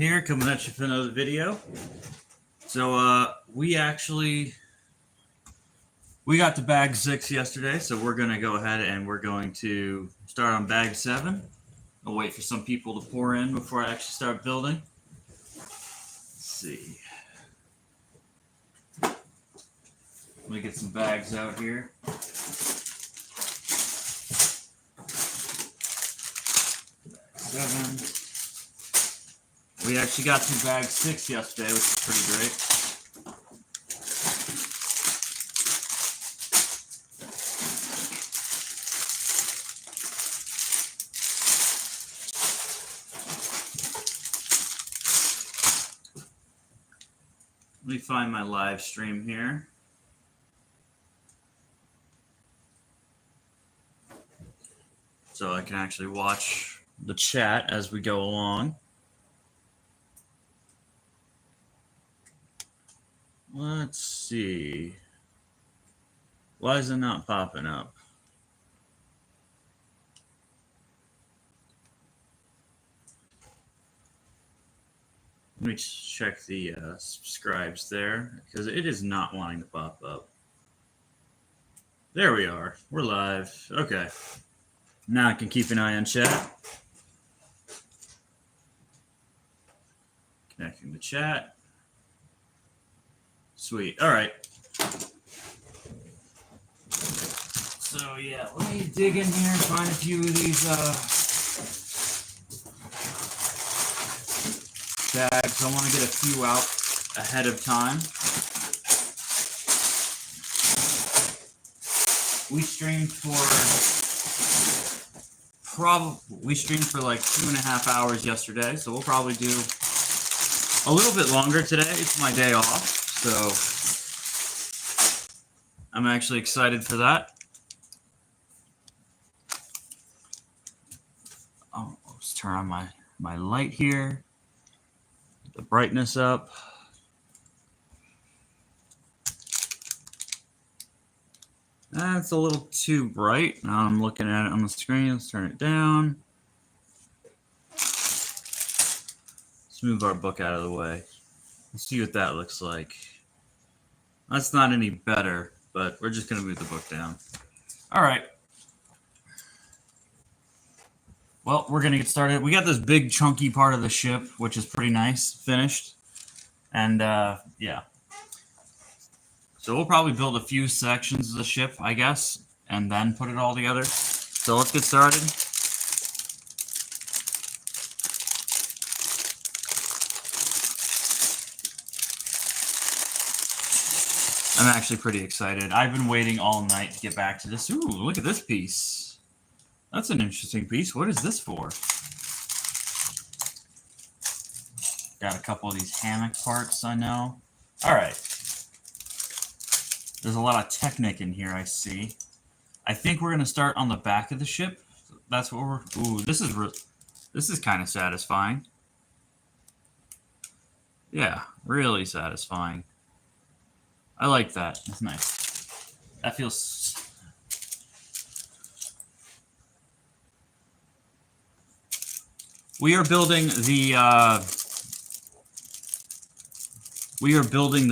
here, coming at you for another video. So we got to bag 6 yesterday, so we're gonna go ahead and we're going to start on bag 7. I'll wait for some people to pour in before I actually start building. Let's see. Let me get some bags out here. Bag 7. We actually got to bag 6 yesterday, which is pretty great. Let me find my live stream here. So I can actually watch the chat as we go along. Let's see. Why is it not popping up? Let me check the subscribes there, because it is not wanting to pop up. There we are. We're live. Okay. Now I can keep an eye on chat. Connecting the chat. Sweet. All right. So yeah, let me dig in here and find a few of these bags. I want to get a few out ahead of time. We streamed for like 2.5 hours yesterday, so we'll probably do a little bit longer today. It's my day off, so I'm actually excited for that. Oh, let's turn on my light here. Get the brightness up. That's a little too bright. Now I'm looking at it on the screen. Let's turn it down. Let's move our book out of the way. Let's see what that looks like. That's not any better, but we're just going to move the book down. All right. Well, we're going to get started. We got this big chunky part of the ship, which is pretty nice, finished. And yeah. So we'll probably build a few sections of the ship, I guess, and then put it all together. So let's get started. I'm actually pretty excited. I've been waiting all night to get back to this. Ooh, look at this piece. That's an interesting piece. What is this for? Got a couple of these hammock parts, I know. All right. There's a lot of Technic in here, I see. I think we're going to start on the back of the ship. That's what we're... Ooh, this is kind of satisfying. Yeah, really satisfying. I like that. That's nice. That feels... We are building the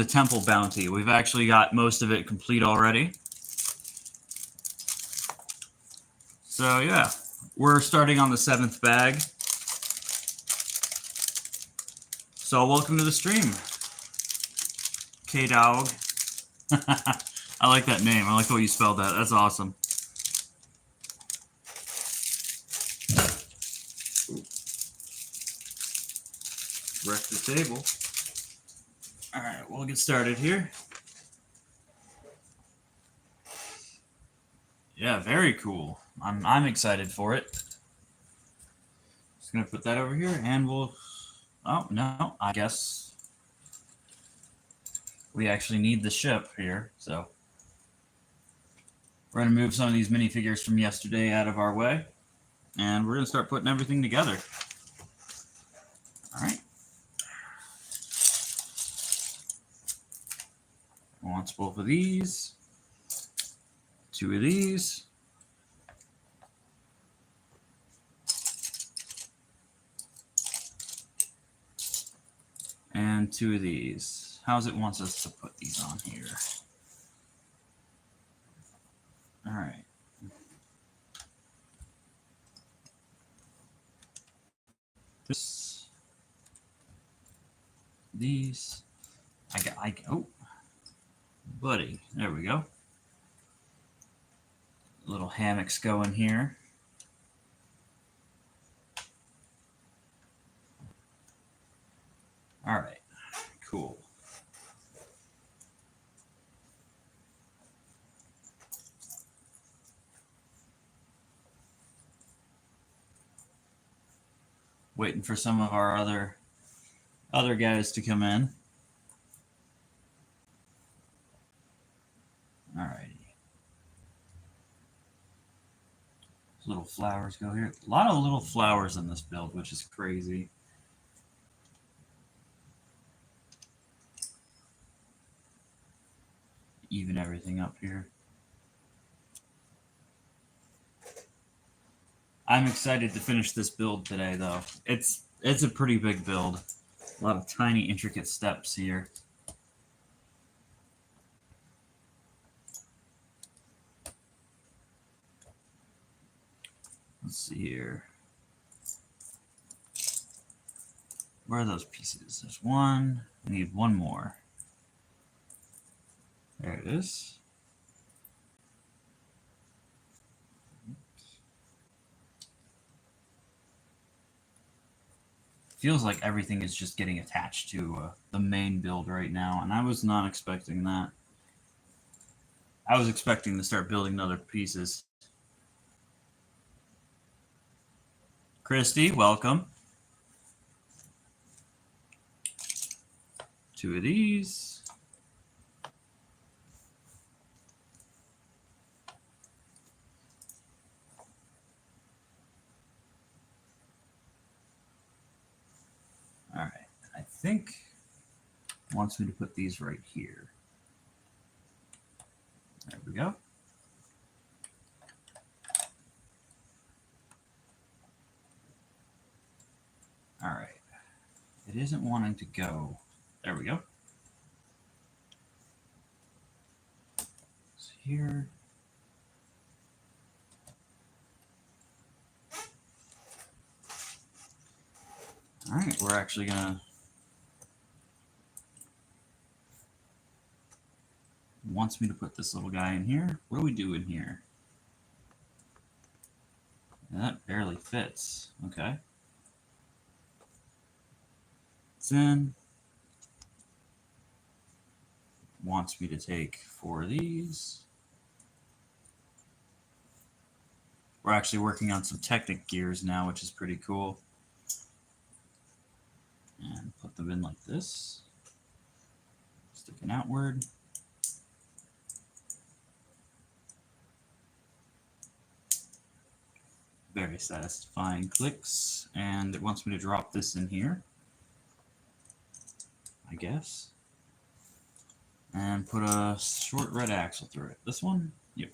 Temple Bounty. We've actually got most of it complete already. So yeah, we're starting on the 7th bag. So welcome to the stream, K-Dog. I like that name. I like the way you spelled that. That's awesome. Wreck the table. All right, we'll get started here. Yeah, very cool. I'm excited for it. Just gonna put that over here, and we'll. Oh no, I guess we actually need the ship here, so we're gonna move some of these minifigures from yesterday out of our way, and we're gonna start putting everything together. All right. Wants both of these, 2 of these. And 2 of these. How's it wants us to put these on here? All right. These. Oh, buddy. There we go. Little hammocks going here. All right. Cool. Waiting for some of our other guys to come in. All righty. Little flowers go here. A lot of little flowers in this build, which is crazy. Even everything up here. I'm excited to finish this build today, though. It's a pretty big build. A lot of tiny, intricate steps here. Let's see here. Where are those pieces? There's one. I need one more. There it is. Feels like everything is just getting attached to the main build right now, and I was not expecting that. I was expecting to start building other pieces. Christy, welcome. 2 of these. All right, I think it wants me to put these right here. There we go. All right, it isn't wanting to go. There we go. So here. All right, we're actually gonna wants me to put this little guy in here. What do we do in here? That barely fits. Okay. Then wants me to take 4 of these. We're actually working on some Technic gears now, which is pretty cool. And put them in like this. Sticking outward. Very satisfying clicks. And it wants me to drop this in here, I guess. And put a short red axle through it. This one? Yep.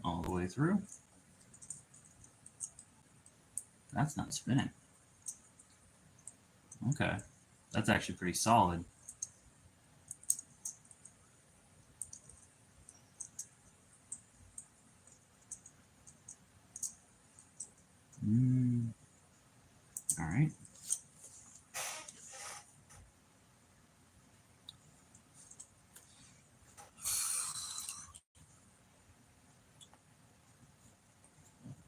All the way through. That's not spinning. Okay. That's actually pretty solid. All right.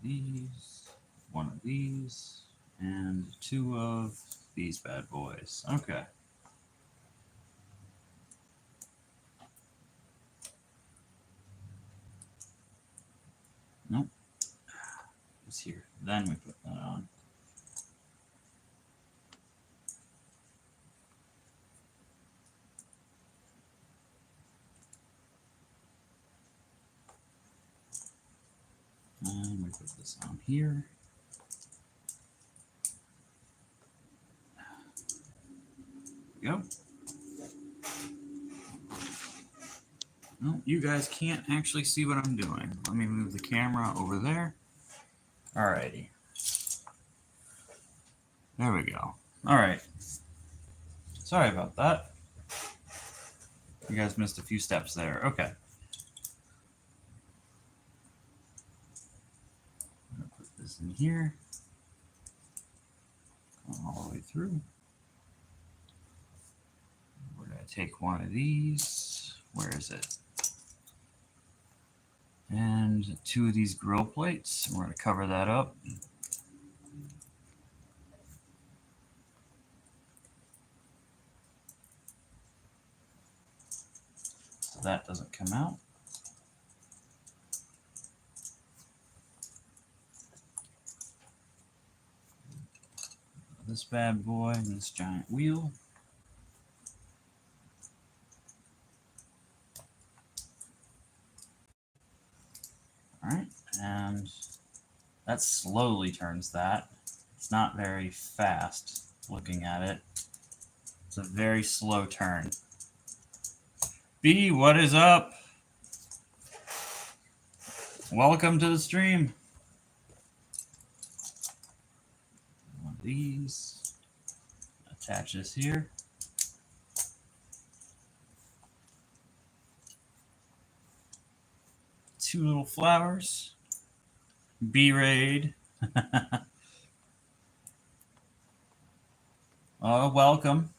These, 1 of these, and 2 of these bad boys. Okay. Nope. It's here. Then we put that on. And we put this on here. There we go. Well, you guys can't actually see what I'm doing. Let me move the camera over there. Alrighty. There we go. All right. Sorry about that. You guys missed a few steps there. Okay. I'm gonna put this in here. All the way through. We're gonna take one of these. Where is it? And 2 of these grill plates. We're gonna cover that up. So that doesn't come out. This bad boy and this giant wheel. All right, and that slowly turns that. It's not very fast looking at it. It's a very slow turn. B, what is up? Welcome to the stream. One of these. Attach this here. Two little flowers. B-Raid. Oh, welcome.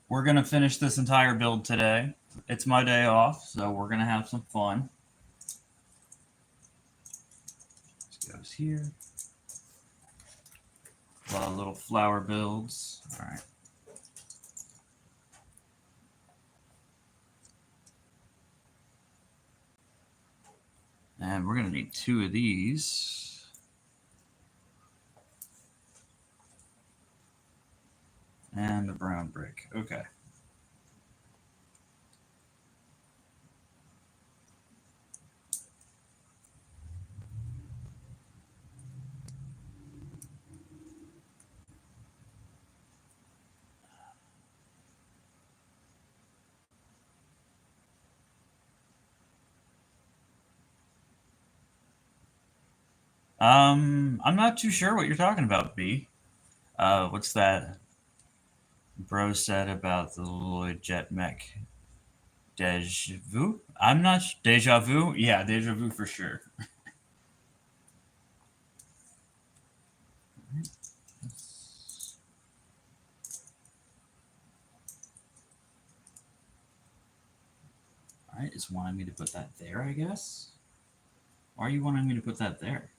We're going to finish this entire build today. It's my day off, so we're going to have some fun. This goes here. A lot of little flower builds. All right. And we're going to need 2 of these. And the brown brick. Okay. I'm not too sure what you're talking about, B. What's that bro said about the Lloyd Jet Mech? Deja vu? I'm not deja vu? Yeah, deja vu for sure. All right, it's wanting me to put that there, I guess. Why are you wanting me to put that there?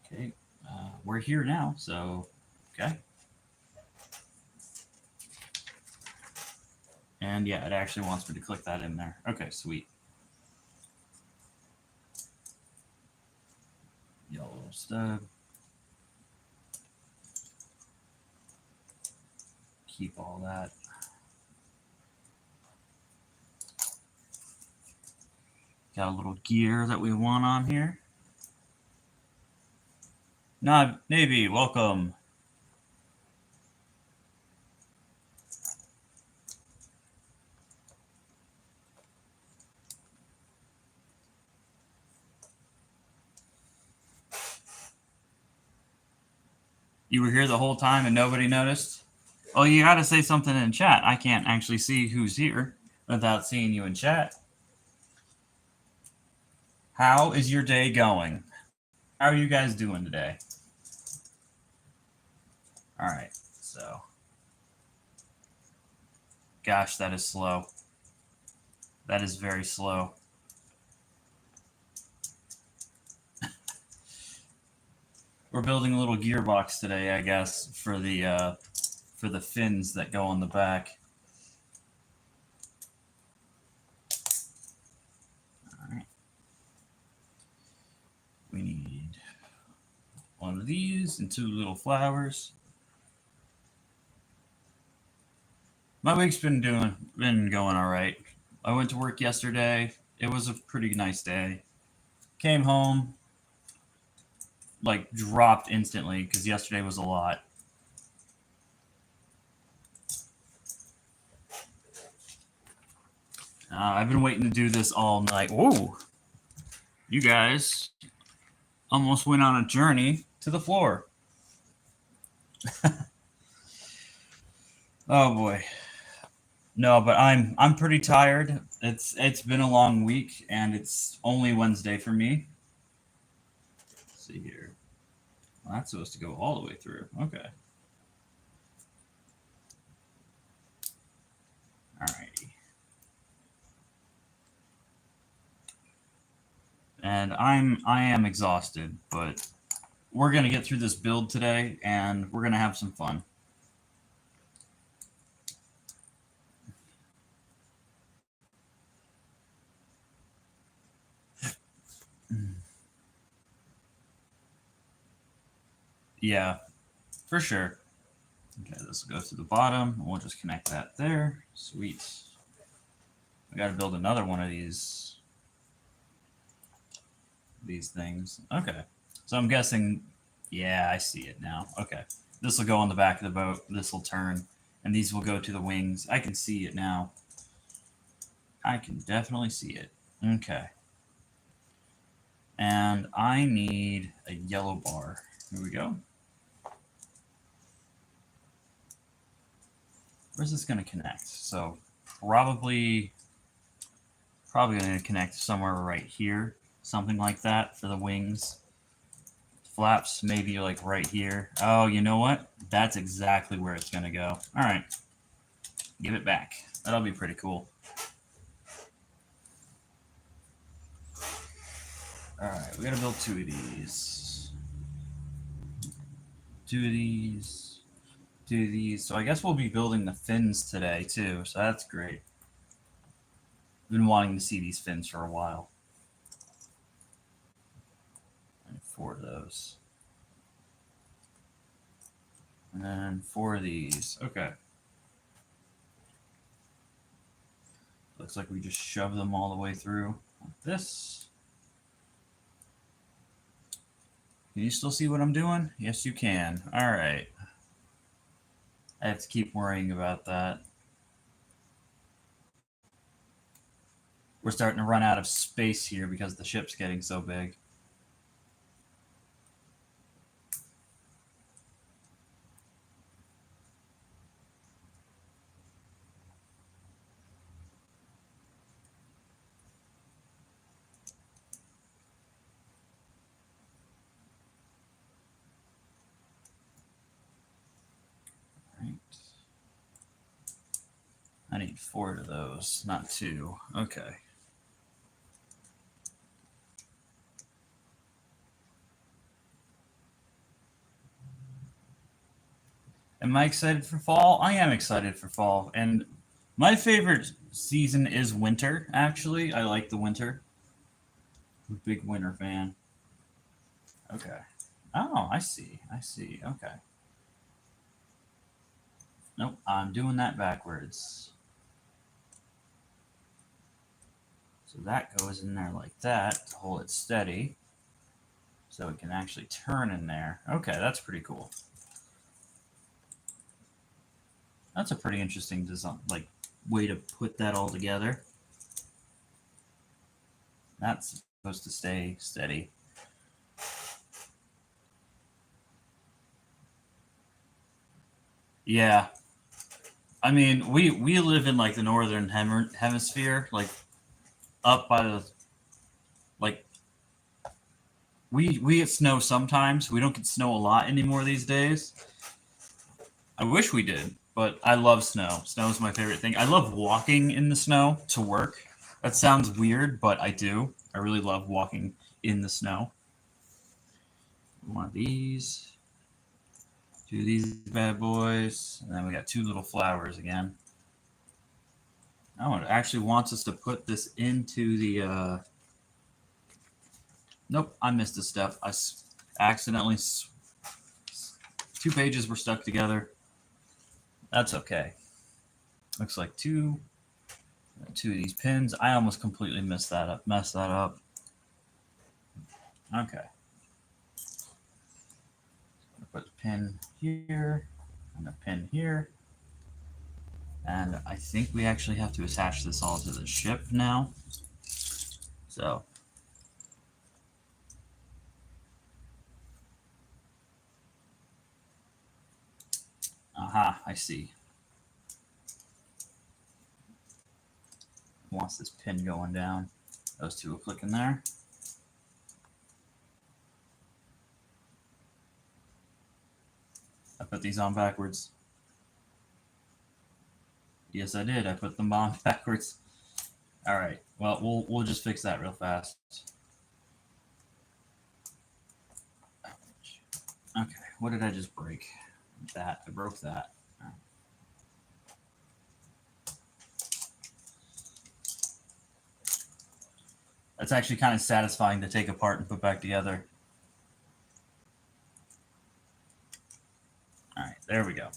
Okay, we're here now, so okay. And yeah, it actually wants me to click that in there. Okay, sweet. Yellow stub. Keep all that. Got a little gear that we want on here. Navy, welcome. You were here the whole time and nobody noticed? Oh, you got to say something in chat. I can't actually see who's here without seeing you in chat. How is your day going? How are you guys doing today? All right, so. Gosh, that is slow. That is very slow. We're building a little gearbox today, I guess, for the fins that go on the back. All right. We need one of these and 2 little flowers. My week's been going all right. I went to work yesterday. It was a pretty nice day. Came home, like dropped instantly because yesterday was a lot. I've been waiting to do this all night. Whoa! You guys almost went on a journey to the floor. Oh boy. No, but I'm pretty tired. It's been a long week and it's only Wednesday for me. Let's see here. Well, that's supposed to go all the way through. Okay. Alrighty. And I am exhausted, but we're gonna get through this build today and we're gonna have some fun. Yeah, for sure. Okay, this will go to the bottom. We'll just connect that there. Sweet. We got to build another one of these things. Okay. So I'm guessing, yeah, I see it now. Okay. This will go on the back of the boat. This will turn, and these will go to the wings. I can see it now. I can definitely see it. Okay. And I need a yellow bar. Here we go. Where's this going to connect? So probably going to connect somewhere right here. Something like that for the wings. Flaps maybe like right here. Oh, you know what? That's exactly where it's going to go. All right. Give it back. That'll be pretty cool. All right. We got to build 2 of these. 2 of these. 2 of these. So I guess we'll be building the fins today too. So that's great. I've been wanting to see these fins for a while. And 4 of those. And then 4 of these. Okay. Looks like we just shove them all the way through like this. Can you still see what I'm doing? Yes, you can. All right. I have to keep worrying about that. We're starting to run out of space here because the ship's getting so big. Right. I need 4 of those, not 2. Okay. Am I excited for fall? I am excited for fall. And my favorite season is winter, actually. I like the winter. I'm a big winter fan. Okay. Oh, I see. I see. Okay. Nope, I'm doing that backwards. So that goes in there like that to hold it steady. So it can actually turn in there. Okay, that's pretty cool. That's a pretty interesting design, like way to put that all together. That's supposed to stay steady. Yeah. I mean, we live in like the northern hemisphere, like up by the like we get snow sometimes. We don't get snow a lot anymore these days. I wish we did, but I love snow. Snow is my favorite thing. I love walking in the snow to work. That sounds weird, but I do. I really love walking in the snow. One of these. 2 of these bad boys. And then we got 2 little flowers again. Oh, it actually wants us to put this into the... Nope, I missed a step. I accidentally... 2 pages were stuck together. That's okay. Looks like 2 of these pins. I almost completely messed that up. Okay. Put a pin here and a pin here. And I think we actually have to attach this all to the ship now. So Aha, I see. Wants this pin going down. Those two will click in there. I put these on backwards. Yes, I did. I put them on backwards. All right. Well, we'll just fix that real fast. Okay. What did I just break? That. I broke that. That's actually kind of satisfying to take apart and put back together. All right. There we go.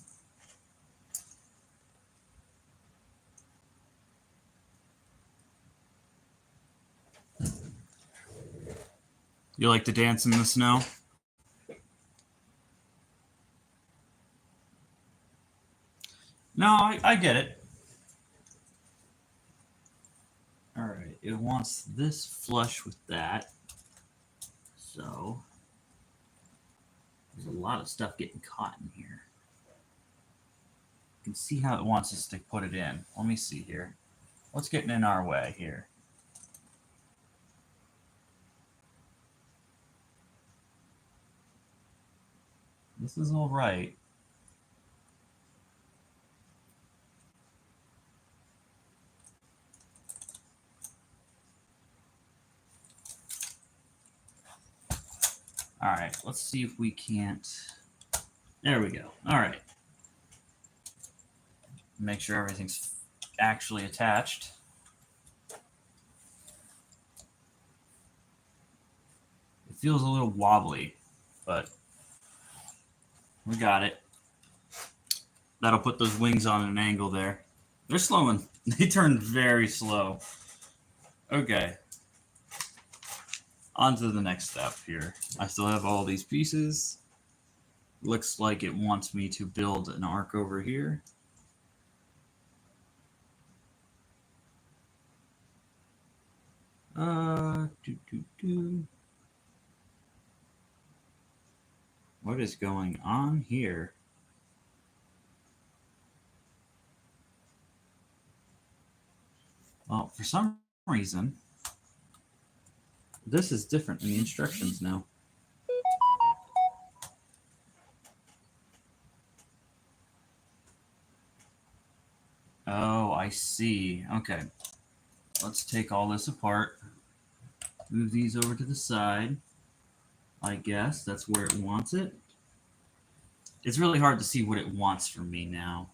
You like to dance in the snow? No, I get it. All right, it wants this flush with that. So there's a lot of stuff getting caught in here. You can see how it wants us to put it in. Let me see here. What's getting in our way here? This is all right. All right, let's see if we can't. There we go. All right. Make sure everything's actually attached. It feels a little wobbly, but we got it. That'll put those wings on an angle there. They're slowing. They turn very slow. Okay. On to the next step here. I still have all these pieces. Looks like it wants me to build an arc over here. What is going on here? Well, for some reason, this is different in the instructions now. Oh, I see. Okay. Let's take all this apart. Move these over to the side. I guess that's where it wants it. It's really hard to see what it wants from me now.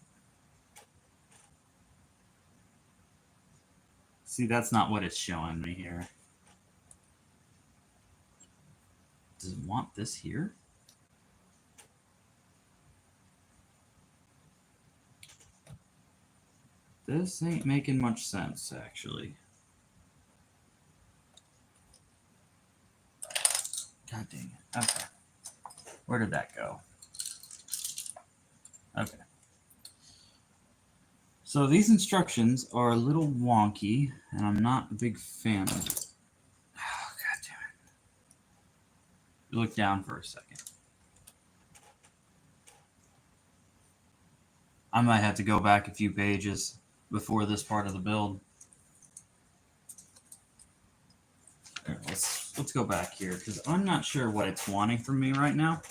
See, that's not what it's showing me here. Does it want this here? This ain't making much sense, actually. God dang it. Okay. Where did that go? Okay. So these instructions are a little wonky, and I'm not a big fan of it. Oh, God damn it. Look down for a second. I might have to go back a few pages before this part of the build. Right, let's go back here, because I'm not sure what it's wanting from me right now.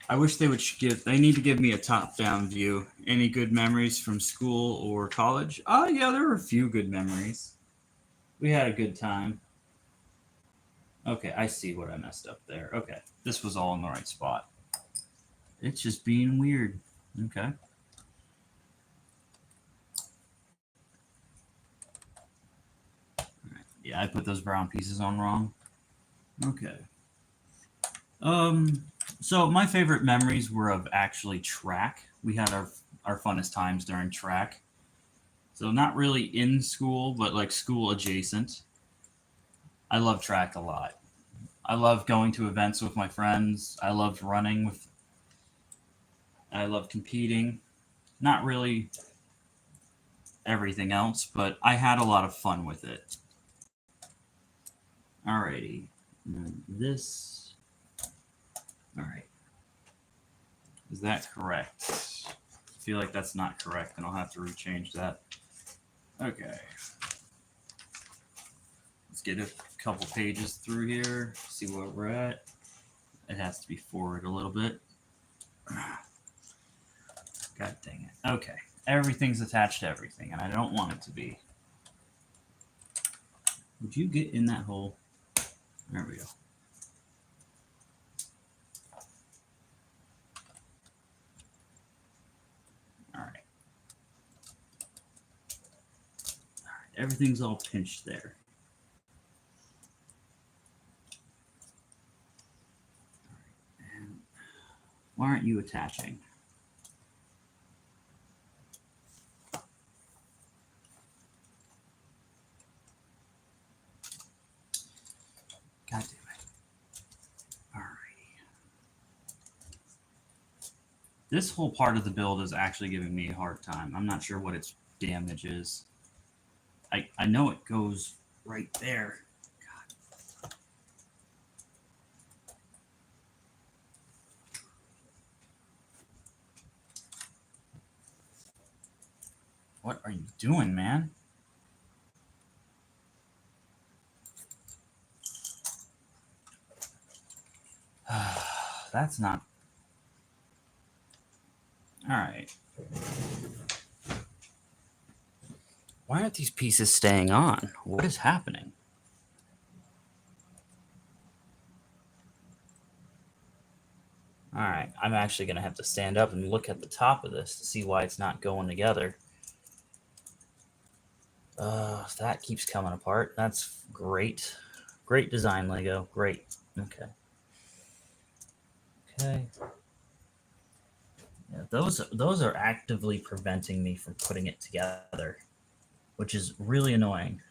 I wish they would they need to give me a top-down view. Any good memories from school or college? Oh, yeah, there were a few good memories. We had a good time. Okay, I see what I messed up there. Okay, this was all in the right spot. It's just being weird. Okay. Right. Yeah, I put those brown pieces on wrong. Okay. So my favorite memories were of actually track. We had our funnest times during track. So not really in school, but like school adjacent. I love track a lot. I love going to events with my friends. I loved running with. I love competing. Not really everything else, but I had a lot of fun with it. Alrighty. And then this. All right. Is that correct? I feel like that's not correct, and I'll have to rechange that. Okay. Let's get a couple pages through here, see where we're at. It has to be forward a little bit. God dang it. Okay. Everything's attached to everything, and I don't want it to be. Would you get in that hole? There we go. All right. Everything's all pinched there. And why aren't you attaching? God damn it. Alrighty. This whole part of the build is actually giving me a hard time. I'm not sure what its damage is. I know it goes right there. God. What are you doing, man? That's not... All right. Why aren't these pieces staying on? What is happening? All right, I'm actually going to have to stand up and look at the top of this to see why it's not going together. That keeps coming apart. That's great. Great design, Lego. Great. Okay. Okay. Yeah, those are actively preventing me from putting it together, which is really annoying.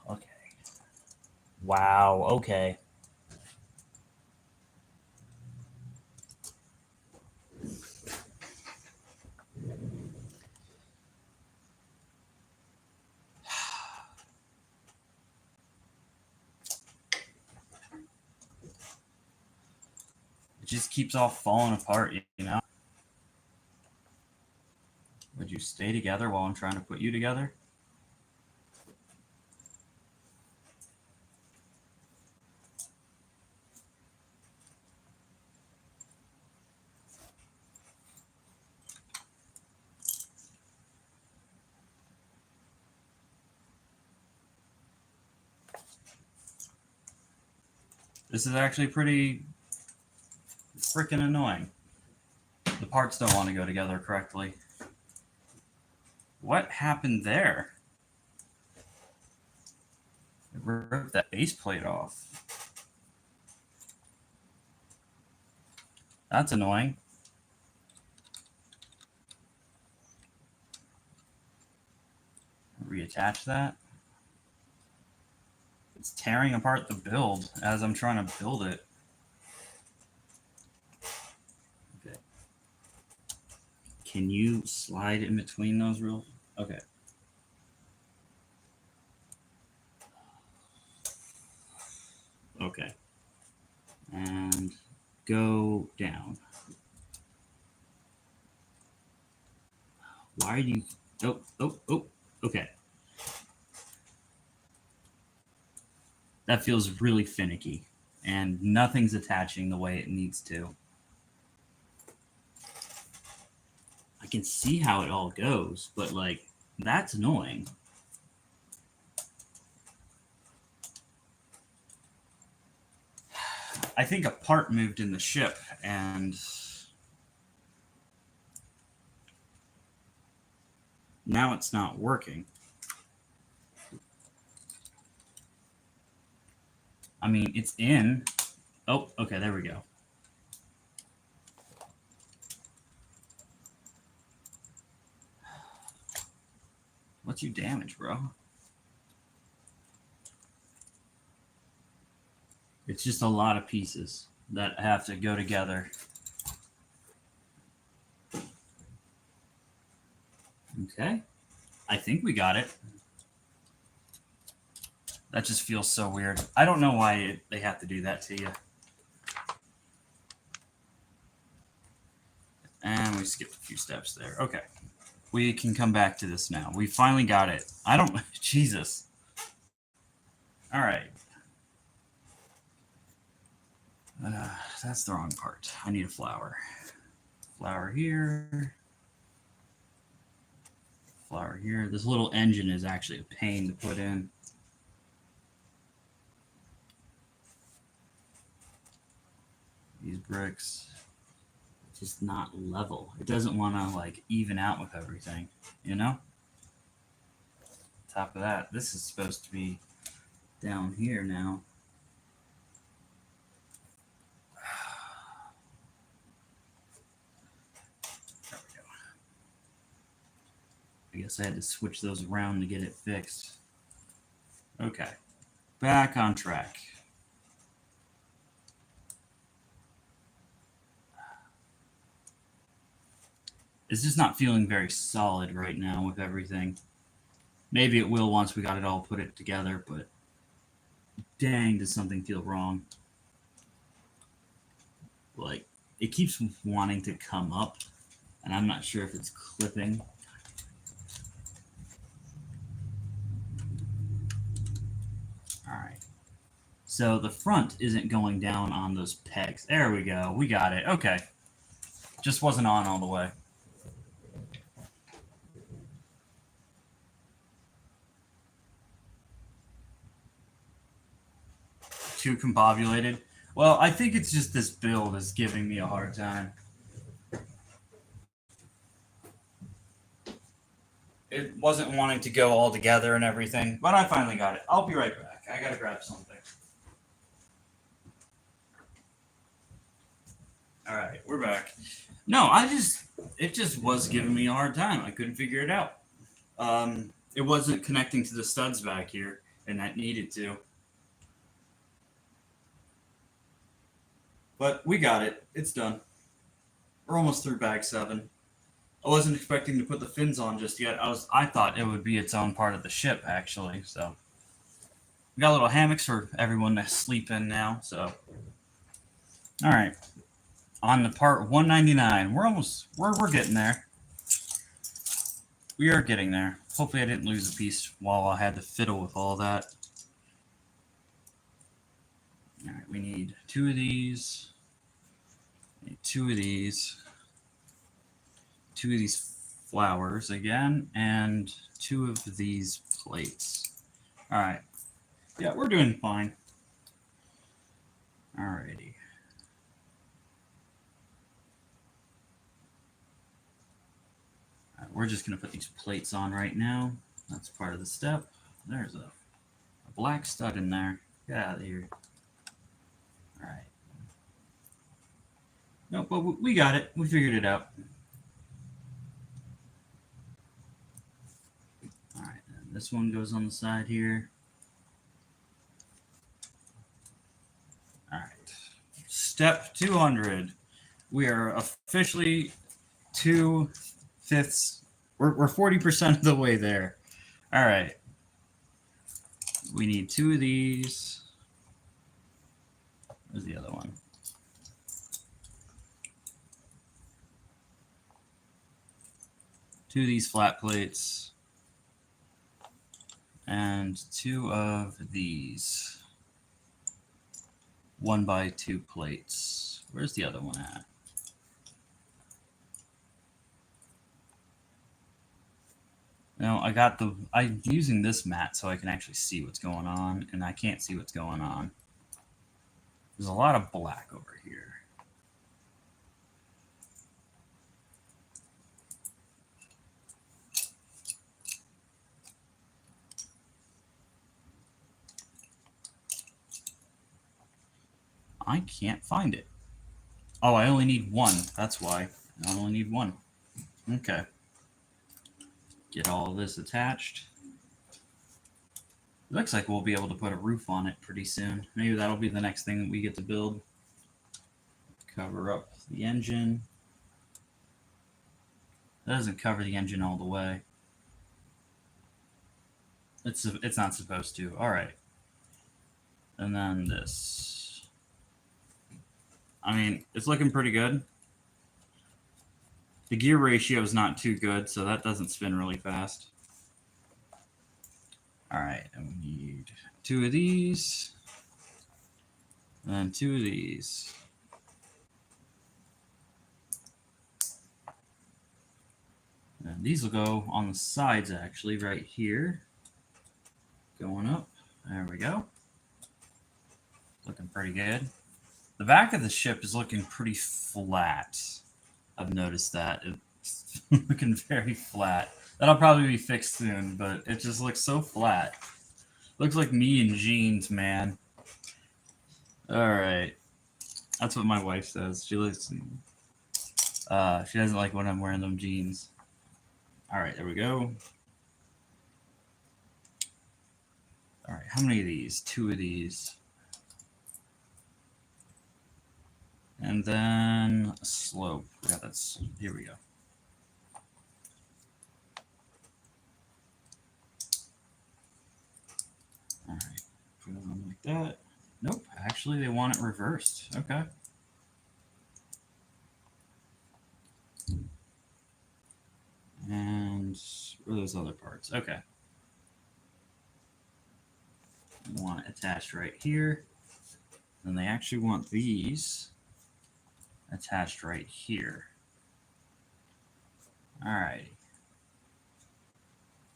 Okay. Wow. Okay. It just keeps all falling apart, you know? Would you stay together while I'm trying to put you together? This is actually pretty freaking annoying. The parts don't want to go together correctly. What happened there? It ripped that base plate off. That's annoying. Reattach that. It's tearing apart the build as I'm trying to build it. Okay. Can you slide in between those real? Okay. Okay. And go down. Why are you... Oh. Okay. That feels really finicky. And nothing's attaching the way it needs to. I can see how it all goes, but like, that's annoying. I think a part moved in the ship, and now it's not working. I mean, it's in. Oh, okay, there we go. What's you damage, bro? It's just a lot of pieces that have to go together. Okay. I think we got it. That just feels so weird. I don't know why they have to do that to you. we skipped a few steps there. Okay. We can come back to this now. We finally got it. I don't... Jesus. All right. That's the wrong part. I need a flower. Flower here. Flower here. This little engine is actually a pain to put in. These bricks, just not level. It doesn't want to like even out with everything, you know? Top of that, this is supposed to be down here now. There we go. I guess I had to switch those around to get it fixed. Okay, back on track. It's just not feeling very solid right now with everything. Maybe it will once we got it all put it together, but dang, does something feel wrong. Like, it keeps wanting to come up, and I'm not sure if it's clipping. All right. So the front isn't going down on those pegs. There we go. We got it. Okay. Just wasn't on all the way. Too combobulated. Well, I think it's just this build is giving me a hard time. It wasn't wanting to go all together and everything, but I finally got it. I'll be right back. I gotta grab something. All right, we're back. No, it just was giving me a hard time. I couldn't figure it out. It wasn't connecting to the studs back here, and that needed to. But we got it. It's done. We're almost through bag 7. I wasn't expecting to put the fins on just yet. I thought it would be its own part of the ship, actually. So we got little hammocks for everyone to sleep in now. So all right, on the part 199. We're getting there. We are getting there. Hopefully I didn't lose a piece while I had to fiddle with all that. All right, we need 2 of these. Need 2 of these. 2 of these flowers again, and 2 of these plates. All right. Yeah, we're doing fine. All righty. All right, we're just going to put these plates on right now. That's part of the step. There's a black stud in there. Get out of here. All right. No, but we got it. We figured it out. All right, and this one goes on the side here. All right. Step 200. We are officially 2/5. We're 40% of the way there. All right. We need 2 of these. Where's the other one? Two of these flat plates. And 2 of these 1x2 plates. Where's the other one at? No, I'm using this mat so I can actually see what's going on, and I can't see what's going on. There's a lot of black over here. I can't find it. Oh, I only need 1. That's why. I only need 1. Okay. Get all of this attached. It looks like we'll be able to put a roof on it pretty soon. Maybe that'll be the next thing that we get to build. Cover up the engine. That doesn't cover the engine all the way. It's not supposed to. All right. And then this. I mean, it's looking pretty good. The gear ratio is not too good, so that doesn't spin really fast. All right, and we need 2 of these, and 2 of these. And these will go on the sides, actually, right here. Going up. There we go. Looking pretty good. The back of the ship is looking pretty flat. I've noticed that. It's looking very flat. That'll probably be fixed soon, but it just looks so flat. Looks like me in jeans, man. All right. That's what my wife says. She doesn't like when I'm wearing them jeans. All right, there we go. All right, how many of these? 2 of these. And then a slope. Yeah, here we go. All right, put it on like that. Nope, actually they want it reversed. Okay. And where are those other parts? Okay. They want it attached right here. And they actually want these attached right here. All right.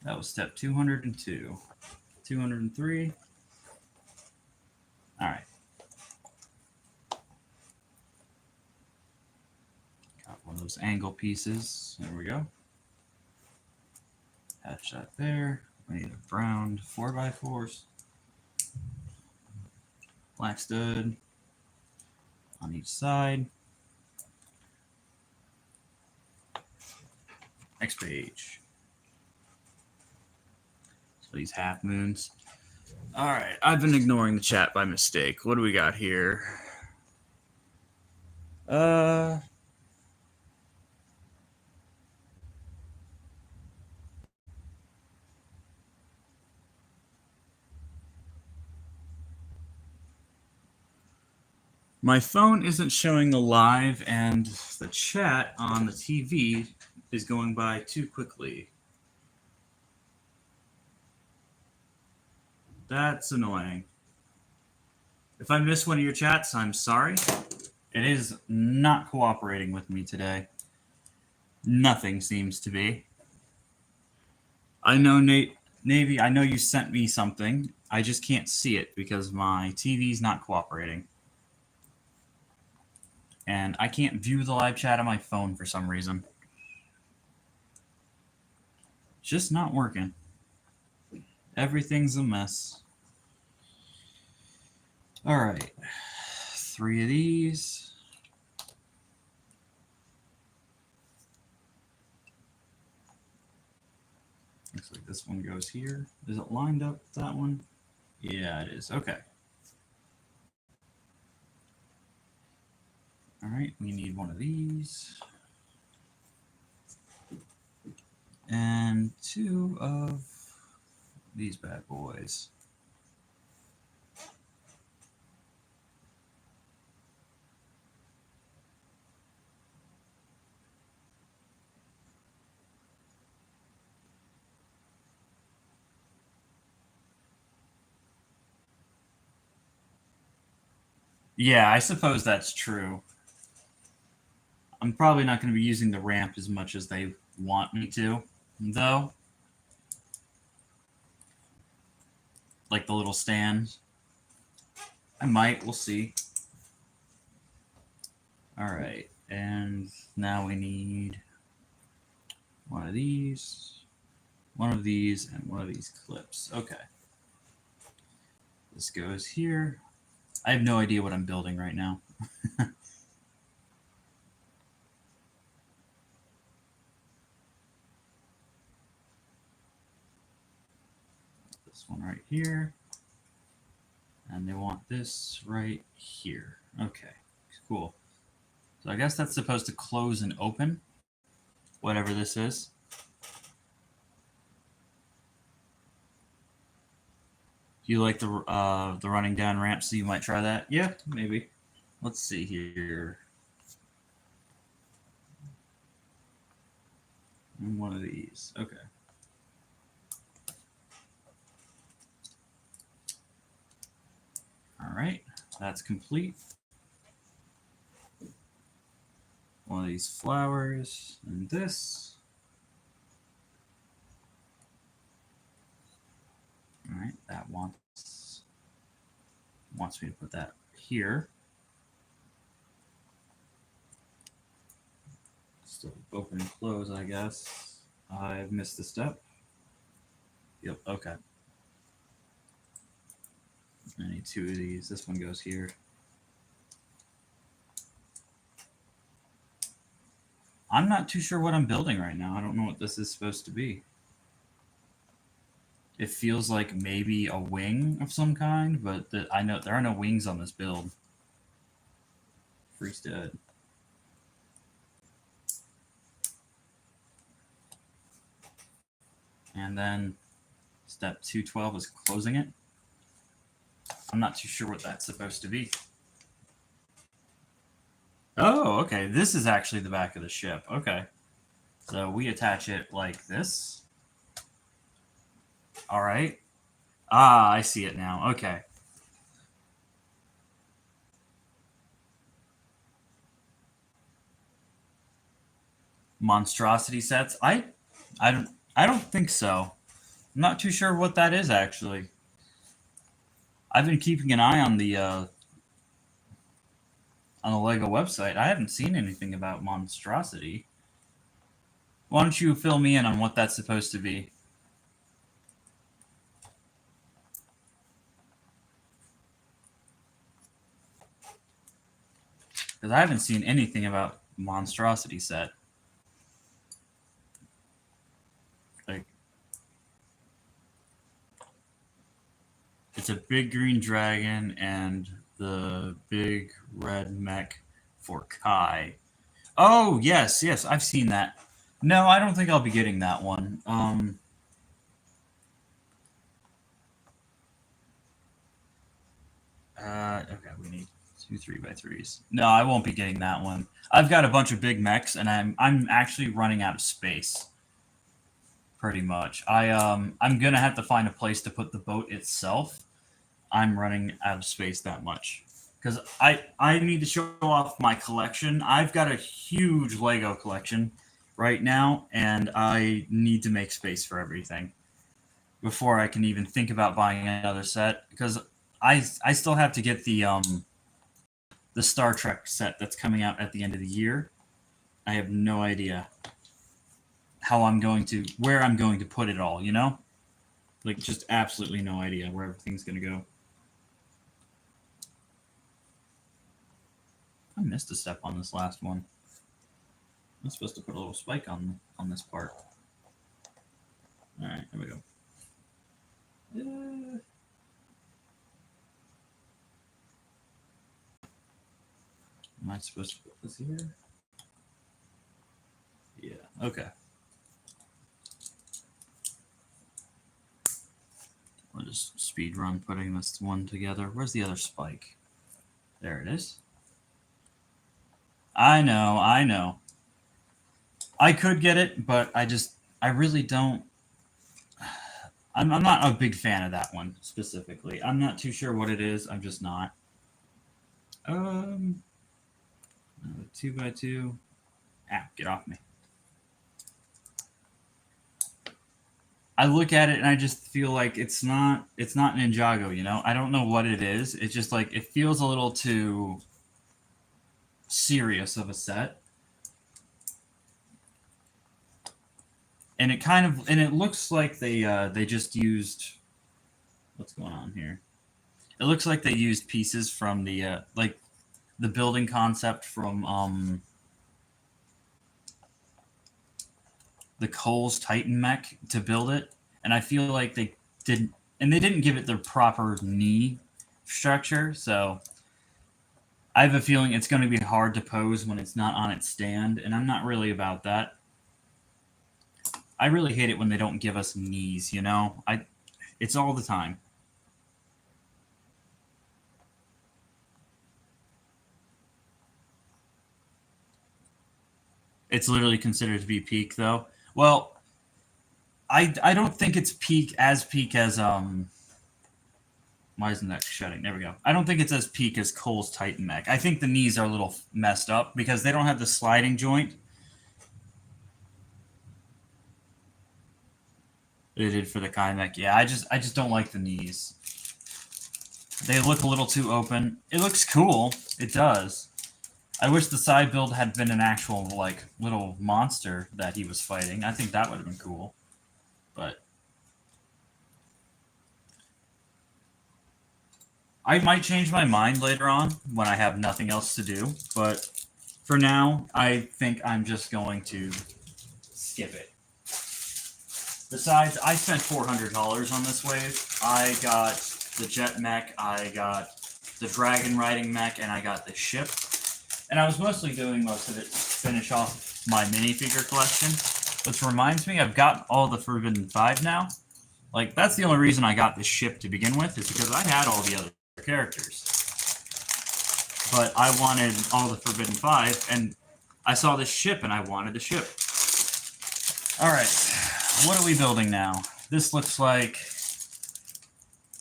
That was step 202. 203. All right. Got one of those angle pieces. There we go. Attach that there. We need a brown 4x4s. Black stud on each side. Next page. So these half moons. All right, I've been ignoring the chat by mistake. What do we got here? My phone isn't showing the live, and the chat on the TV is going by too quickly. That's annoying. If I miss one of your chats, I'm sorry. It is not cooperating with me today. Nothing seems to be. I know, Navy, I know you sent me something. I just can't see it because my TV's not cooperating. And I can't view the live chat on my phone for some reason. Just not working. Everything's a mess. All right. 3 of these. Looks like this one goes here. Is it lined up with that one? Yeah, it is. Okay. All right, we need one of these. And 2 of these bad boys. Yeah, I suppose that's true. I'm probably not going to be using the ramp as much as they want me to, though. Like the little stand. I might. We'll see. All right. And now we need one of these, and one of these clips. Okay. This goes here. I have no idea what I'm building right now. This one right here. And they want this right here. Okay, cool. So I guess that's supposed to close and open, whatever this is. Do you like the running down ramp, so you might try that? Yeah, maybe. Let's see here. And one of these. Okay. All right, that's complete. One of these flowers and this. All right, that wants me to put that here. Still open and close, I guess. I've missed a step. Yep, okay. I need two of these. This one goes here. I'm not too sure what I'm building right now. I don't know what this is supposed to be. It feels like maybe a wing of some kind, but I know there are no wings on this build. Freeze dead. And then step 212 is closing it. I'm not too sure what that's supposed to be. Oh, okay. This is actually the back of the ship. Okay. So we attach it like this. All right. Ah, I see it now. Okay. Monstrosity sets. I don't think so. I'm not too sure what that is actually. I've been keeping an eye on the Lego website. I haven't seen anything about monstrosity. Why don't you fill me in on what that's supposed to be? Because I haven't seen anything about monstrosity set. Like, it's a big green dragon and the big red mech for Kai. Oh, yes, yes, I've seen that. No, I don't think I'll be getting that one. Okay, we need 2 3x3s. No, I won't be getting that one. I've got a bunch of big mechs, and I'm actually running out of space. Pretty much. I'm gonna have to find a place to put the boat itself. I'm running out of space that much because I need to show off my collection. I've got a huge Lego collection right now, and I need to make space for everything before I can even think about buying another set because I still have to get the Star Trek set that's coming out at the end of the year. I have no idea where I'm going to put it all, you know? Like just absolutely no idea where everything's going to go. I missed a step on this last one. I'm supposed to put a little spike on this part. All right, here we go. Am I supposed to put this here? Yeah, okay. I'll just speed run putting this one together. Where's the other spike? There it is. I know. I could get it, but I really don't. I'm not a big fan of that one specifically. I'm not too sure what it is. I'm just not. 2x2. Ah, get off me. I look at it and I just feel like it's not Ninjago, you know? I don't know what it is. It's just like it feels a little too serious of a set. And it looks like they just used what's going on here? It looks like they used pieces from the like the building concept from the Cole's Titan mech to build it, and I feel like they didn't give it the proper knee structure, so I have a feeling it's going to be hard to pose when it's not on its stand, and I'm not really about that. I really hate it when they don't give us knees, you know? It's all the time. It's literally considered to be peak, though. Well, I don't think it's peak as why isn't that shutting? There we go. I don't think it's as peak as Cole's Titan mech. I think the knees are a little messed up because they don't have the sliding joint. They did for the Kai mech. Yeah, I just don't like the knees. They look a little too open. It looks cool. It does. I wish the side build had been an actual like little monster that he was fighting. I think that would have been cool. But I might change my mind later on when I have nothing else to do. But for now, I think I'm just going to skip it. Besides, I spent $400 on this wave. I got the jet mech, I got the dragon riding mech, and I got the ship. And I was mostly doing most of it to finish off my minifigure collection. Which reminds me, I've got all the Forbidden 5 now. Like, that's the only reason I got this ship to begin with, is because I had all the other characters. But I wanted all the Forbidden 5, and I saw this ship, and I wanted the ship. Alright, what are we building now? This looks like...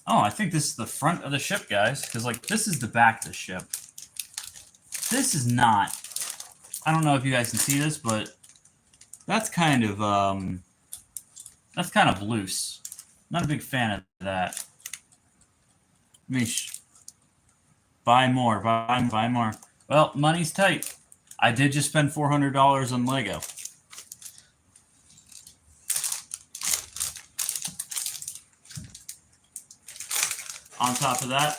Oh, I think this is the front of the ship, guys, because, like, this is the back of the ship. This is not... I don't know if you guys can see this, but that's kind of loose. Not a big fan of that. Let me buy more, buy more. Well, money's tight. I did just spend $400 on Lego. On top of that,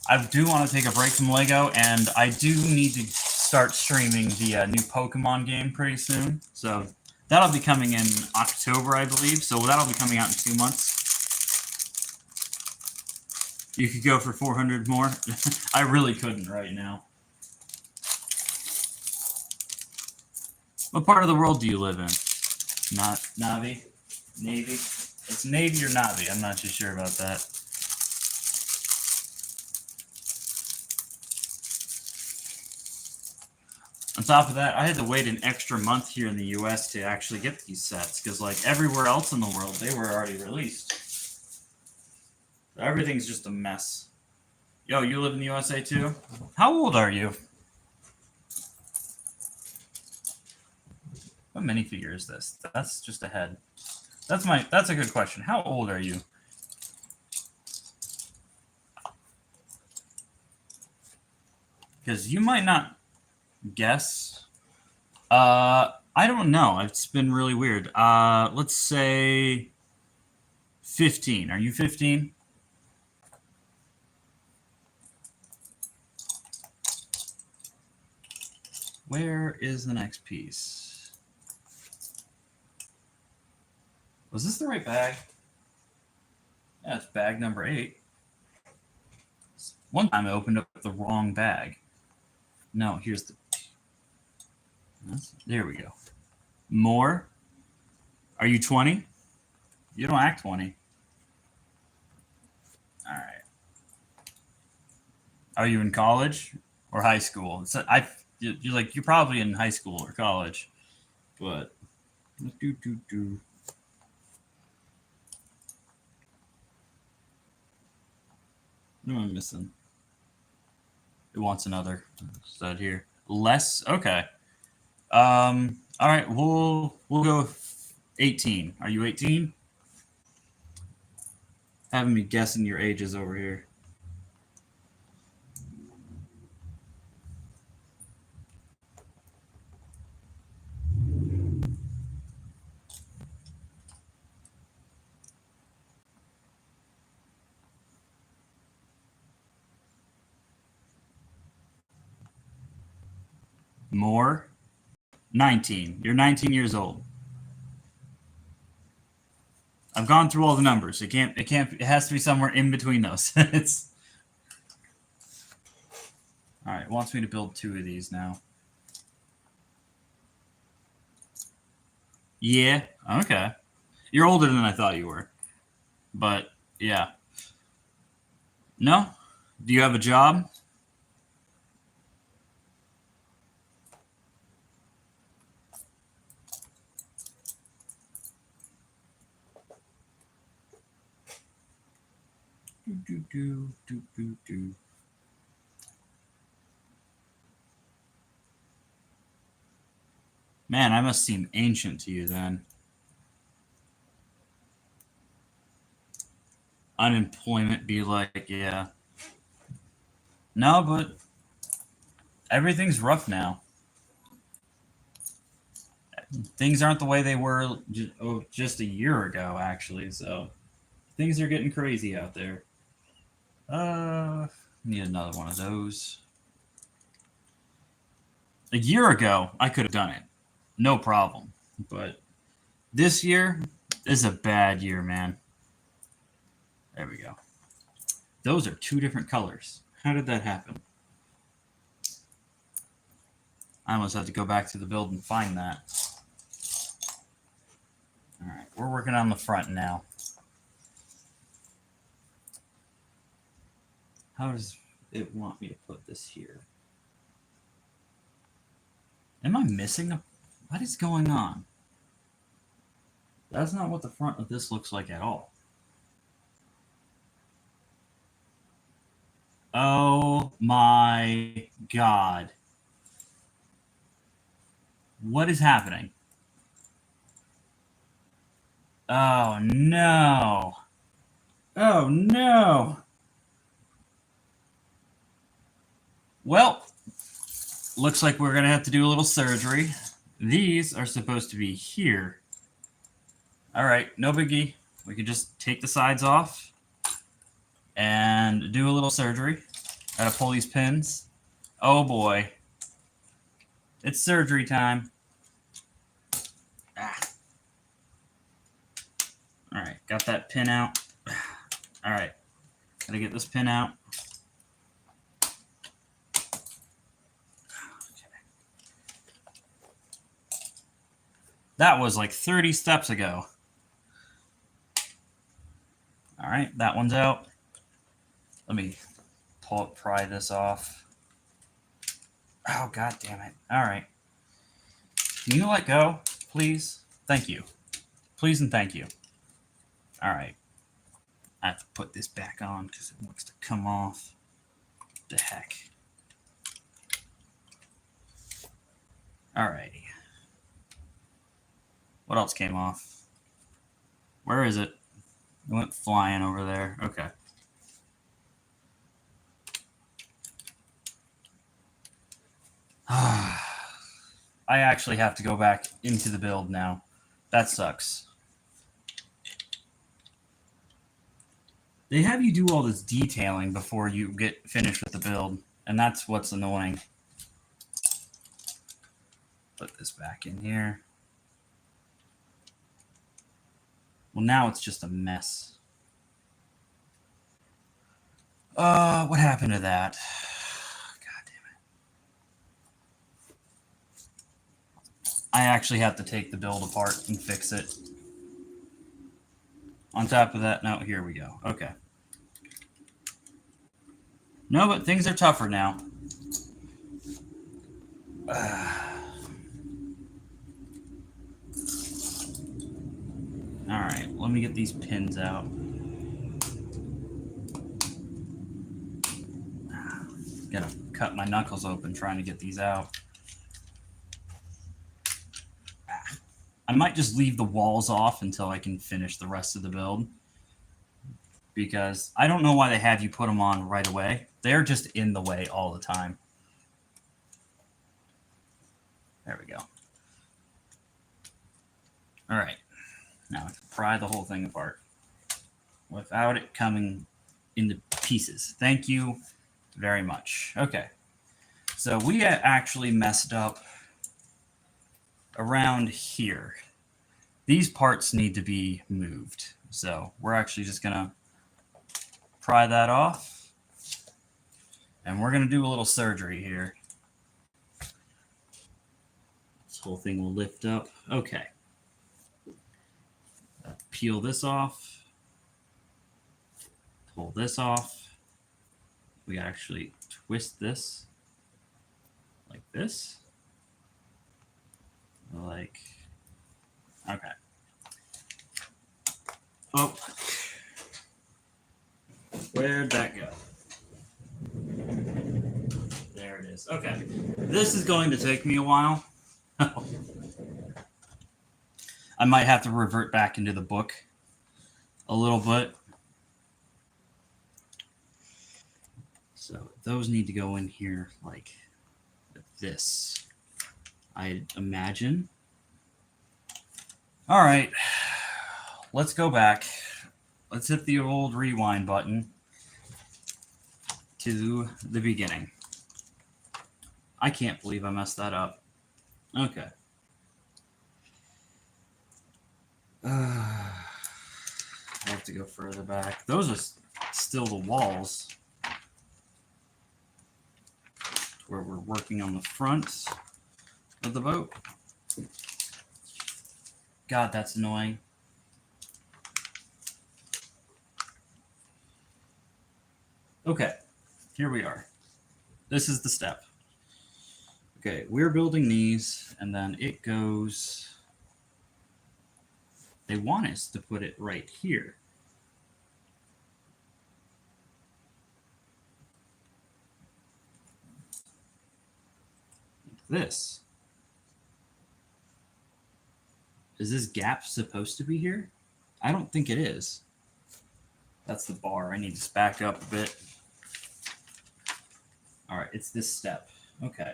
I do want to take a break from Lego, and I do need to start streaming the new Pokemon game pretty soon. So that'll be coming in October, I believe. So that'll be coming out in 2 months. You could go for 400 more. I really couldn't right now. What part of the world do you live in? Not Navi? Navy? It's Navy or Navi. I'm not too sure about that. On top of that, I had to wait an extra month here in the US to actually get these sets, because like everywhere else in the world, they were already released. Everything's just a mess. Yo, you live in the USA too? How old are you? What minifigure is this? That's just a head. That's a good question. How old are you? Because you might not guess. I don't know. It's been really weird. Let's say 15. Are you 15? Where is the next piece? Was this the right bag? Yeah, it's bag number 8. One time I opened up the wrong bag. No, here's the... There we go. More? Are you 20? You don't act 20. All right. Are you in college or high school? You're probably in high school or college, but What am I missing? It wants another stud here. Less? Okay. All right, we'll go 18. Are you 18? Having me guessing your ages over here. More? 19. You're 19 years old. I've gone through all the numbers. It has to be somewhere in between those. It's all right. It wants me to build 2 of these now. Yeah. Okay. You're older than I thought you were. But yeah. No? Do you have a job? Man, I must seem ancient to you then. Unemployment be like, yeah. No, but everything's rough now. Things aren't the way they were just a year ago, actually. So things are getting crazy out there. Need another one of those. A year ago, I could have done it, no problem. But this year is a bad year, man. There we go. Those are two different colors. How did that happen? I almost have to go back to the build and find that. All right, we're working on the front now. How does it want me to put this here? Am I missing a... What is going on? That's not what the front of this looks like at all. Oh my god. What is happening? Oh no. Oh no. Well, looks like we're going to have to do a little surgery. These are supposed to be here. All right, no biggie. We can just take the sides off and do a little surgery. Gotta pull these pins. Oh boy. It's surgery time. Ah. All right, got that pin out. All right, gotta get this pin out. That was like 30 steps ago. All right, that one's out. Let me pry this off. Oh, god damn it. All right. Can you let go, please? Thank you. Please and thank you. All right. I have to put this back on because it wants to come off. What the heck? All righty. What else came off? Where is it? It went flying over there. Okay. I actually have to go back into the build now. That sucks. They have you do all this detailing before you get finished with the build, and that's what's annoying. Put this back in here. Well, now it's just a mess. What happened to that? God damn it. I actually have to take the build apart and fix it. On top of that, now here we go. Okay. No, but things are tougher now. All right, let me get these pins out. Gotta cut my knuckles open trying to get these out. I might just leave the walls off until I can finish the rest of the build, because I don't know why they have you put them on right away. They're just in the way all the time. There we go. All right. Now I can pry the whole thing apart without it coming into pieces. Thank you very much. Okay. So we actually messed up around here. These parts need to be moved. So we're actually just going to pry that off. And we're going to do a little surgery here. This whole thing will lift up. Okay. Peel this off. Pull this off. We actually twist this like this. Like, okay. Oh. Where'd that go? There it is. Okay. This is going to take me a while. I might have to revert back into the book a little bit. So those need to go in here like this, I imagine. All right. Let's go back. Let's hit the old rewind button to the beginning. I can't believe I messed that up. Okay. I have to go further back. Those are still the walls where we're working on the front of the boat. God, that's annoying. Okay, here we are. This is the step. Okay, we're building these, and then it goes... They want us to put it right here. Like this. Is this gap supposed to be here? I don't think it is. That's the bar. I need to back up a bit. All right, it's this step. Okay.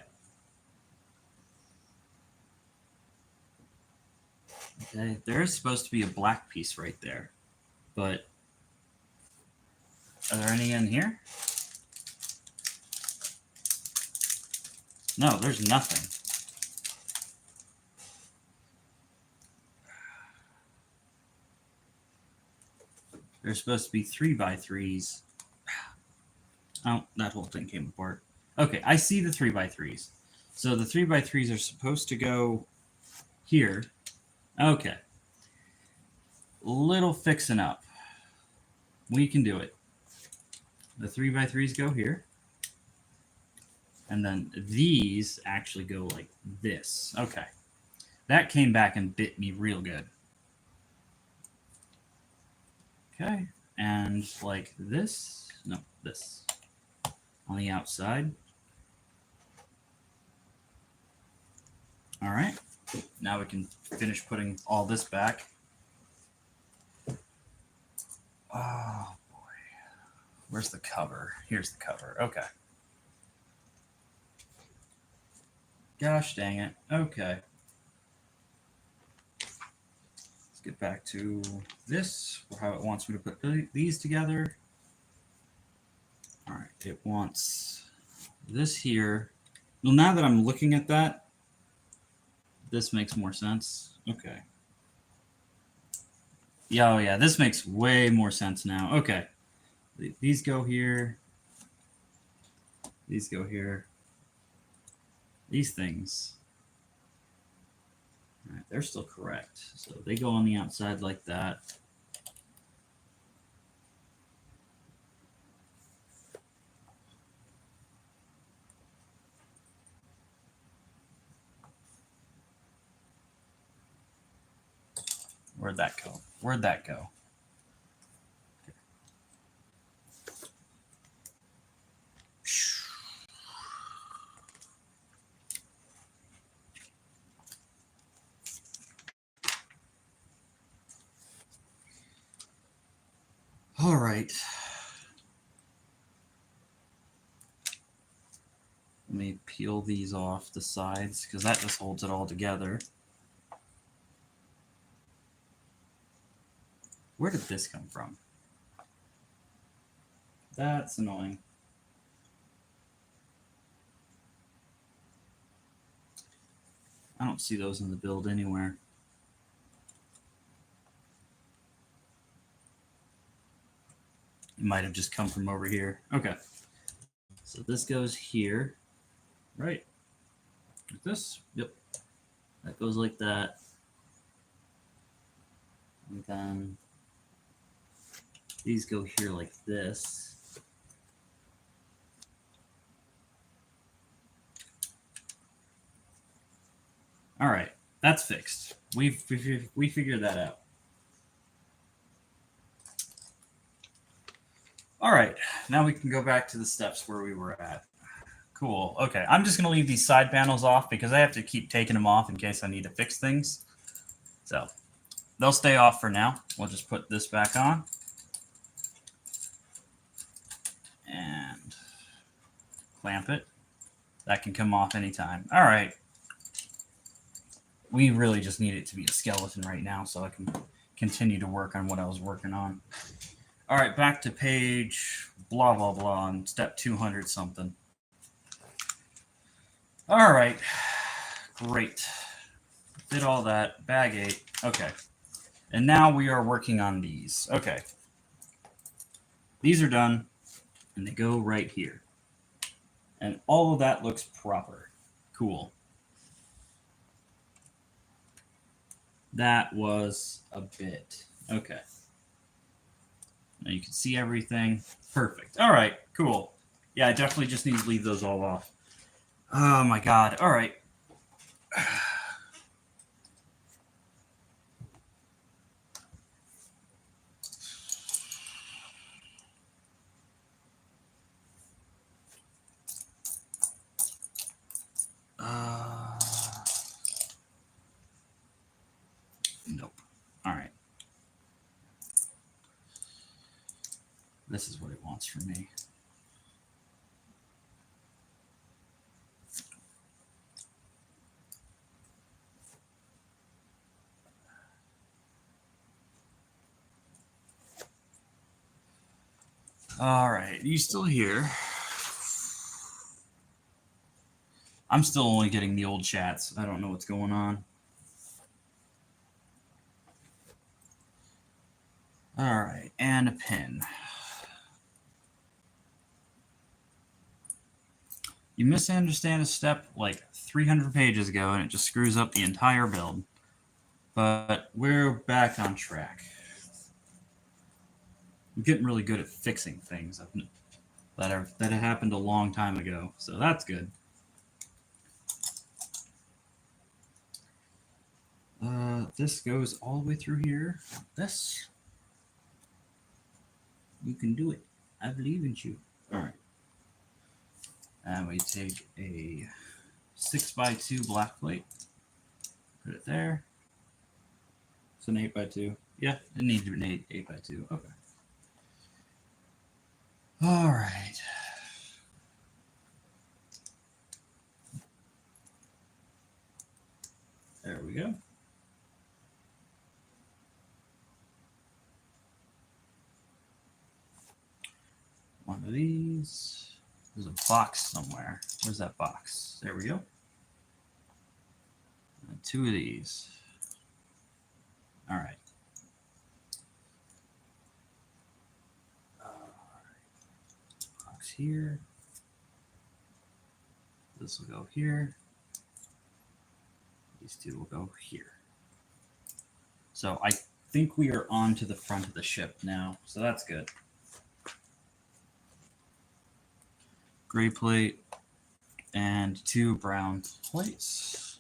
Okay, there is supposed to be a black piece right there, but are there any in here? No, there's nothing. There's supposed to be 3x3s. Oh, that whole thing came apart. Okay, I see the 3x3s. So the 3x3s are supposed to go here. Okay. Little fixing up. We can do it. The 3x3s go here. And then these actually go like this. Okay. That came back and bit me real good. Okay. And like this. No, this. On the outside. All right. Now we can finish putting all this back. Oh, boy. Where's the cover? Here's the cover. Okay. Gosh dang it. Okay. Let's get back to this, or how it wants me to put these together. All right. It wants this here. Well, now that I'm looking at that, this makes more sense. Okay. Yeah, oh yeah, this makes way more sense now. Okay. These go here. These go here. These things. All right, they're still correct. So they go on the outside like that. Where'd that go? Where'd that go? Okay. All right. Let me peel these off the sides because that just holds it all together. Where did this come from? That's annoying. I don't see those in the build anywhere. It might have just come from over here. Okay. So this goes here. Right. Like this. Yep. That goes like that. And then these go here like this. All right, that's fixed. We figured that out. All right, now we can go back to the steps where we were at. Cool. Okay, I'm just going to leave these side panels off because I have to keep taking them off in case I need to fix things. So they'll stay off for now. We'll just put this back on. And clamp it. That can come off anytime. All right. We really just need it to be a skeleton right now so I can continue to work on what I was working on. All right, back to page blah, blah, blah on step 200 something. All right, great. Did all that, bag 8, okay. And now we are working on these. Okay. These are done, and they go right here. And all of that looks proper. Cool. That was a bit. Okay. Now you can see everything. Perfect. All right, cool. Yeah, I definitely just need to leave those all off. Oh my God. All right. Nope. All right. This is what it wants from me. All right, you still here? I'm still only getting the old chats. I don't know what's going on. All right, and a pin. You misunderstand a step like 300 pages ago, and it just screws up the entire build. But we're back on track. I'm getting really good at fixing things that happened a long time ago, so that's good. This goes all the way through here. This. You can do it. I believe in you. All right. And we take a 6x2 black plate. Put it there. It's an 8x2. Yeah, it needs to be an 8x2. Okay. All right. There we go. One of these. There's a box somewhere. Where's that box? There we go. And 2 of these. All right. Box here. This will go here. These 2 will go here. So I think we are on to the front of the ship now. So that's good. Gray plate and 2 brown plates.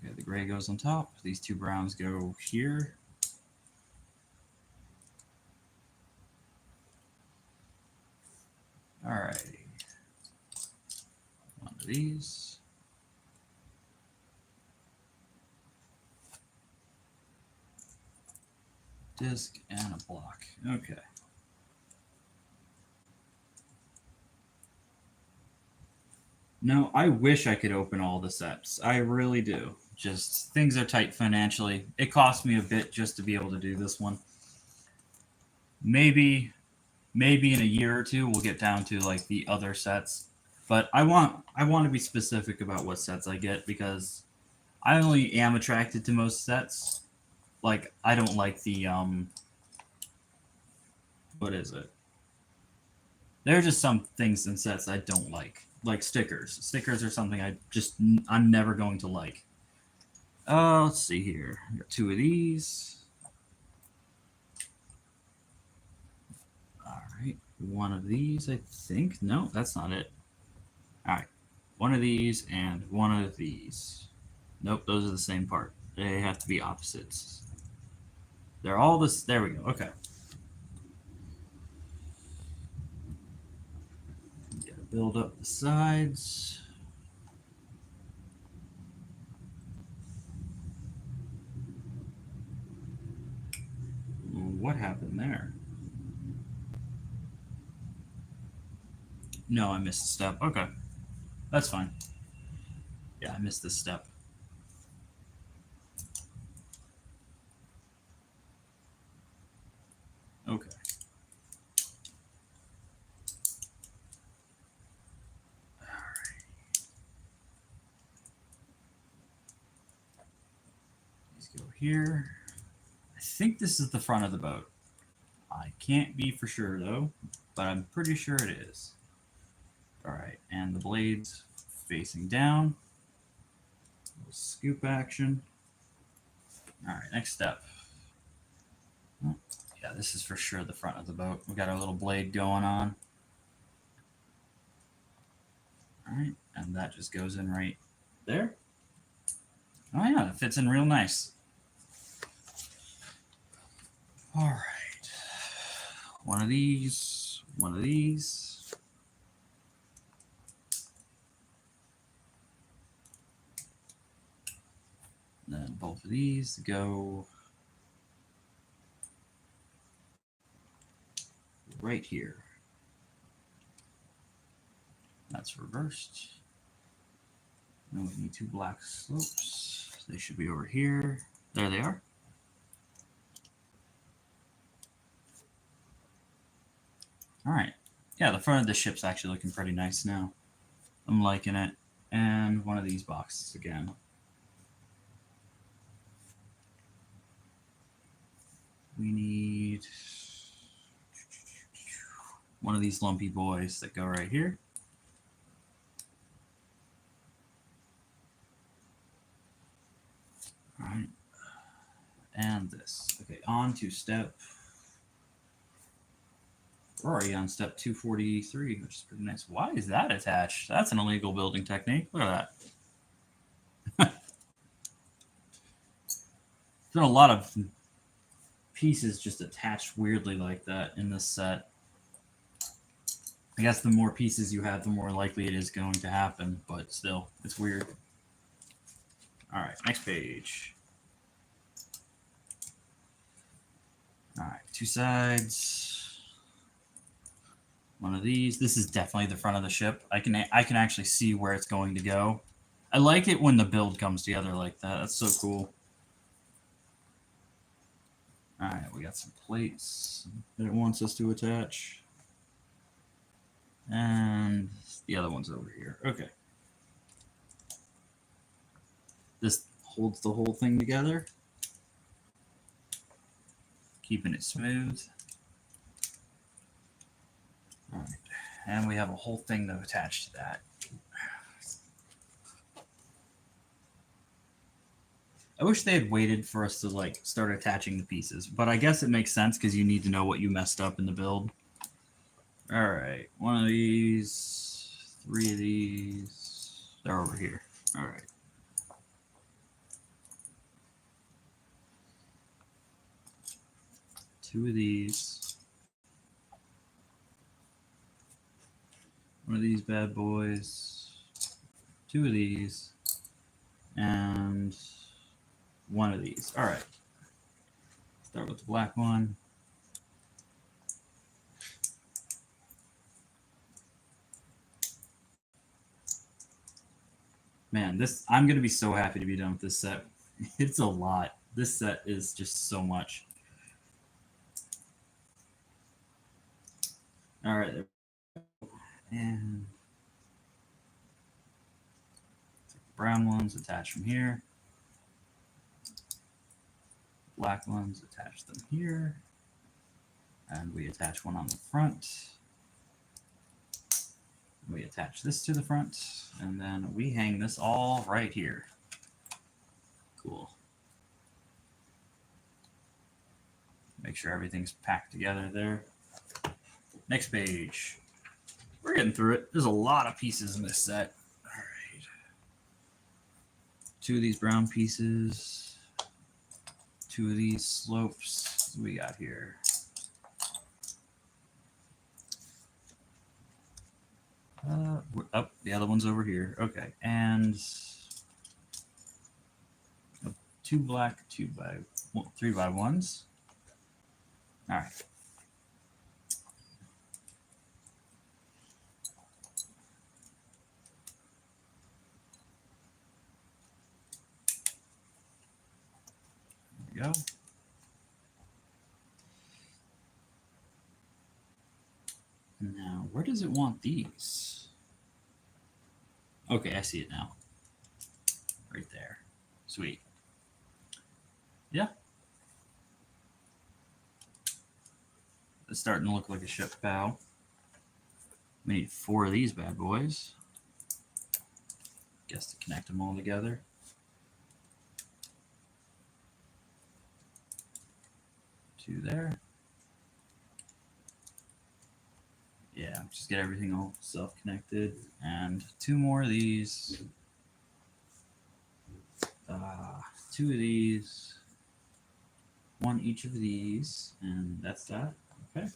Okay, the gray goes on top. These 2 browns go here. All right. One of these. Disc and a block. Okay. No, I wish I could open all the sets. I really do. Just things are tight financially. It cost me a bit just to be able to do this one. Maybe in a year or 2 we'll get down to like the other sets. But I want to be specific about what sets I get because I only am attracted to most sets. Like I don't like the what is it? There are just some things in sets I don't like stickers. Stickers are something I'm never going to like. Let's see here. I got 2 of these. All right, 1 of these, I think. No, that's not it. All right, 1 of these and 1 of these. Nope, those are the same part. They have to be opposites. They're all this. There we go. Okay. build up the sides. What happened there? No, I missed a step. Okay, that's fine. Yeah, I missed this step. Okay. All right. Let's go here. I think this is the front of the boat. I can't be for sure though, but I'm pretty sure it is. All right, and the blades facing down. Little scoop action. All right, next step. Oh, yeah, this is for sure the front of the boat. We got our little blade going on. All right, and that just goes in right there. Oh yeah, it fits in real nice. All right. One of these, one of these. Then both of these go right here. That's reversed. And we need two black slopes. They should be over here. There they are. All right. Yeah, the front of the ship's actually looking pretty nice now. I'm liking it. And one of these boxes again. We need one of these lumpy boys that go right here. All right. And this. Okay, on to step. We're already on step 243, which is pretty nice. Why is that attached? That's an illegal building technique. Look at that. There's been a lot of pieces just attached weirdly like that in this set. I guess the more pieces you have, the more likely it is going to happen, but still, it's weird. All right, next page. All right, two sides. One of these. This is definitely the front of the ship. I can actually see where it's going to go. I like it when the build comes together like that. That's so cool. All right, we got some plates that it wants us to attach. And the other one's over here. Okay. This holds the whole thing together. Keeping it smooth. All right. And we have a whole thing to attach to that. I wish they had waited for us to like start attaching the pieces, but I guess it makes sense because you need to know what you messed up in the build. All right, one of these, three of these, they're over here. All right. Two of these. One of these bad boys. Two of these. And one of these. All right. Start with the black one. Man, I'm going to be so happy to be done with this set. It's a lot. This set is just so much. All right. And take the brown ones, attach them here. Black ones, attach them here. And we attach one on the front. We attach this to the front. And then we hang this all right here. Cool. Make sure everything's packed together there. Next page. We're getting through it. There's a lot of pieces in this set. All right. Two of these brown pieces. Two of these slopes. What do we got here? Oh, the other one's over here. Okay, and 2 black, 3 by 1s. All right. There we go. Now, where does it want these? Okay, I see it now. Right there. Sweet. Yeah. It's starting to look like a ship bow. We need 4 of these bad boys. Guess to connect them all together. Two there. Yeah, just get everything all self-connected. And 2 more of these. 2 of these. 1 each of these. And that's that. Okay.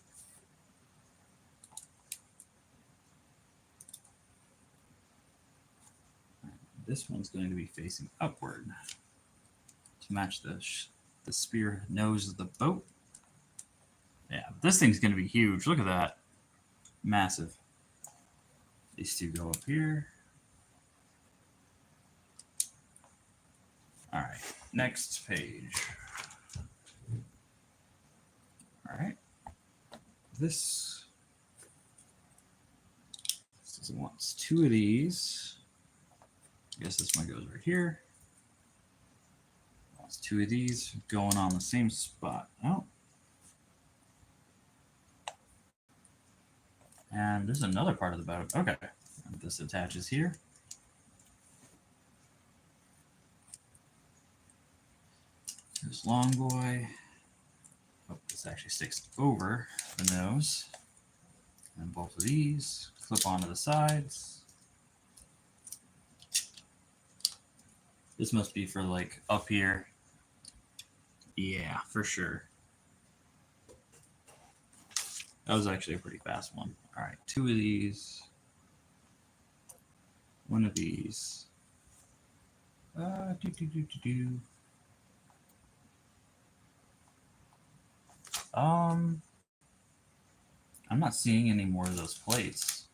This one's going to be facing upward to match the spear nose of the boat. Yeah, this thing's going to be huge. Look at that. Massive. These 2 go up here. All right, next page. All right. This wants 2 of these. I guess this one goes right here. Wants 2 of these going on the same spot. Oh. And there's another part of the boat. Okay. And this attaches here. There's long boy. Oh, this actually sticks over the nose. And both of these clip onto the sides. This must be for like up here. Yeah, for sure. That was actually a pretty fast one. All right, 2 of these. 1 of these. I'm not seeing any more of those plates.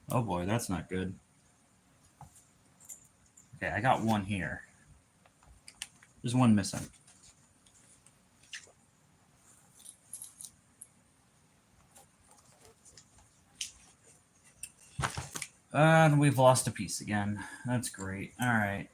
Oh boy, that's not good. Okay, I got 1 here. There's 1 missing. And we've lost a piece again. That's great. All right.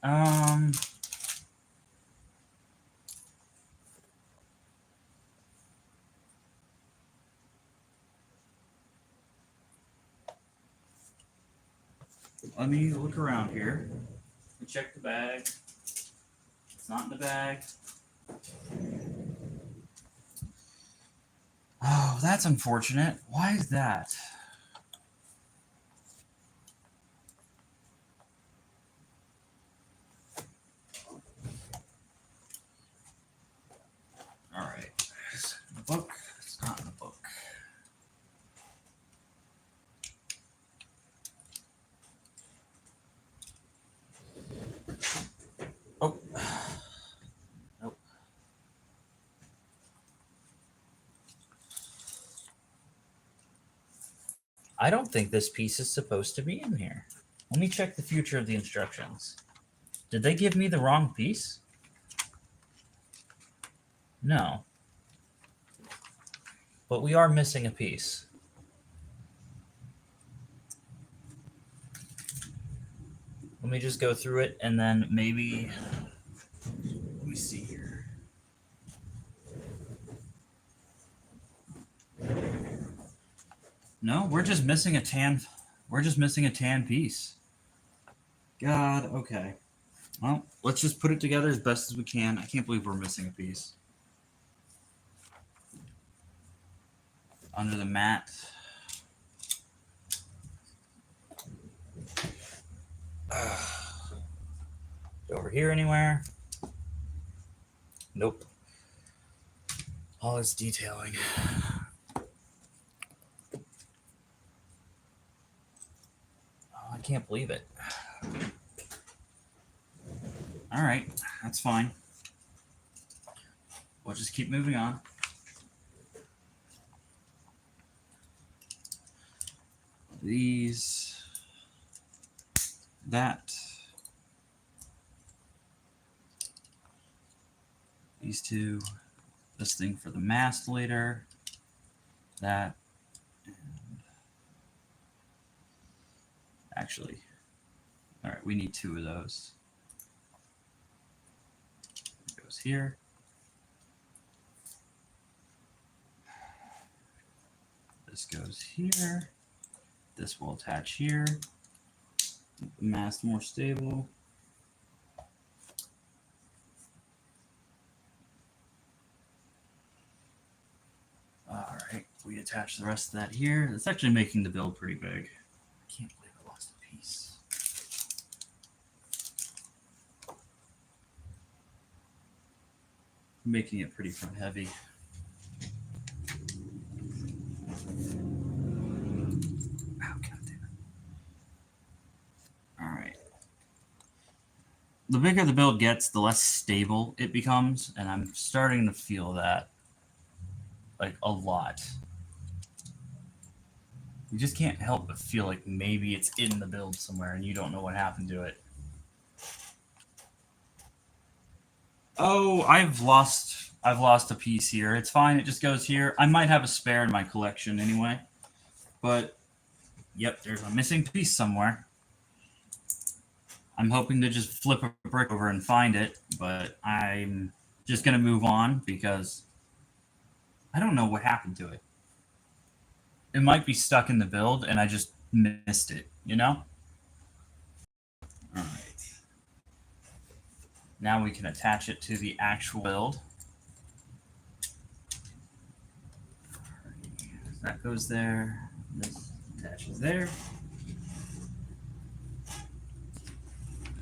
Let me look around here. Check the bag. It's not in the bag. Oh, that's unfortunate. Why is that? All right. It's in the book. It's not in the book. Oh. Nope. I don't think this piece is supposed to be in here. Let me check the future of the instructions. Did they give me the wrong piece? No. But we are missing a piece. Let me just go through it and then maybe... Let me see here. No, we're just missing a tan. We're just missing a tan piece. God, okay. Well, let's just put it together as best as we can. I can't believe we're missing a piece. Under the mat. Over here anywhere? Nope. All this detailing. can't believe it. All right, that's fine. We'll just keep moving on. These, that, these two, this thing for the mast later, that, and actually, all right, we need 2 of those. It goes here. This goes here. This will attach here. Make the mast more stable. All right, we attach the rest of that here. It's actually making the build pretty big. I can't believe I lost a piece. Making it pretty front heavy. The bigger the build gets, the less stable it becomes, and I'm starting to feel that, like, a lot. You just can't help but feel like maybe it's in the build somewhere and you don't know what happened to it. Oh, I've lost a piece here. It's fine, it just goes here. I might have a spare in my collection anyway. But, yep, there's a missing piece somewhere. I'm hoping to just flip a brick over and find it, but I'm just going to move on because I don't know what happened to it. It might be stuck in the build and I just missed it, you know? All right. Now we can attach it to the actual build. That goes there. This attaches there.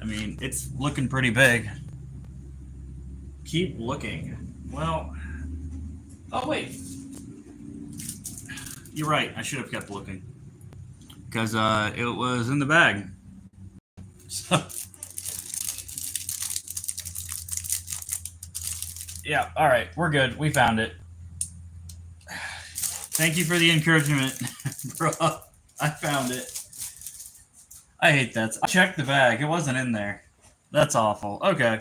I mean, it's looking pretty big. Keep looking. Well, oh wait. You're right. I should have kept looking. Because it was in the bag. So, yeah, all right. We're good. We found it. Thank you for the encouragement, bro. I found it. I hate that. I checked the bag. It wasn't in there. That's awful. Okay.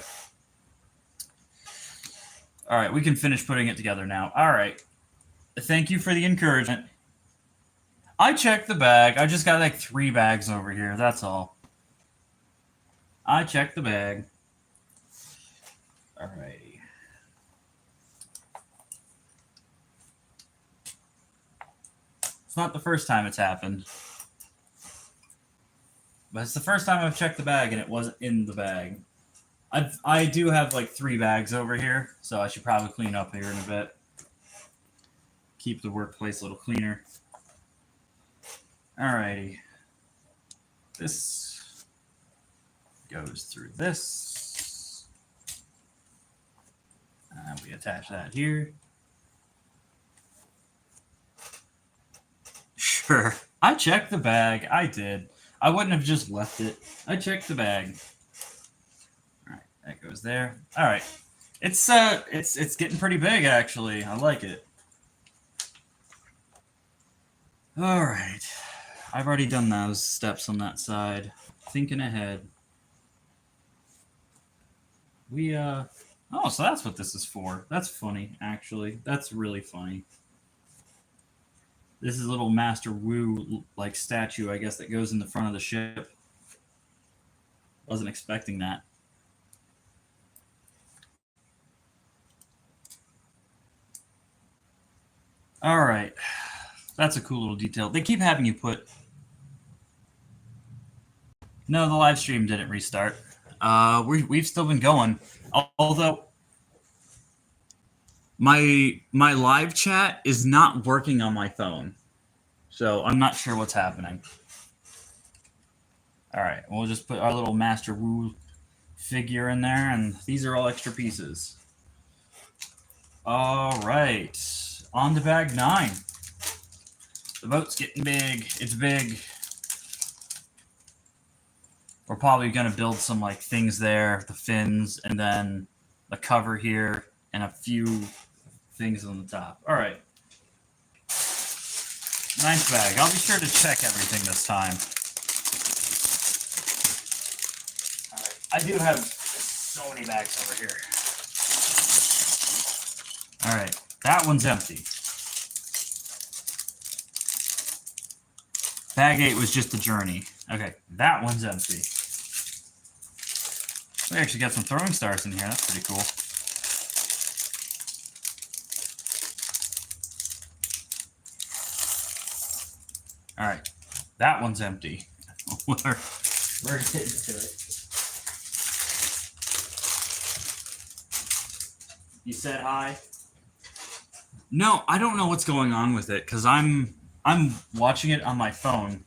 All right. We can finish putting it together now. All right. Thank you for the encouragement. I checked the bag. I just got like 3 bags over here. That's all. I checked the bag. All righty. It's not the first time it's happened. But it's the first time I've checked the bag and it wasn't in the bag. I do have like 3 bags over here, so I should probably clean up here in a bit. Keep the workplace a little cleaner. Alrighty. This goes through this. And we attach that here. Sure. I checked the bag. I did. I wouldn't have just left it. I checked the bag. All right, that goes there. All right, it's getting pretty big actually. I like it. All right, I've already done those steps on that side. Thinking ahead. We oh, so that's what this is for. That's funny actually. That's really funny. This is a little Master Wu like statue, I guess, that goes in the front of the ship. Wasn't expecting that. All right. That's a cool little detail. They keep having you put... No, the live stream didn't restart. We've still been going. Although my live chat is not working on my phone. So I'm not sure what's happening. All right, we'll just put our little Master Wu figure in there, and these are all extra pieces. All right, on to bag 9. The boat's getting big. It's big. we're probably going to build some like things there, the fins, and then the cover here, and a few things on the top. All right. Nice bag. I'll be sure to check everything this time. All right. I do have so many bags over here. All right. That one's empty. Bag 8 was just a journey. Okay. That one's empty. We actually got some throwing stars in here. That's pretty cool. All right, that one's empty. we're getting to it. You said hi? No, I don't know what's going on with it because I'm watching it on my phone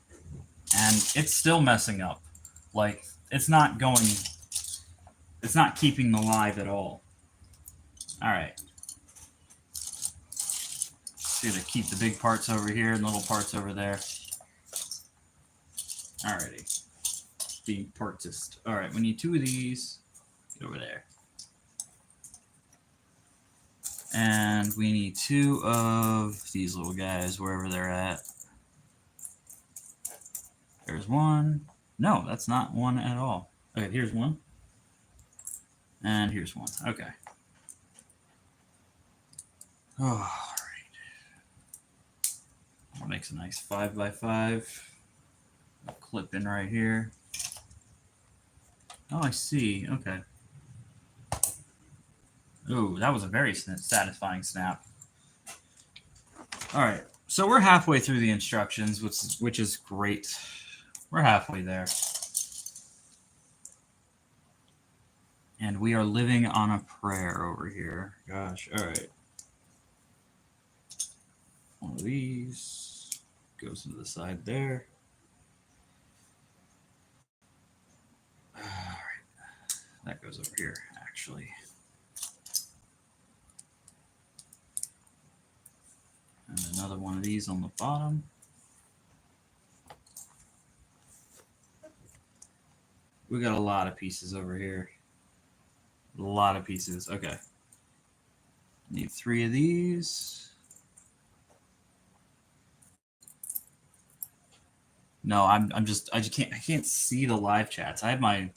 and it's still messing up. Like it's not keeping the live at all. All right. Just gonna keep the big parts over here and the little parts over there. Alrighty. Being purchased. Alright, we need 2 of these. Get over there. And we need 2 of these little guys, wherever they're at. There's one. No, that's not one at all. Okay, here's one. And here's one. Okay. Alright. That makes a nice 5x5. Clip in right here. Oh, I see. Okay. Ooh, that was a very satisfying snap. All right, so we're halfway through the instructions, which is great. We're halfway there. And we are living on a prayer over here. Gosh, all right. One of these goes into the side there. All right, that goes over here, actually. And another one of these on the bottom. We got a lot of pieces over here. A lot of pieces. Okay. Need 3 of these. No, I can't see the live chats. I have my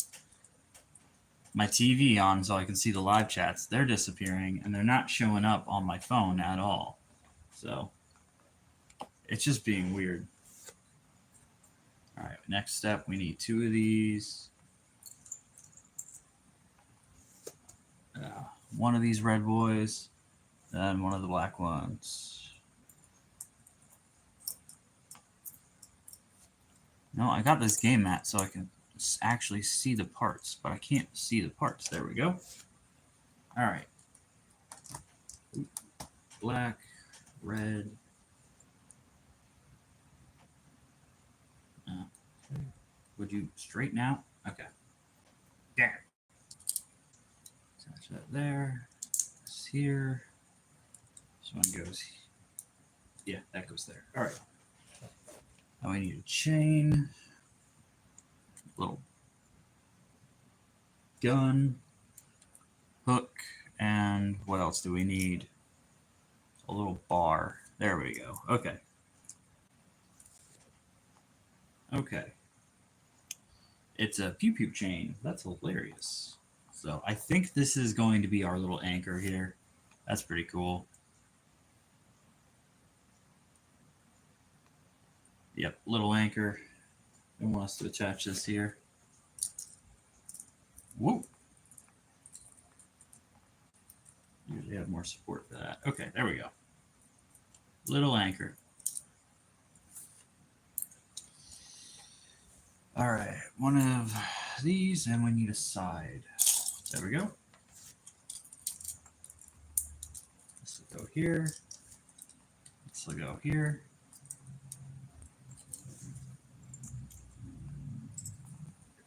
TV on so I can see the live chats. They're disappearing and they're not showing up on my phone at all. So it's just being weird. All right, next step, we need 2 of these. One of these red boys, and one of the black ones. No, I got this game mat so I can actually see the parts, but I can't see the parts. There we go. All right. Black, red. Would you straighten out? Okay. There. Attach that there. This here. This one goes. Yeah, that goes there. All right. Now we need a chain. Little gun. Hook. And what else do we need? A little bar. There we go. Okay. Okay. It's a pew-pew chain. That's hilarious. So I think this is going to be our little anchor here. That's pretty cool. Yep, little anchor. I want us to attach this here. Whoa. Usually have more support for that. Okay, there we go. Little anchor. All right, one of these, and we need a side. There we go. This will go here. This will go here.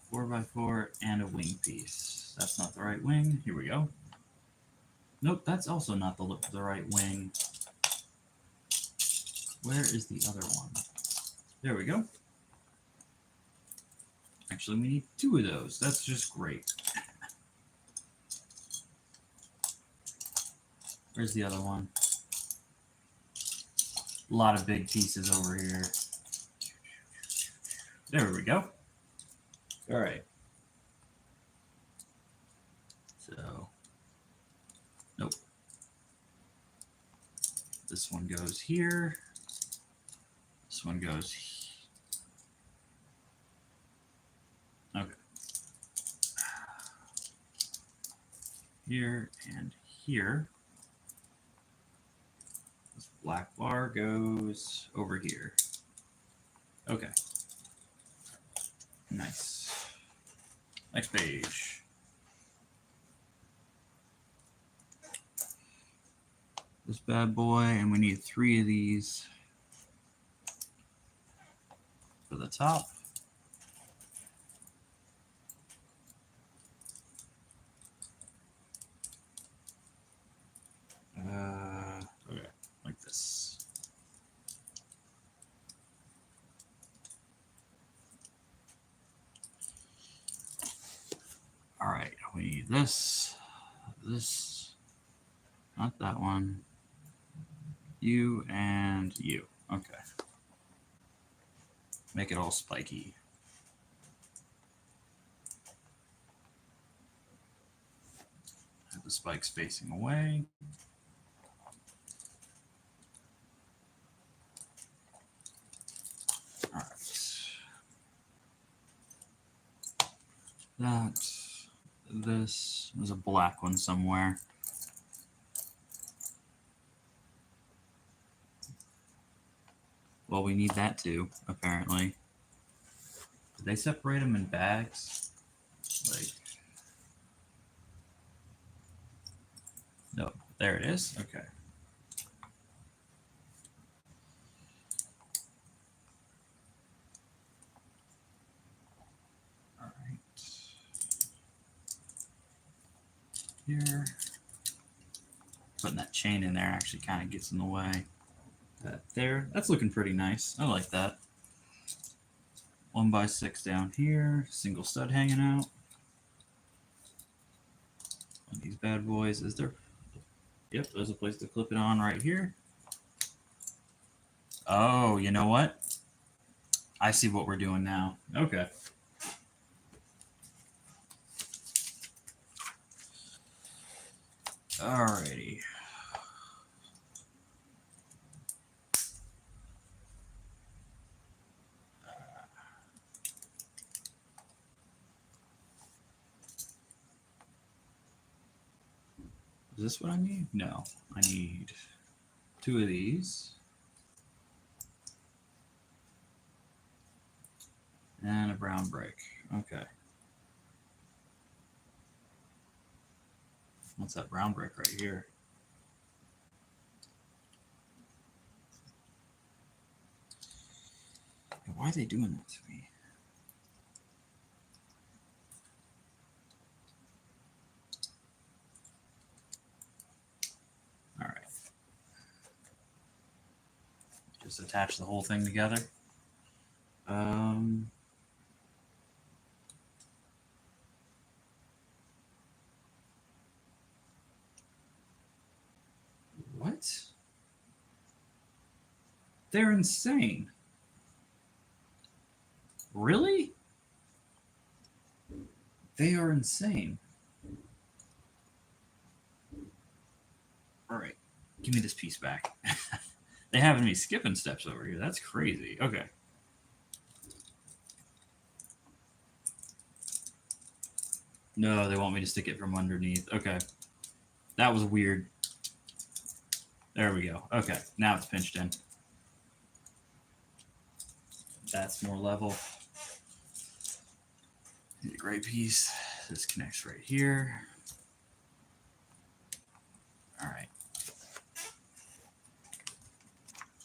Four by 4 and a wing piece. That's not the right wing. Here we go. Nope, that's also not the right wing. Where is the other one? There we go. Actually, we need 2 of those. That's just great. Where's the other one? A lot of big pieces over here. There we go. All right. So, nope. This one goes here. This one goes here. Okay. Here and here. This black bar goes over here. Okay. Nice. Next page. This bad boy, and we need 3 of these for the top. Okay, like this. All right, we need this, not that one, you and you. Okay. Make it all spiky. Have the spikes facing away. All right. This, there's a black one somewhere. Well, we need that too, apparently. Did they separate them in bags? Like, no, there it is. Okay. All right. Here. Putting that chain in there actually kind of gets in the way. That there, that's looking pretty nice. I like that. 1x6 down here, single stud hanging out. And these bad boys, is there? Yep, there's a place to clip it on right here. Oh, you know what? I see what we're doing now. Okay. Alrighty. Is this what I need? No, I need 2 of these. And a brown brick. Okay. What's that brown brick right here? Why are they doing that to me? All right. Just attach the whole thing together. What? They're insane. Really? They are insane. All right. Give me this piece back. They having me skipping steps over here. That's crazy. Okay. No, they want me to stick it from underneath. Okay. That was weird. There we go. Okay. Now it's pinched in. That's more level. A great piece. This connects right here. All right.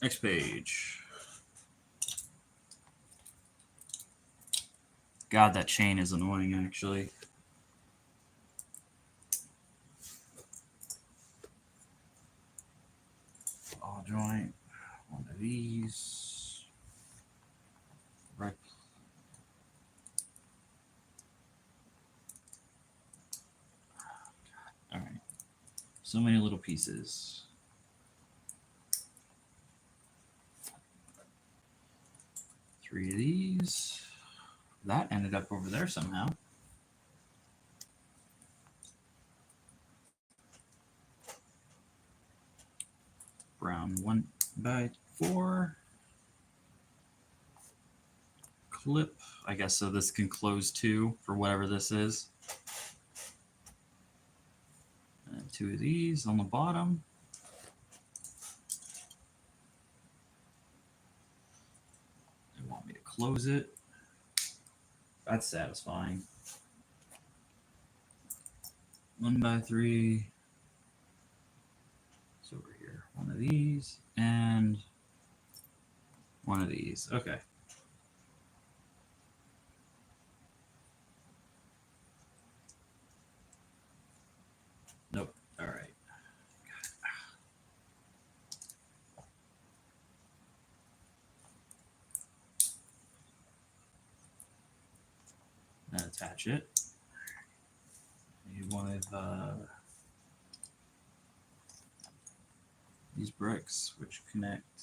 Next page. God, that chain is annoying, actually. Ball joint. One of these. Right. So many little pieces. Three of these. That ended up over there somehow. Brown 1x4. Clip. I guess so this can close too for whatever this is. And two of these on the bottom. They want me to close it. That's satisfying. 1x3. It's over here. One of these and one of these. Okay. Nope. All right. And attach it. Need one of these bricks, which connect.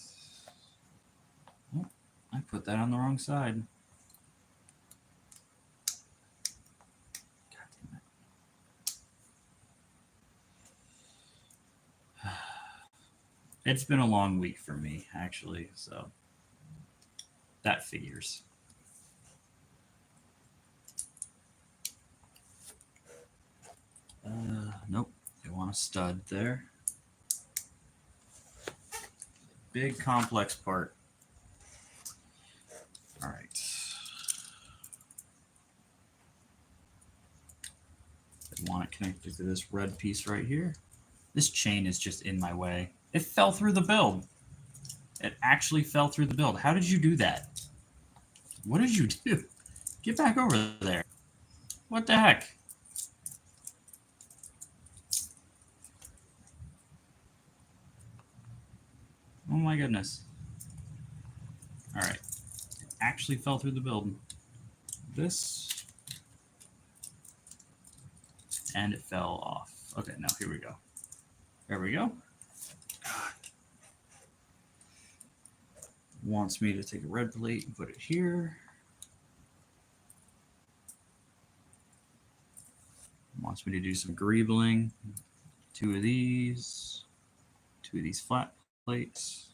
Oh, I put that on the wrong side. God damn it. It's been a long week for me, actually, so that figures. Nope. They want a stud there. Big complex part. All right. I want it connected to this red piece right here. This chain is just in my way. It fell through the build. It actually fell through the build. How did you do that? What did you do? Get back over there. What the heck? Oh my goodness. All right. It actually fell through the build. This. And it fell off. Okay, now here we go. There we go. Wants me to take a red plate and put it here. Wants me to do some greebling. Two of these flat plates.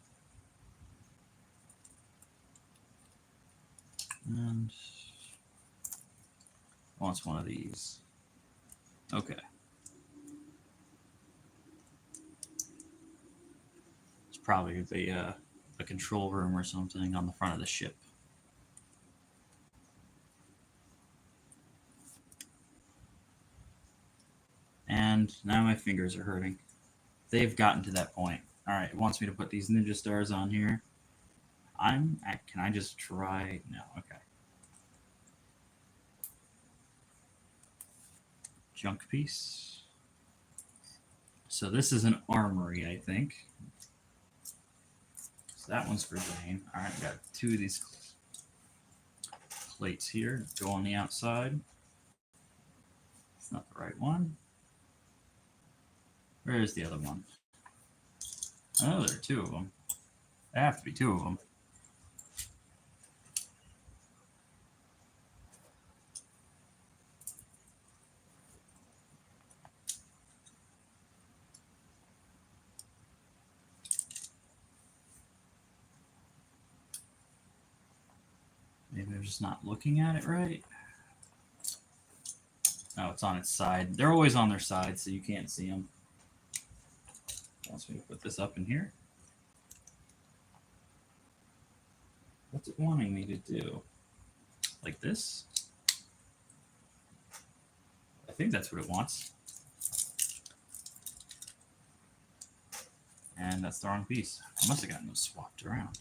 And wants one of these. Okay. It's probably a control room or something on the front of the ship. And now my fingers are hurting. They've gotten to that point. All right, it wants me to put these ninja stars on here. Can I just try? No, okay. Junk piece. So this is an armory, I think. So that one's for Zane. All right, got two of these plates here. Go on the outside. It's not the right one. Where is the other one? Oh, there are two of them. There have to be two of them. Maybe I'm just not looking at it right. Oh, it's on its side. They're always on their side, so you can't see them. Wants me to put this up in here. What's it wanting me to do? Like this? I think that's what it wants. And that's the wrong piece. I must have gotten those swapped around.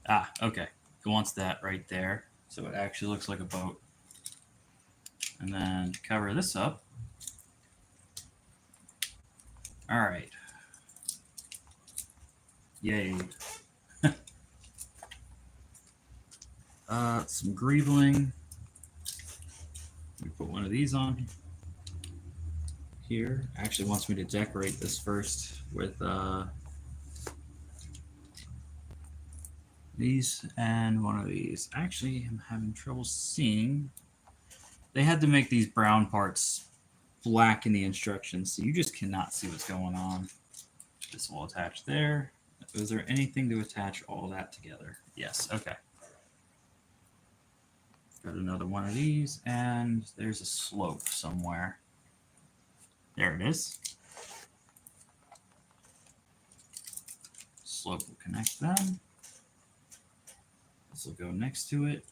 Ah, okay. It wants that right there. So it actually looks like a boat. And then to cover this up. All right. Yay. Some greebling. We put one of these on here. Actually wants me to decorate this first with these and one of these. Actually, I'm having trouble seeing. They had to make these brown parts black in the instructions, so you just cannot see what's going on. This will attach there. Is there anything to attach all that together? Yes, okay. Got another one of these, and there's a slope somewhere. There it is. Slope will connect them. This will go next to it.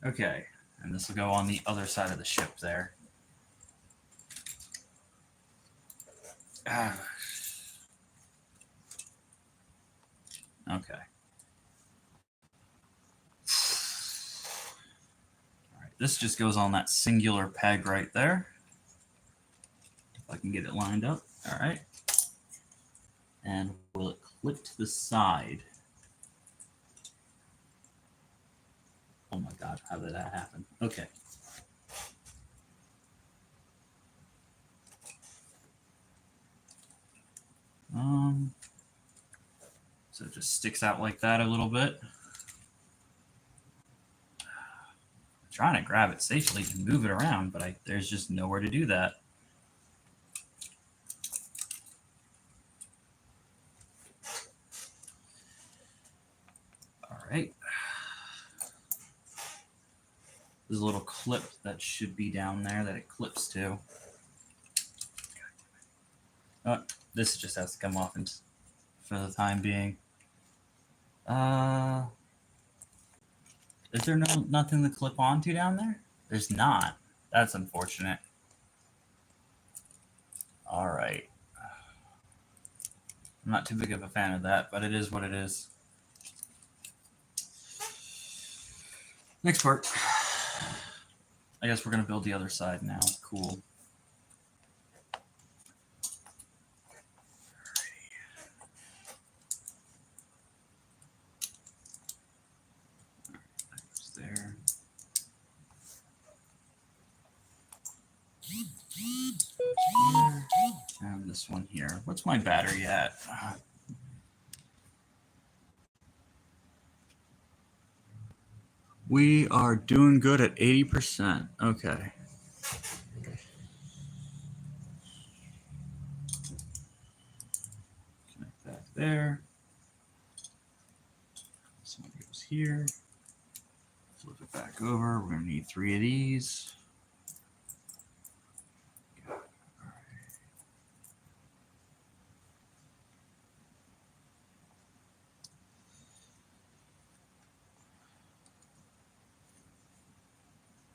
Okay, and this will go on the other side of the ship there. Okay. All right, this just goes on that singular peg right there. If I can get it lined up. All right. And will it clip to the side? Oh my God, how did that happen? Okay. So it just sticks out like that a little bit. I'm trying to grab it safely and move it around, but there's just nowhere to do that. All right. There's a little clip that should be down there that it clips to. Oh, this just has to come off for the time being. Is there nothing to clip onto down there? There's not. That's unfortunate. All right. I'm not too big of a fan of that, but it is what it is. Next part. I guess we're going to build the other side now. Cool. There. And this one here. What's my battery at? We are doing good at 80%. Okay. Connect that there. This one goes here. Flip it back over. We're going to need 3 of these.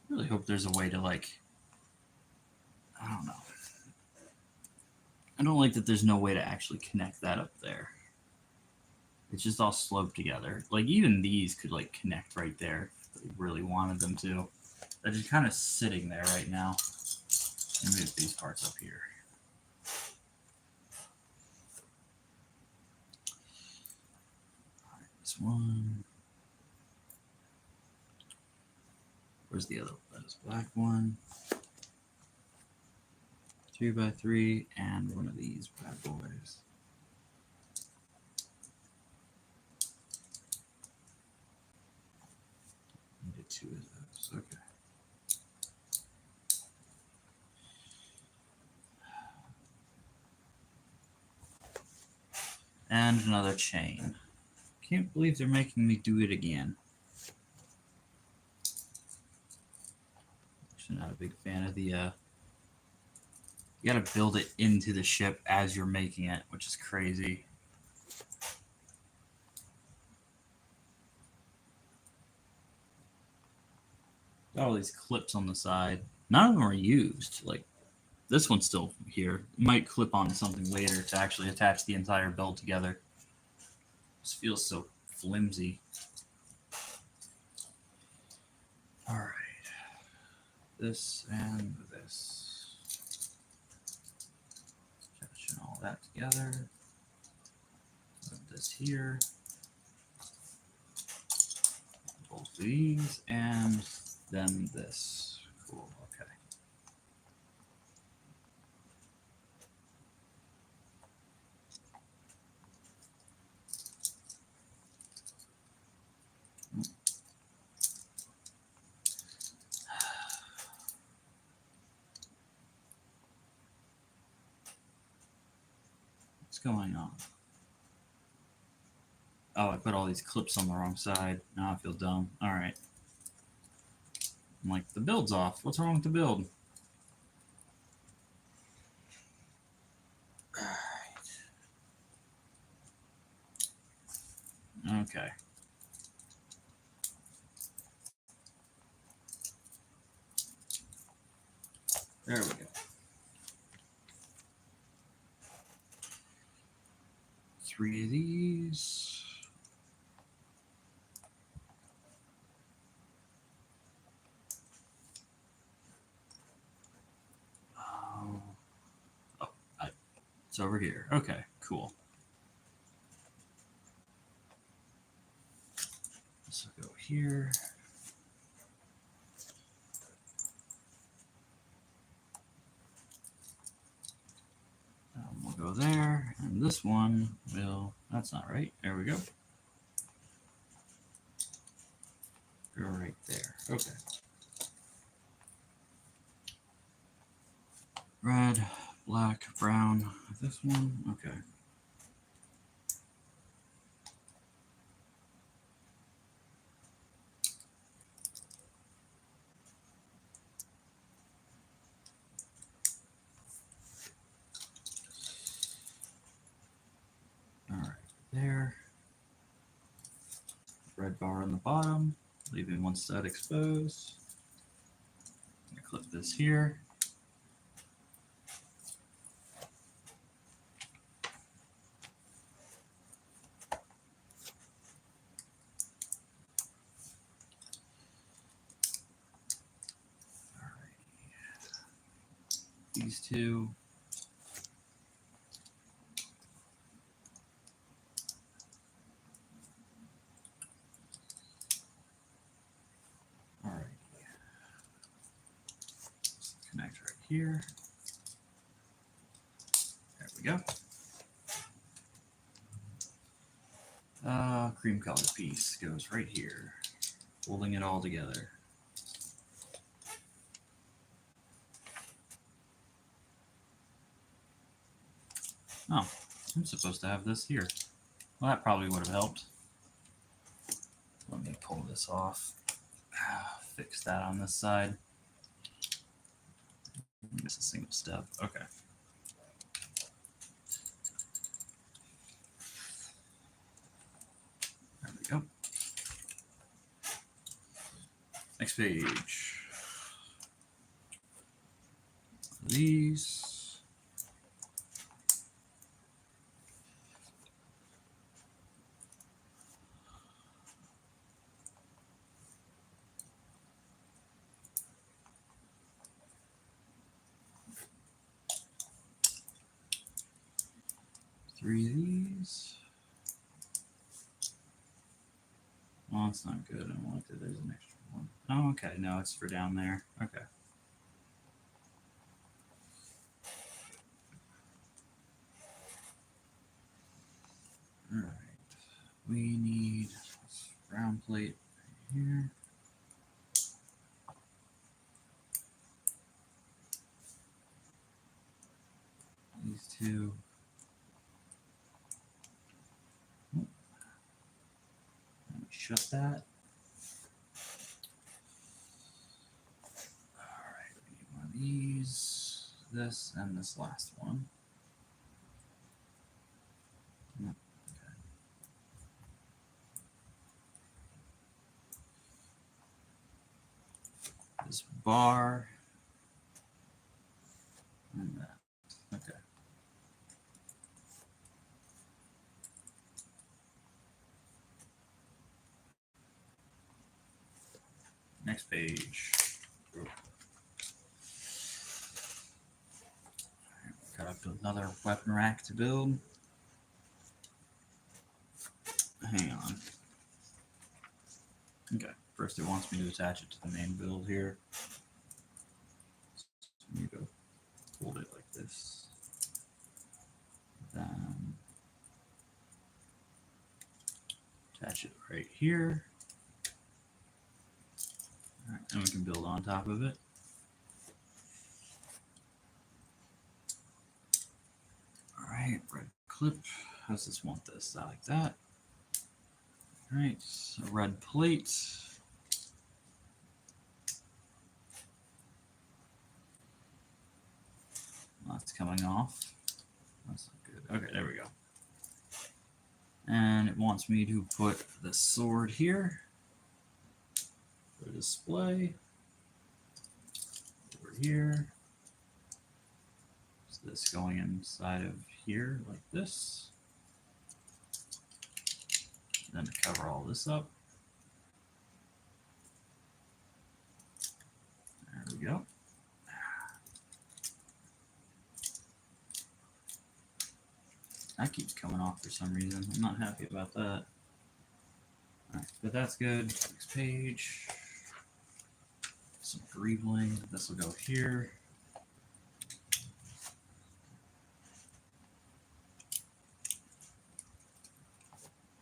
I really hope there's a way to, like, I don't know. I don't like that there's no way to actually connect that up there. It's just all sloped together. Like, even these could, like, connect right there if they really wanted them to. They're just kind of sitting there right now. Let me move these parts up here. All right, this one. Where's the other one? That is black one. 3x3 and one of these bad boys. Needed 2 of those. Okay. And another chain. Can't believe they're making me do it again. Actually, not a big fan of the. You got to build it into the ship as you're making it, which is crazy. Got all these clips on the side. None of them are used. Like, this one's still here. Might clip onto something later to actually attach the entire build together. This feels so flimsy. All right. This and this. Attaching all that together. Put this here. Both these and then this. Cool. Okay. What's going on? Oh, I put all these clips on the wrong side. Now I feel dumb. All right. I'm like, the build's off. What's wrong with the build? Okay. There we go. 3 of these. It's over here. Okay, cool. This will go here. We'll go there, and this one will, that's not right. There we go. Go right there. Okay. Red, black, brown. This one, okay. All right, there. Red bar on the bottom, leaving one side exposed. I'm gonna clip this here. All right. These two. All right. Connect right here. There we go. Cream colored piece goes right here, holding it all together. Oh, I'm supposed to have this here. Well, that probably would have helped. Let me pull this off. Fix that on this side. Miss a single step. Okay. There we go. Next page. These. Three of these. Well, it's not good. I don't like that there's an extra one. Oh, okay. No, it's for down there. Okay. All right. We need this round plate right here. These two. Let me shut that. All right, we need one of these, this, and this last one. Okay. This bar and that. Okay. Next page. Got up to another weapon rack to build. Hang on. Okay. First, it wants me to attach it to the main build here. So you go hold it like this. Then attach it right here. All right, and we can build on top of it. All right, red clip. How does this want this? I like that. All right, a red plate. That's coming off. That's not good. Okay, there we go. And it wants me to put the sword here for display. Over here. Is this going inside of here like this? Then to cover all this up. There we go. That keeps coming off for some reason. I'm not happy about that. All right, but that's good. Next page. Some greebling. This will go here.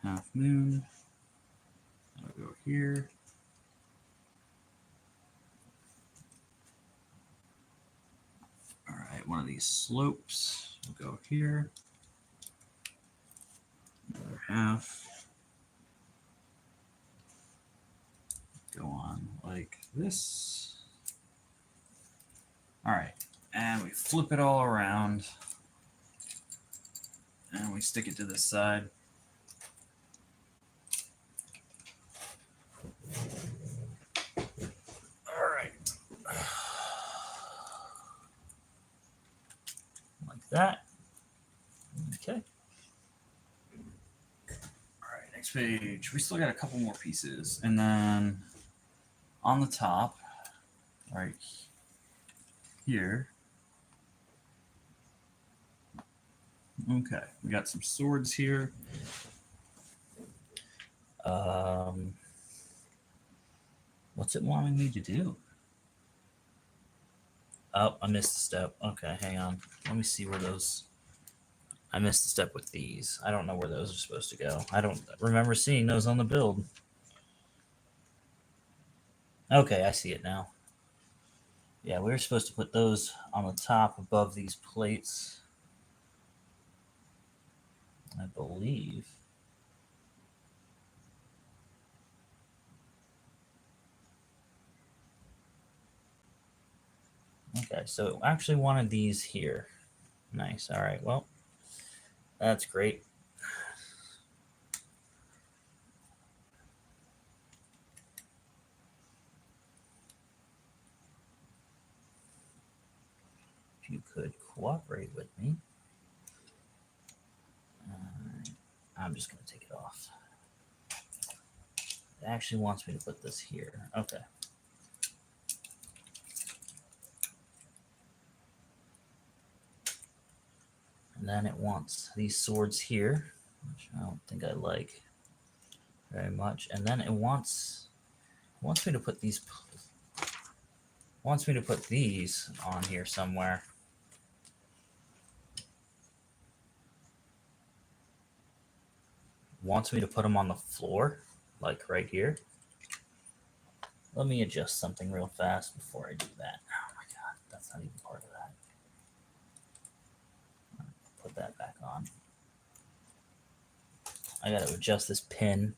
Half moon. That'll go here. All right, one of these slopes will go here. Another half. Go on like this. All right, and we flip it all around. And we stick it to this side. All right. Like that. Okay. All right, next page. We still got a couple more pieces. And then on the top, right here. Okay, we got some swords here. What's it wanting me to do? Oh, I missed a step. Okay, hang on. Let me see where those... I missed a step with these. I don't know where those are supposed to go. I don't remember seeing those on the build. Okay, I see it now. Yeah, we were supposed to put those on the top above these plates, I believe. Okay, so it actually wanted these here. Nice. All right, well, that's great. If you could cooperate with me. I'm just going to take it off. It actually wants me to put this here. Okay. And then it wants these swords here, which I don't think I like very much. And then it wants me to put these on here somewhere. Wants me to put them on the floor, like right here. Let me adjust something real fast before I do that. Oh my god, that's not even part of that. Put that back on. I gotta adjust this pin.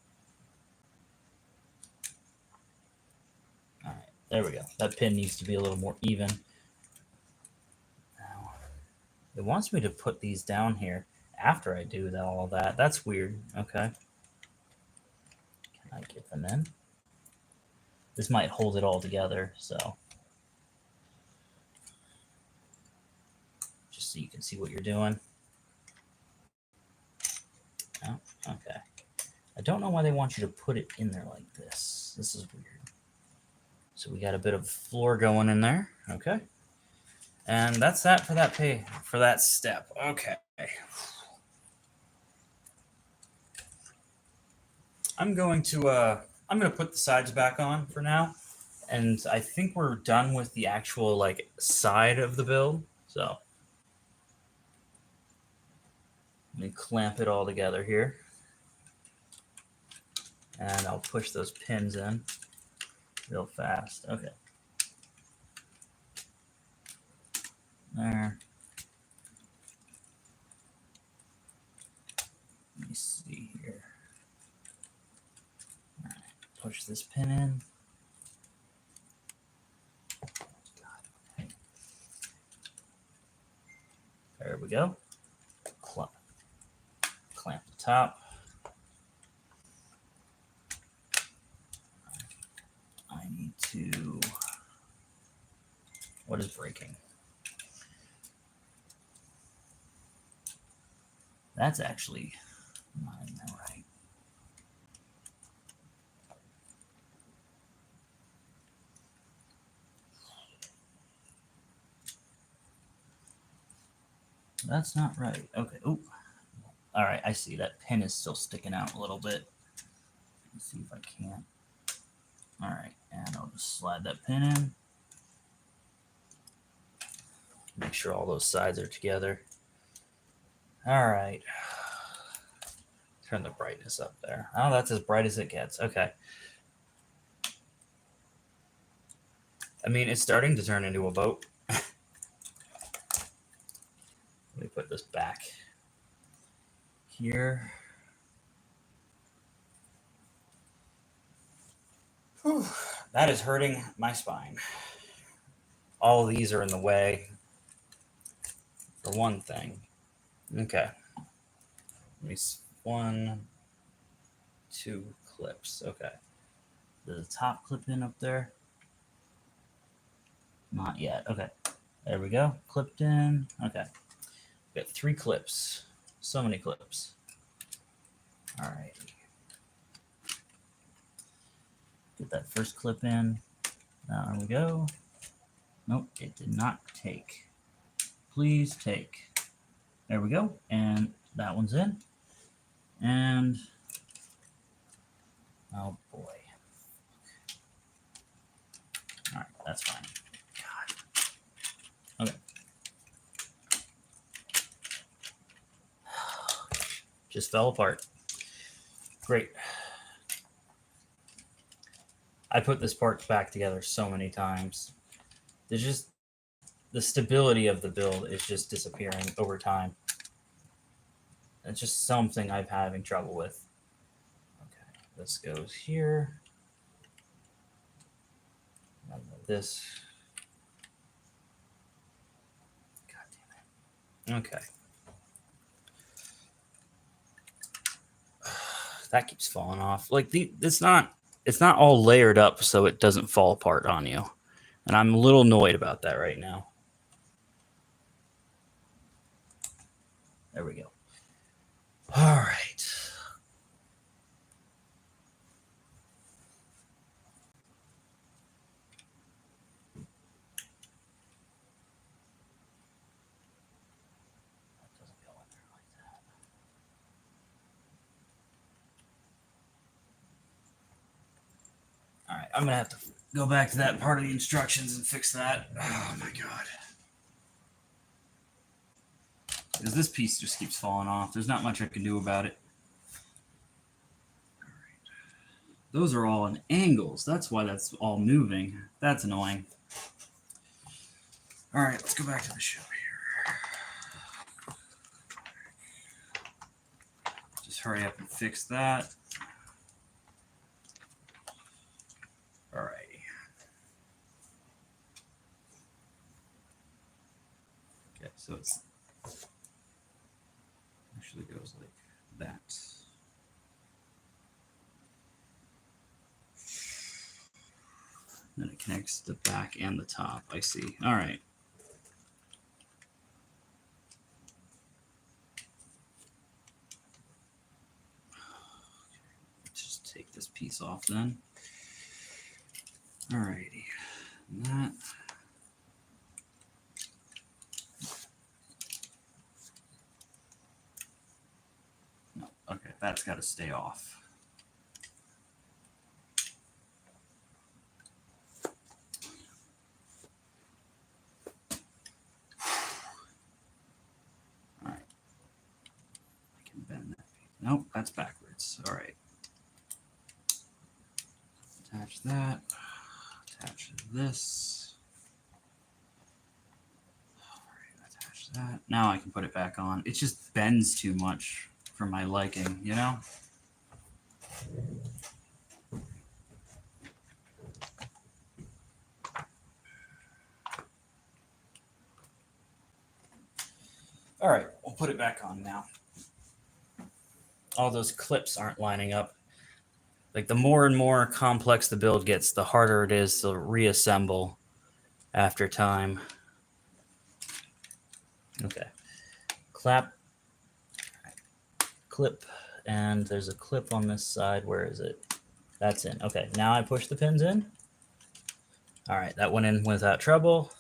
All right, there we go. That pin needs to be a little more even. Now, it wants me to put these down here after I do all that. That's weird. Okay. Can I get them in? This might hold it all together, so just so you can see what you're doing. Oh, okay. I don't know why they want you to put it in there like this. This is weird. So we got a bit of floor going in there. Okay. And that's that for that step. Okay. I'm going to put the sides back on for now. And I think we're done with the actual like side of the build. So let me clamp it all together here. And I'll push those pins in real fast. Okay. There. push this pin in. There we go. Clamp the top. I need to. What is breaking? That's actually not in there right. That's not right. Okay. Oh. All right. I see that pin is still sticking out a little bit. Let's see if I can. All right. And I'll just slide that pin in. Make sure all those sides are together. All right. Turn the brightness up there. Oh, that's as bright as it gets. Okay. I mean, it's starting to turn into a boat. Let me put this back here. Whew. That is hurting my spine. All of these are in the way for one thing. Okay. Let me 1, 2 clips. Okay. Does the top clip in up there? Not yet. Okay. There we go. Clipped in. Okay. Got 3 clips. So many clips. All right. Get that first clip in. There we go. Nope, it did not take. Please take. There we go. And that one's in. And oh boy. All right, that's fine. God. Okay. Just fell apart. Great. I put this part back together so many times. There's just the stability of the build is just disappearing over time. It's just something I'm having trouble with. Okay, this goes here. And this. God damn it. Okay. That keeps falling off. Like it's not all layered up so it doesn't fall apart on you. And I'm a little annoyed about that right now. There we go. All right. That doesn't go in there like that. All right, I'm gonna have to go back to that part of the instructions and fix that. Oh my god. Because this piece just keeps falling off. There's not much I can do about it. All right. Those are all in angles. That's why that's all moving. That's annoying. All right, let's go back to the ship here. Just hurry up and fix that. All right. Okay, so it's actually goes like that. Then it connects the back and the top. I see. All right. Just take this piece off then. All righty. That. No. Okay, that's got to stay off. Nope, that's backwards. All right. Attach that. Attach this. All right, attach that. Now I can put it back on. It just bends too much for my liking, you know? All right, we'll put it back on now. All those clips aren't lining up. Like the more and more complex the build gets, the harder it is to reassemble after time. Okay. Clap. Clip. And there's a clip on this side. Where is it? That's in. Okay, now I push the pins in. All right, that went in without trouble.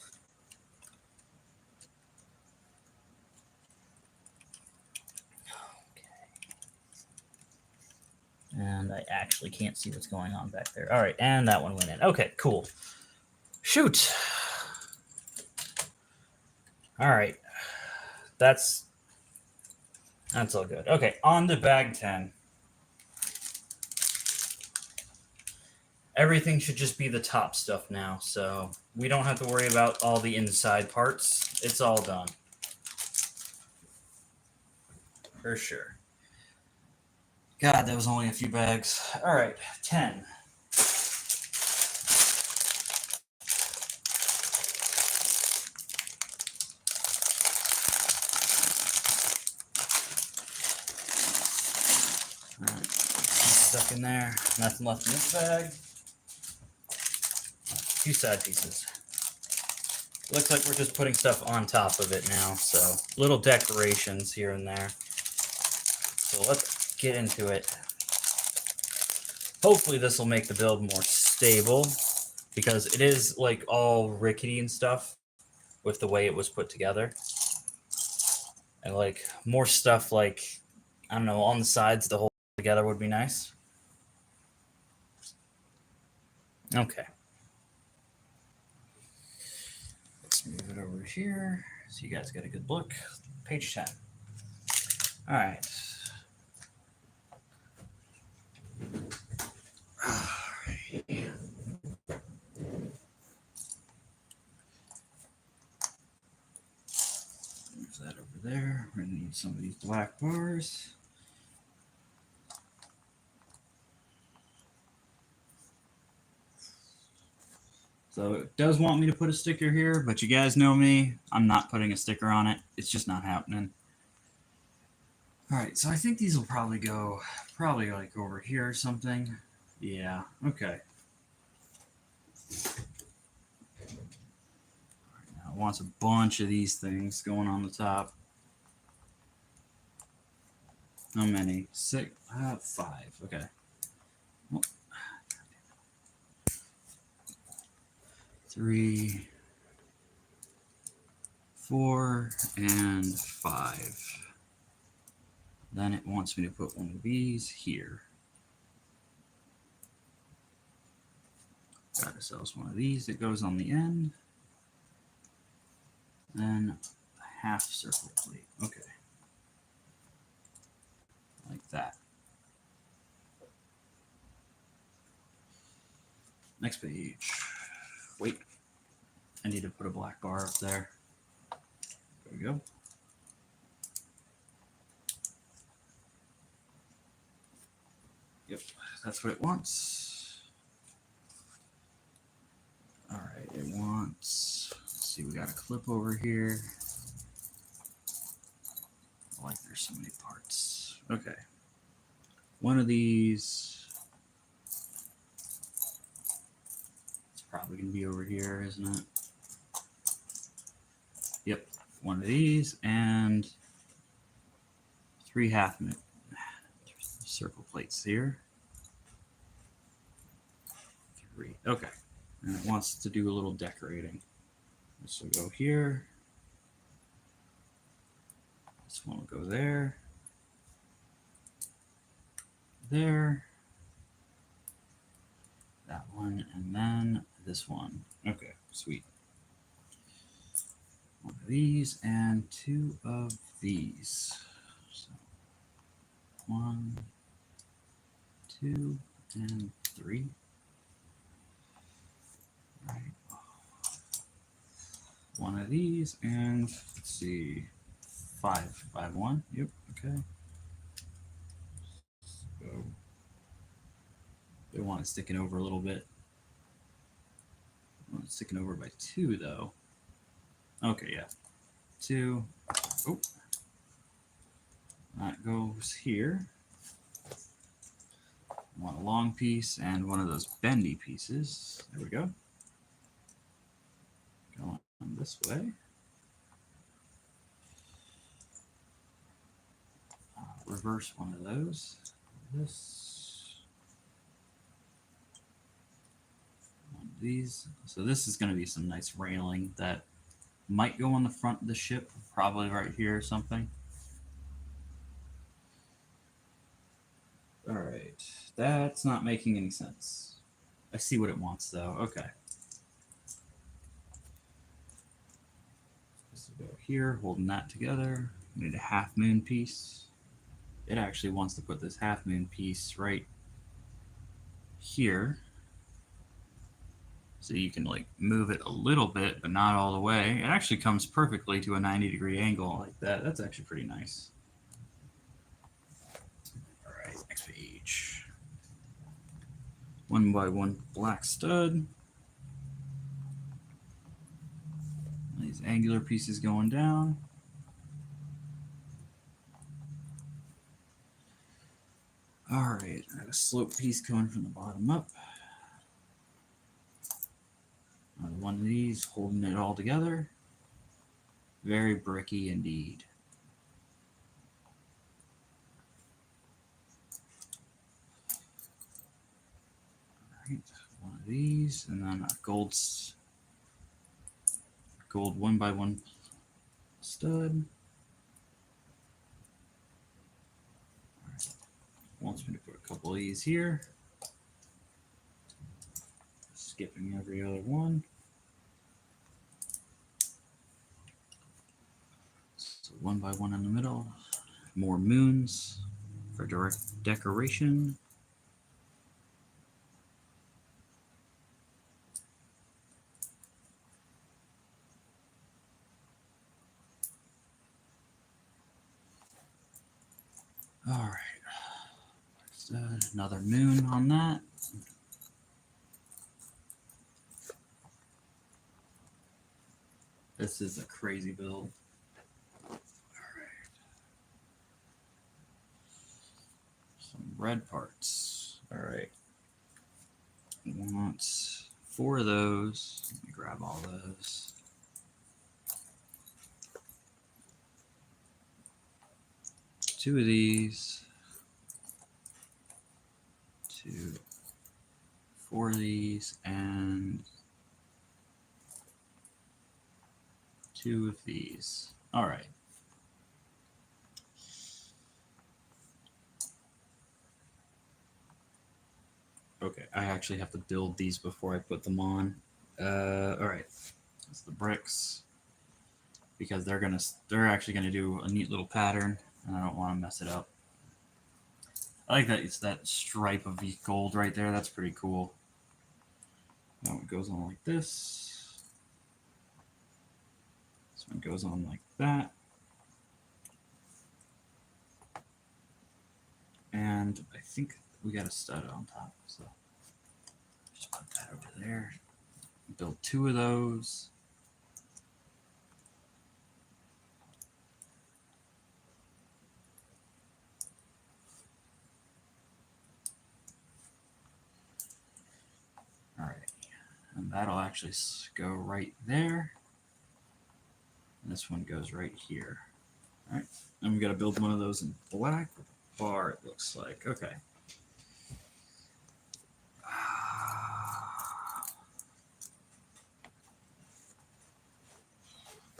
And I actually can't see what's going on back there. All right, and that one went in. Okay, cool. Shoot. All right. That's all good. Okay, on to bag 10. Everything should just be the top stuff now, so we don't have to worry about all the inside parts. It's all done. For sure. God, that was only a few bags. All right, 10. All right, stuck in there. Nothing left in this bag. 2 side pieces. Looks like we're just putting stuff on top of it now, so little decorations here and there. So let's get into it. Hopefully this will make the build more stable, because it is like all rickety and stuff with the way it was put together. And like more stuff like, I don't know, on the sides to hold together would be nice. Okay. Let's move it over here so you guys get a good look. Page 10. All right. Move that over there. We're gonna need some of these black bars. So it does want me to put a sticker here, but you guys know me. I'm not putting a sticker on it. It's just not happening. All right, so I think these will probably go like over here or something. Yeah, okay. Now it wants a bunch of these things going on the top. How many? 6, 5. Okay. Well, 3, 4, and 5. Then it wants me to put one of these here. Got ourselves one of these that goes on the end. Then a half circle plate. Okay. Like that. Next page. Wait. I need to put a black bar up there. There we go. Yep, that's what it wants. All right, it wants, let's see, we got a clip over here. Like there's so many parts. Okay. One of these, it's probably gonna be over here, isn't it? Yep, one of these and 3 half-minute circle plates here. 3, okay. And it wants to do a little decorating. This will go here. This one will go there. There. That one, and then this one. Okay, sweet. One of these and 2 of these. So 1, 2, and 3. All right. One of these, and let's see, 5, 1. Yep. Okay. So they want it sticking over a little bit. I want it sticking over by 2 though. Okay, yeah. 2. Oh, That goes here. I want a long piece and one of those bendy pieces. There we go. Going this way. Reverse one of those. This. One of these. So this is going to be some nice railing that might go on the front of the ship, probably right here or something. All right, that's not making any sense. I see what it wants though. Okay. This will go here, holding that together. We need a half moon piece. It actually wants to put this half moon piece right here. So you can like move it a little bit, but not all the way. It actually comes perfectly to a 90-degree angle like that. That's actually pretty nice. All right, next page. 1x1 black stud. These angular pieces going down. All right, I got a slope piece coming from the bottom up. Another one of these holding it all together. Very bricky indeed. All right, one of these, and then a gold 1x1 stud. All right. Wants me to put a couple of these here. Skipping every other one. So 1x1 in the middle. More moons for direct decoration. All right. Another moon on that. This is a crazy build. All right. Some red parts. All right. Want 4 of those. Let me grab all those. Two of these. 2, 4 of these, and 2 of these. All right. Okay, I actually have to build these before I put them on. All right, that's the bricks because they're actually gonna do a neat little pattern, and I don't want to mess it up. I like that it's that stripe of gold right there. That's pretty cool. Now it goes on like this. This one goes on like that. And I think we got a stud on top, so just put that over there. Build 2 of those. All right, and that'll actually go right there. And this one goes right here. All right, and we got to build one of those in black bar, it looks like. Okay.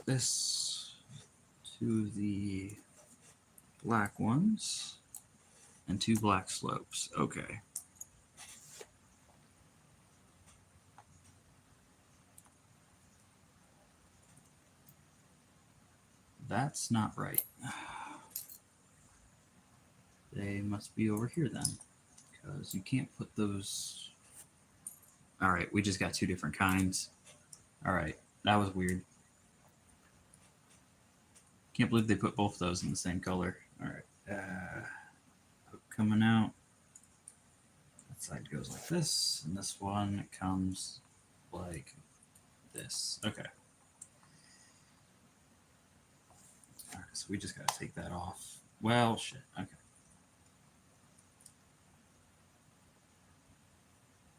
This to the black ones and 2 black slopes. Okay. That's not right. They must be over here then, because you can't put those. All right, we just got 2 different kinds. All right, that was weird. Can't believe they put both those in the same color. All right, hook coming out. That side goes like this, and this one comes like this. Okay. All right, so we just gotta take that off. Well, shit. Okay.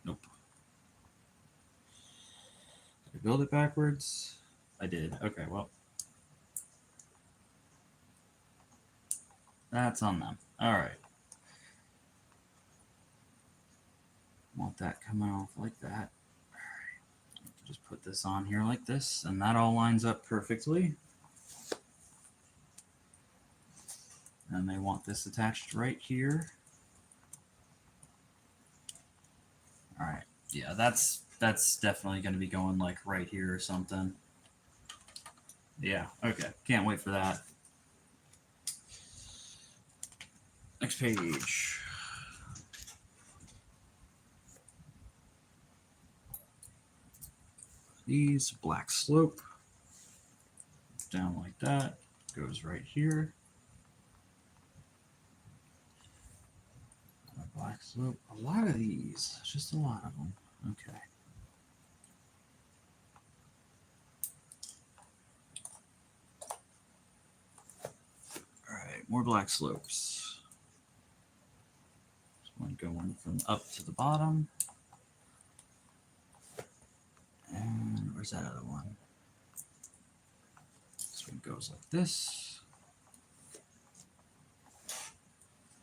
Nope. Did I build it backwards? I did. Okay, well. That's on them. All right. Want that coming off like that. All right. Just put this on here like this, and that all lines up perfectly. And they want this attached right here. All right. Yeah, that's definitely going to be going like right here or something. Yeah. Okay. Can't wait for that. Next page. These black slope down like that, goes right here. Black slope. A lot of these, just a lot of them. Okay. All right, more black slopes. This one going from up to the bottom. And where's that other one? This one goes like this.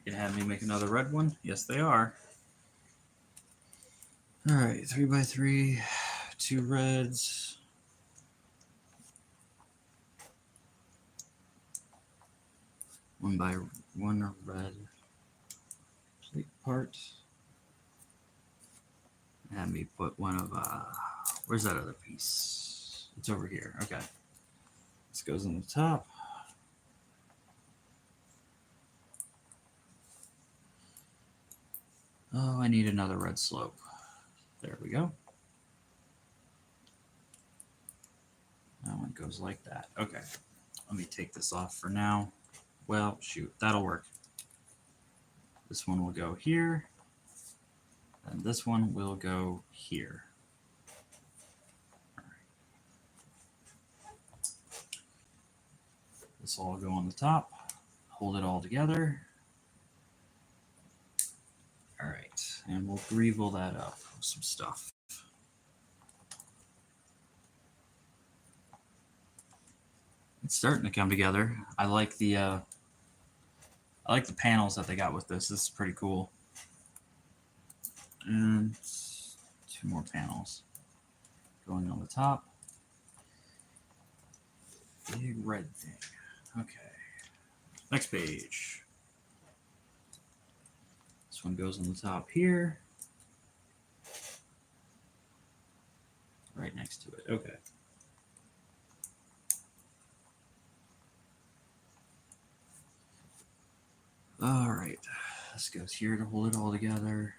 You gonna have me make another red one? Yes, they are. All right, 3x3, 2 reds. One by one red plate part. Have me put one of where's that other piece? It's over here. Okay. This goes on the top. Oh, I need another red slope. There we go. That one goes like that. Okay. Let me take this off for now. Well, shoot, that'll work. This one will go here. And this one will go here. All right. This will all go on the top. Hold it all together. All right, and we'll grevel that up with some stuff. It's starting to come together. I like the panels that they got with this. This is pretty cool. And 2 more panels going on the top. Big red thing. Okay. Next page. This one goes on the top here. Right next to it. Okay. All right. This goes here to hold it all together.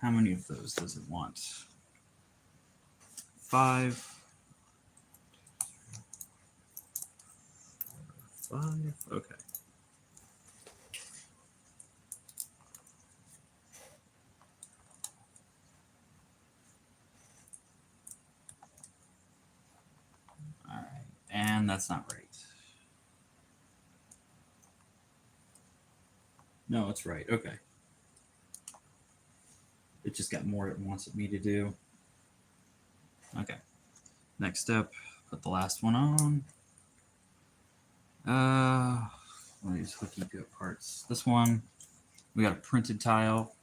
How many of those does it want? 5. 5. Okay. All right. And that's not right. No, it's right. Okay. It just got more it wants me to do. Okay. Next step, put the last one on. One of these hooky good parts. This one, we got a printed tile.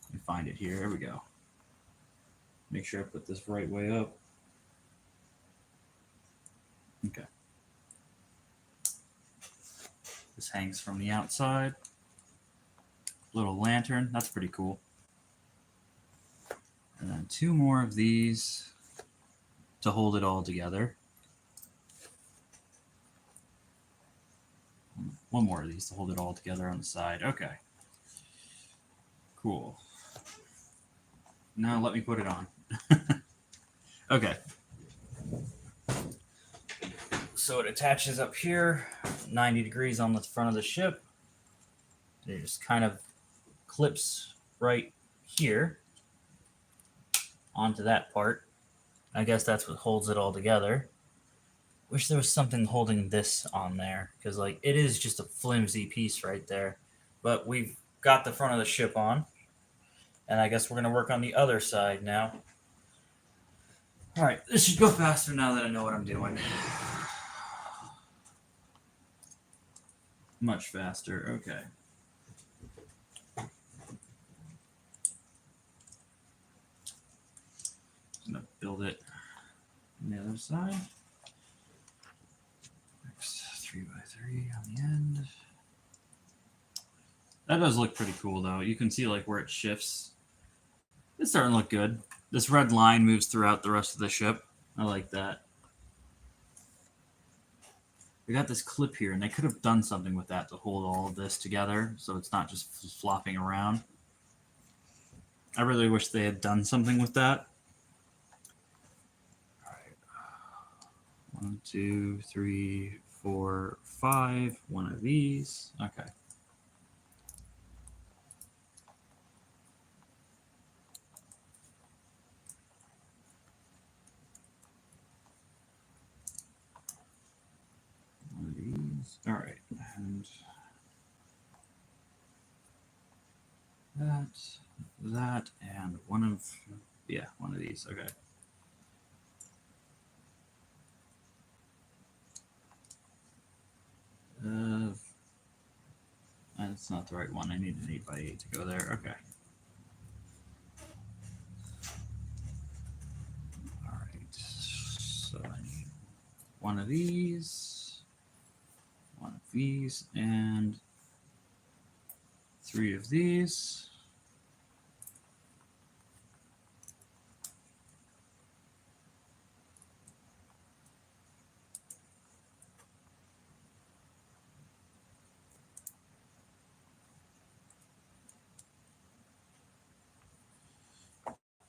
Let me find it here. There we go. Make sure I put this right way up. Okay. This hangs from the outside. Little lantern. That's pretty cool. And then 2 more of these to hold it all together. 1 more of these to hold it all together on the side. Okay. Cool. Now let me put it on. Okay. So it attaches up here, 90 degrees on the front of the ship. It just kind of clips right here onto that part. I guess that's what holds it all together. Wish there was something holding this on there, because like it is just a flimsy piece right there. But we've got the front of the ship on, and I guess we're gonna work on the other side now. All right, this should go faster now that I know what I'm doing. Much faster. Okay. I'm gonna build it on the other side. Next 3x3 on the end. That does look pretty cool though. You can see like where it shifts. It's starting to look good. This red line moves throughout the rest of the ship. I like that. We got this clip here, and they could have done something with that to hold all of this together so it's not just flopping around. I really wish they had done something with that. All right. 1, 2, 3, 4, 5. One of these. Okay. One of these. All right. And that, and one of these. Okay. That's not the right one. I need an 8x8 to go there. Okay. All right. So I need one of these, and 3 of these.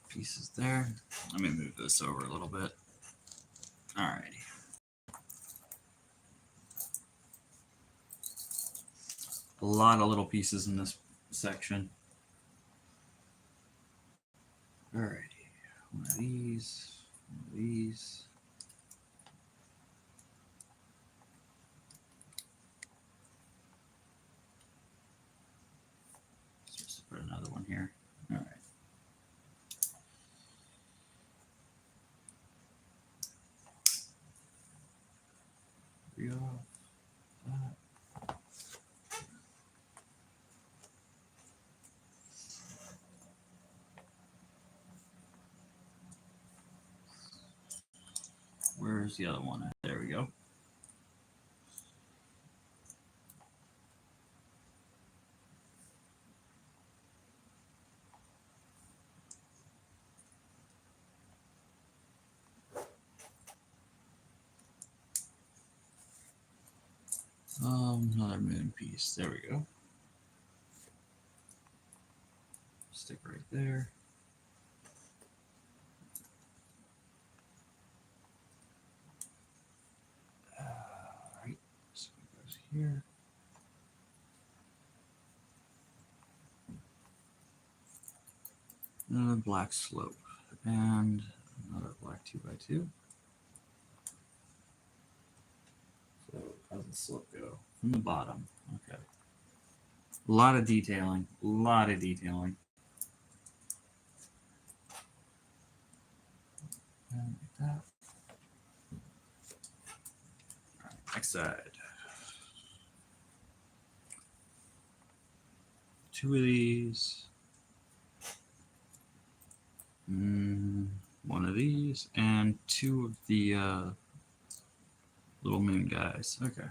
Pieces there. Let me move this over a little bit. Alrighty. A lot of little pieces in this section. Alrighty. One of these. One of these. Just put another one here. All right. Where's the other one at? There we go. Another moon piece. There we go. Stick right there. All right. So it goes here. Another black slope and another black 2x2. So how does the slope go? From the bottom. Okay. A lot of detailing. A lot of detailing. And like that. All right, next side. 2 of these. One of these, and 2 of the little moon guys. Okay.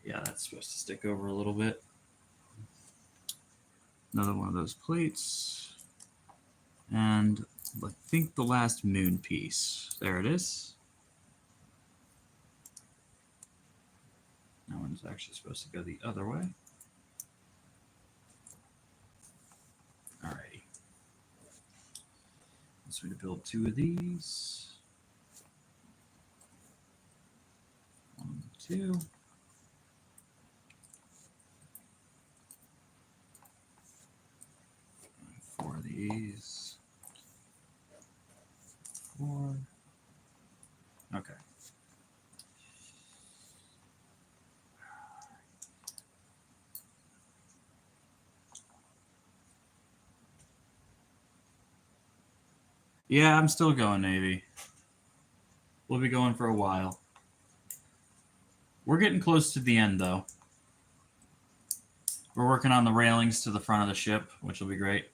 Yeah, that's supposed to stick over a little bit. Another one of those plates. And I think the last moon piece. There it is. That one's actually supposed to go the other way. Alrighty. So we build 2 of these. 2. Four of these. 4. Okay. Yeah, I'm still going Navy. We'll be going for a while. We're getting close to the end, though. We're working on the railings to the front of the ship, which will be great.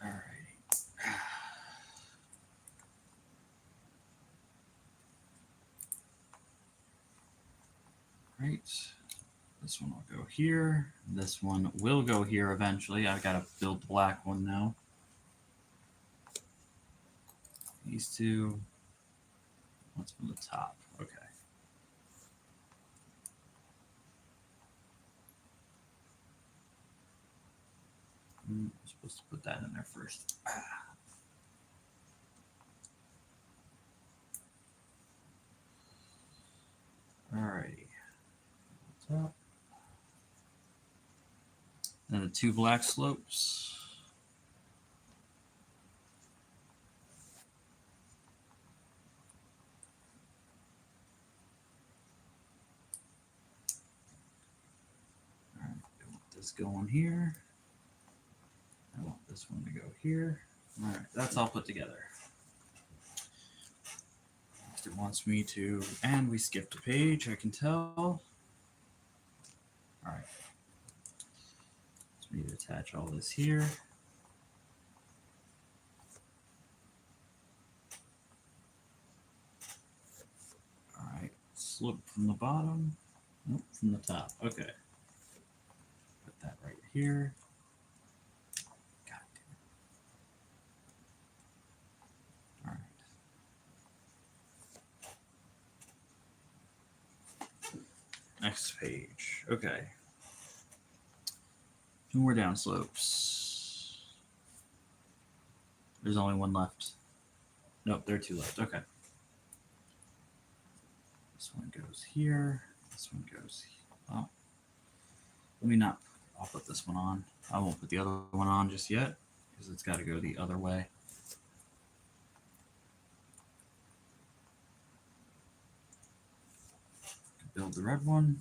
All right. Right. This one will go here. This one will go here eventually. I've got to build the black one now. These two. What's from the top? Okay. I'm supposed to put that in there first. Alrighty. Top. Then the 2 black slopes. Alright, I want this going here. I want this one to go here. Alright, that's all put together. It wants me to, and we skipped a page, I can tell. Alright. Wants me to attach all this here. Alright, slope from the bottom. Nope, from the top. Okay. Put that right here. God damn it. Alright. Next page. Okay. 2 more down slopes. There's only 1 left. Nope, there are 2 left. Okay. This one goes here. This one goes here. Oh. Let me not. I'll put this one on. I won't put the other one on just yet because it's got to go the other way. Build the red one.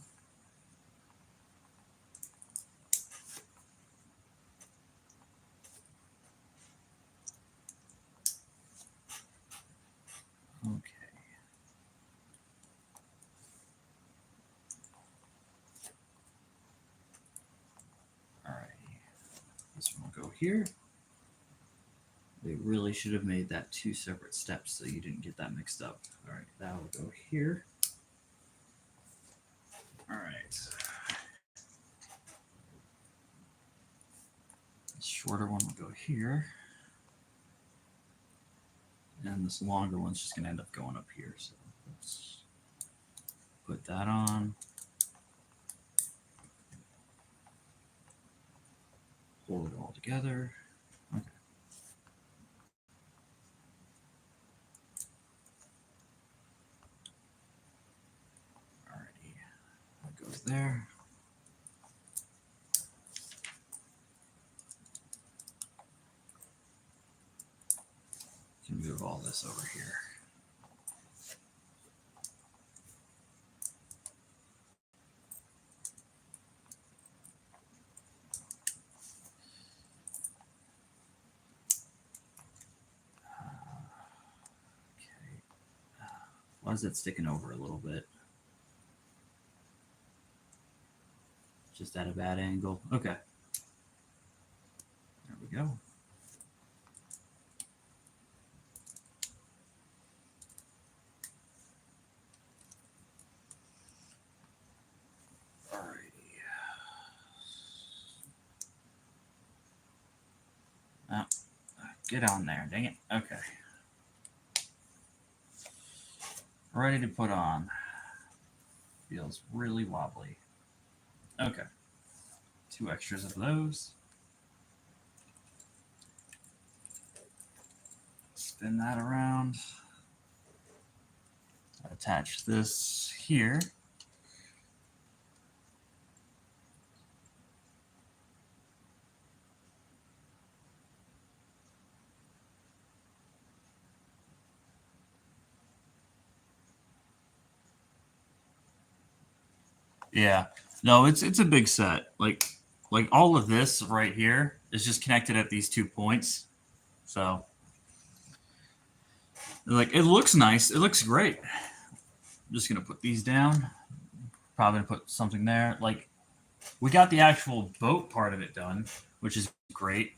Okay. Alrighty. This one will go here. They really should have made that 2 separate steps so you didn't get that mixed up. Alright, that will go here. Alright. This shorter one will go here. And this longer one's just going to end up going up here. So let's put that on. Hold it all together. Okay. Alrighty. That goes there. Can move all this over here. Okay. Why is it sticking over a little bit? Just at a bad angle. Okay. There we go. Oh, get on there, dang it. Okay. Ready to put on. Feels really wobbly. Okay. 2 extras of those. spin that around. Attach this here. Yeah, no, it's a big set. Like all of this right here is just connected at these 2 points. So like it looks nice. It looks great. I'm just gonna put these down. Probably gonna put something there. Like we got the actual boat part of it done, which is great.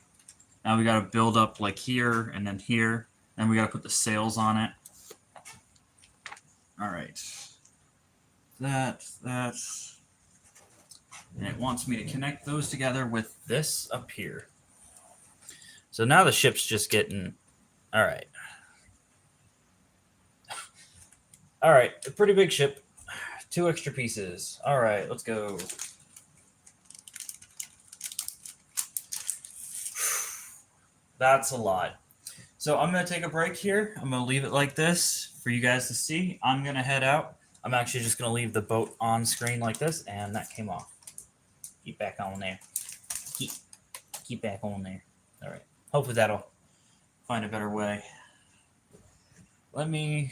Now we gotta build up like here and then here, and we gotta put the sails on it. All right, that. And it wants me to connect those together with this up here. So now the ship's just getting, all right. All right, a pretty big ship. 2 extra pieces. All right, let's go. That's a lot. So I'm going to take a break here. I'm going to leave it like this for you guys to see. I'm going to head out. I'm actually just going to leave the boat on screen like this, and that came off. Keep back on there. Keep back on there. All right. Hopefully that'll find a better way. Let me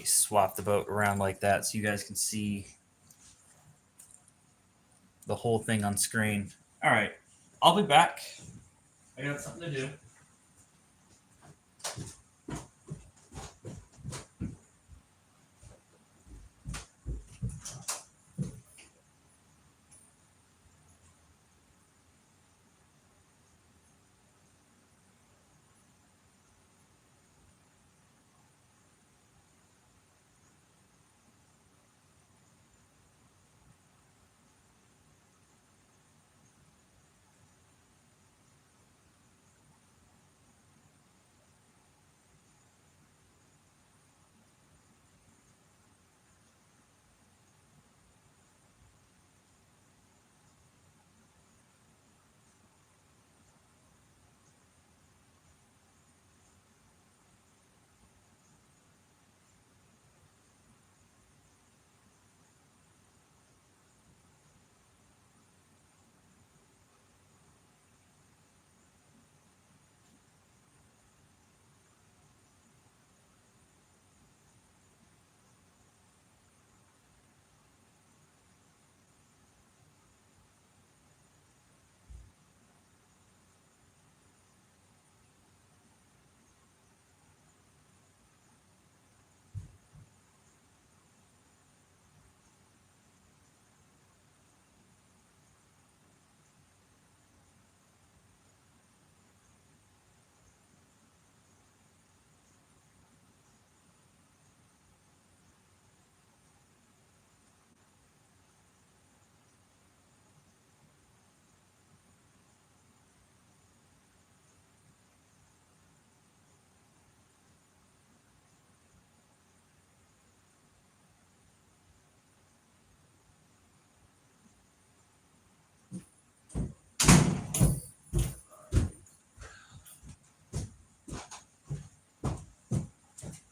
swap the boat around like that so you guys can see the whole thing on screen. All right. I'll be back. I got something to do.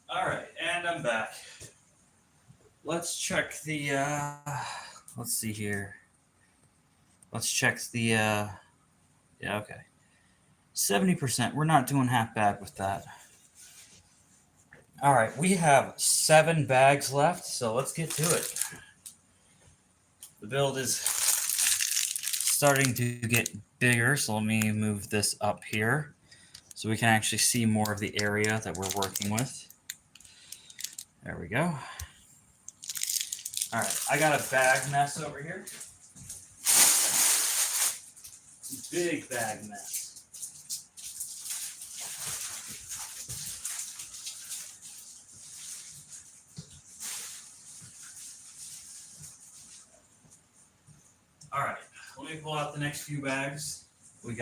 All right, and I'm back. Let's check the, let's see here. Let's check the, yeah, okay. 70%. We're not doing half bad with that. All right, we have 7 bags left, so let's get to it. The build is starting to get bigger, so let me move this up here so we can actually see more of the area that we're working with. There we go. All right, I got a bag mess over here. Big bag mess. All right, let me pull out the next few bags. We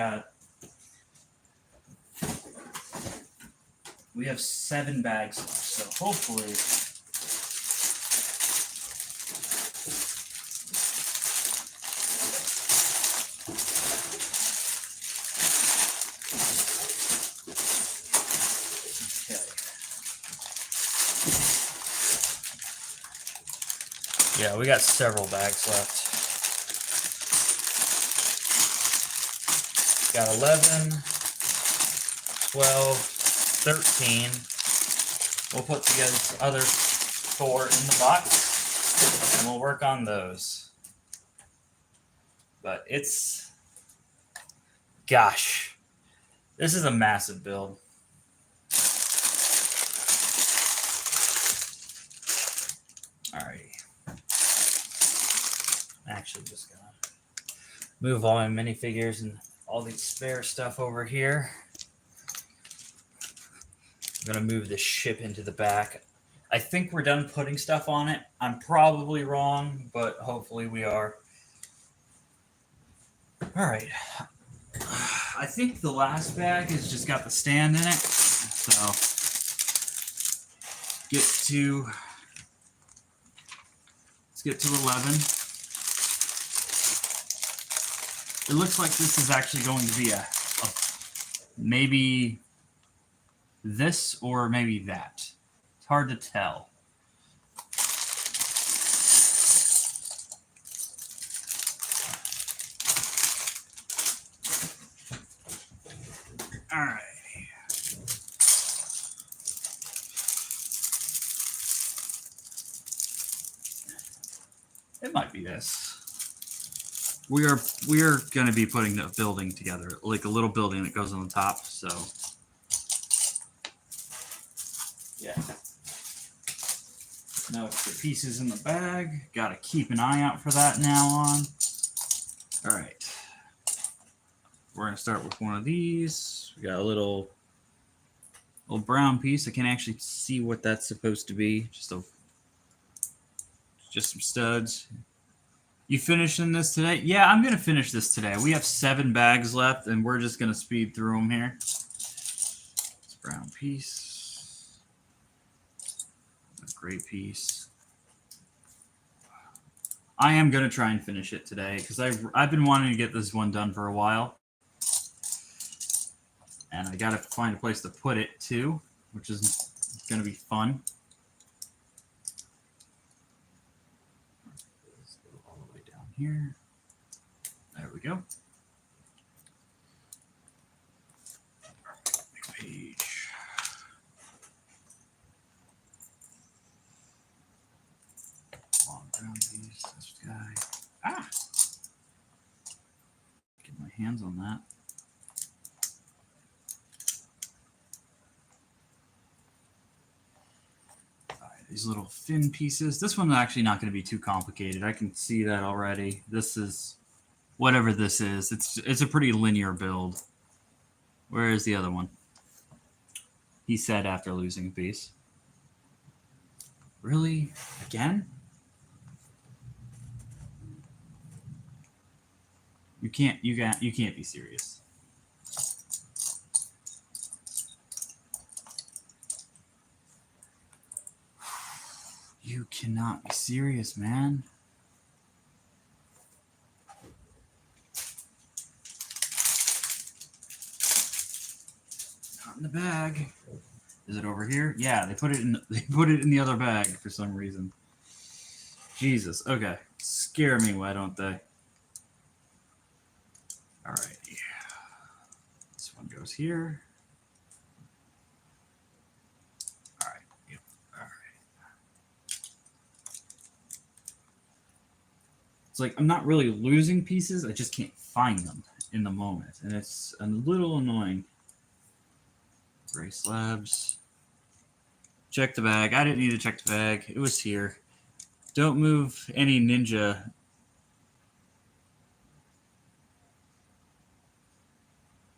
have 7 bags left, so hopefully Yeah, we got several bags left. Got 11, 12, 13. We'll put the other 4 in the box, and we'll work on those. But it's, gosh, this is a massive build. Alrighty. Actually, just gonna move all my minifigures and all the spare stuff over here. I'm gonna move the ship into the back. I think we're done putting stuff on it. I'm probably wrong, but hopefully we are. All right. I think the last bag has just got the stand in it. So let's get to 11. It looks like this is actually going to be a maybe this or maybe that. It's hard to tell. All right. It might be this. We are going to be putting the building together, like a little building that goes on the top. So, yeah. Now the pieces in the bag. Got to keep an eye out for that now on. All right. We're going to start with one of these. We got a little brown piece. I can't actually see what that's supposed to be. Just some studs. You finishing this today? Yeah, I'm going to finish this today. We have 7 bags left, and we're just going to speed through them here. This brown piece. A great piece. I am going to try and finish it today because I've been wanting to get this one done for a while. And I got to find a place to put it, too, which is going to be fun. Let's go all the way down here. There we go. Next page. Long brown piece. This guy. Ah! Get my hands on that. These little fin pieces. This one's actually not going to be too complicated. I can see that already. This is whatever this is. It's a pretty linear build. Where is the other one? He said after losing a piece. Really? Again? You can't be serious. You cannot be serious, man. Not in the bag. Is it over here? Yeah, they put it in the other bag for some reason. Jesus. Okay. Scare me, why don't they? All right. This one goes here. All right. Yep. All right. It's like I'm not really losing pieces. I just can't find them in the moment. And it's a little annoying. Gray slabs. Check the bag. I didn't need to check the bag. It was here. Don't move any ninja.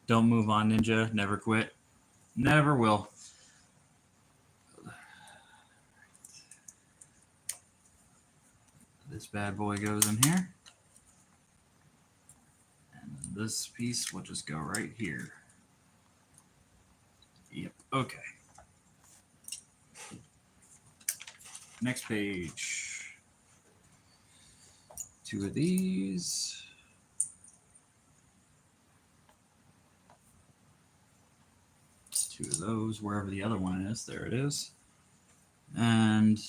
Don't move on, ninja. Never quit. Never will. This bad boy goes in here. And this piece will just go right here. Yep. Okay. Next page. 2 of these. 2 of those, wherever the other one is. There it is. And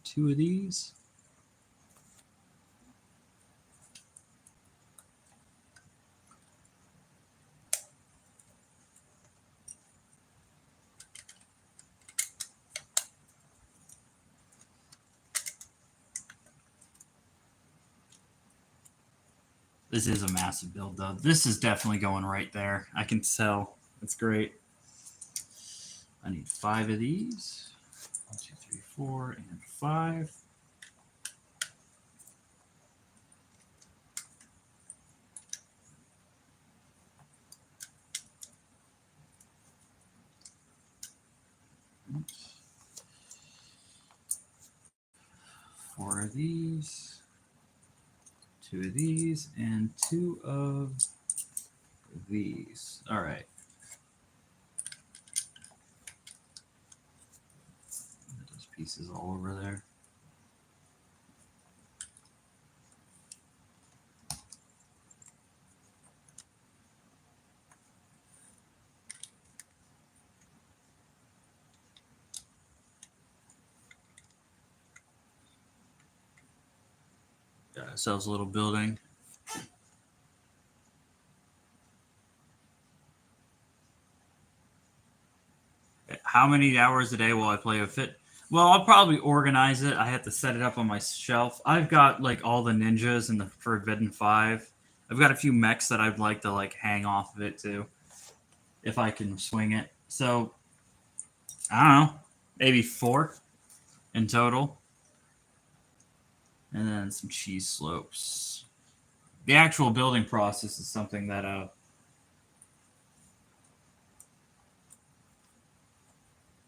2 of these. This is a massive build, though. This is definitely going right there. I can tell. It's great. I need 5 of these. 1, 2, 3, 4, and 5. Oops. 4 of these. 2 of these, and 2 of these. All right. Those pieces all over there. Got ourselves a little building. How many hours a day will I play with it? Well, I'll probably organize it. I have to set it up on my shelf. I've got like all the ninjas and the Forbidden 5. I've got a few mechs that I'd like to like hang off of it too, if I can swing it. So I don't know, maybe 4 in total. And then some cheese slopes. The actual building process is something that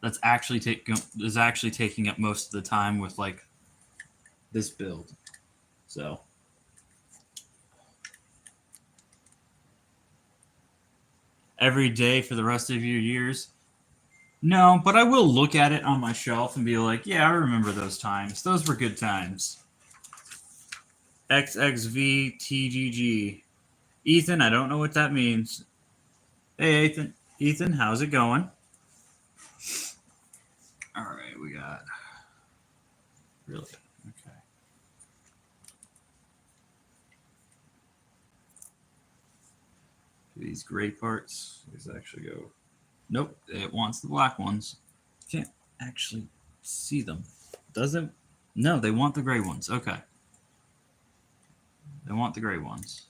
that's actually taking up most of the time with like this build. So every day for the rest of your years. No, but I will look at it on my shelf and be like, yeah, I remember those times. Those were good times. XXVTGG. Ethan, I don't know what that means. Hey, Ethan. Ethan, how's it going? All right, we got... Really? Okay. These gray parts. These actually go... Nope, it wants the black ones. Can't actually see them. Does it? No, they want the gray ones. Okay. They want the gray ones.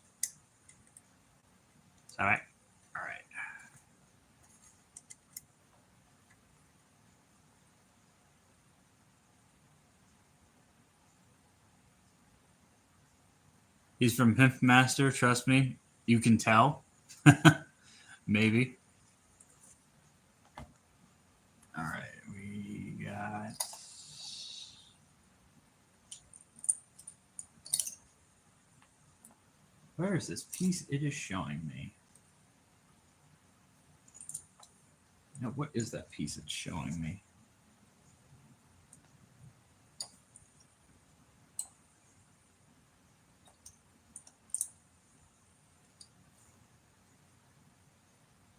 All right. All right. He's from Pimp Master. Trust me, you can tell. Maybe. All right, we got. Where is this piece? It is showing me. Now, what is that piece it's showing me?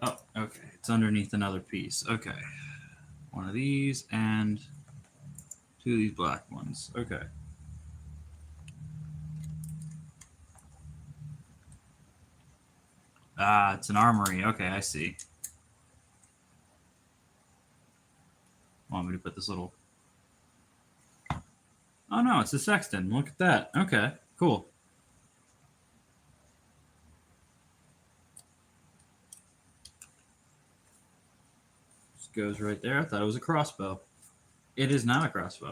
Oh, okay. It's underneath another piece. Okay. One of these and 2 of these black ones. Okay. Ah, it's an armory. Okay, I see. Want me to put this little... Oh, no, it's a sexton. Look at that. Okay, cool. Just goes right there. I thought it was a crossbow. It is not a crossbow.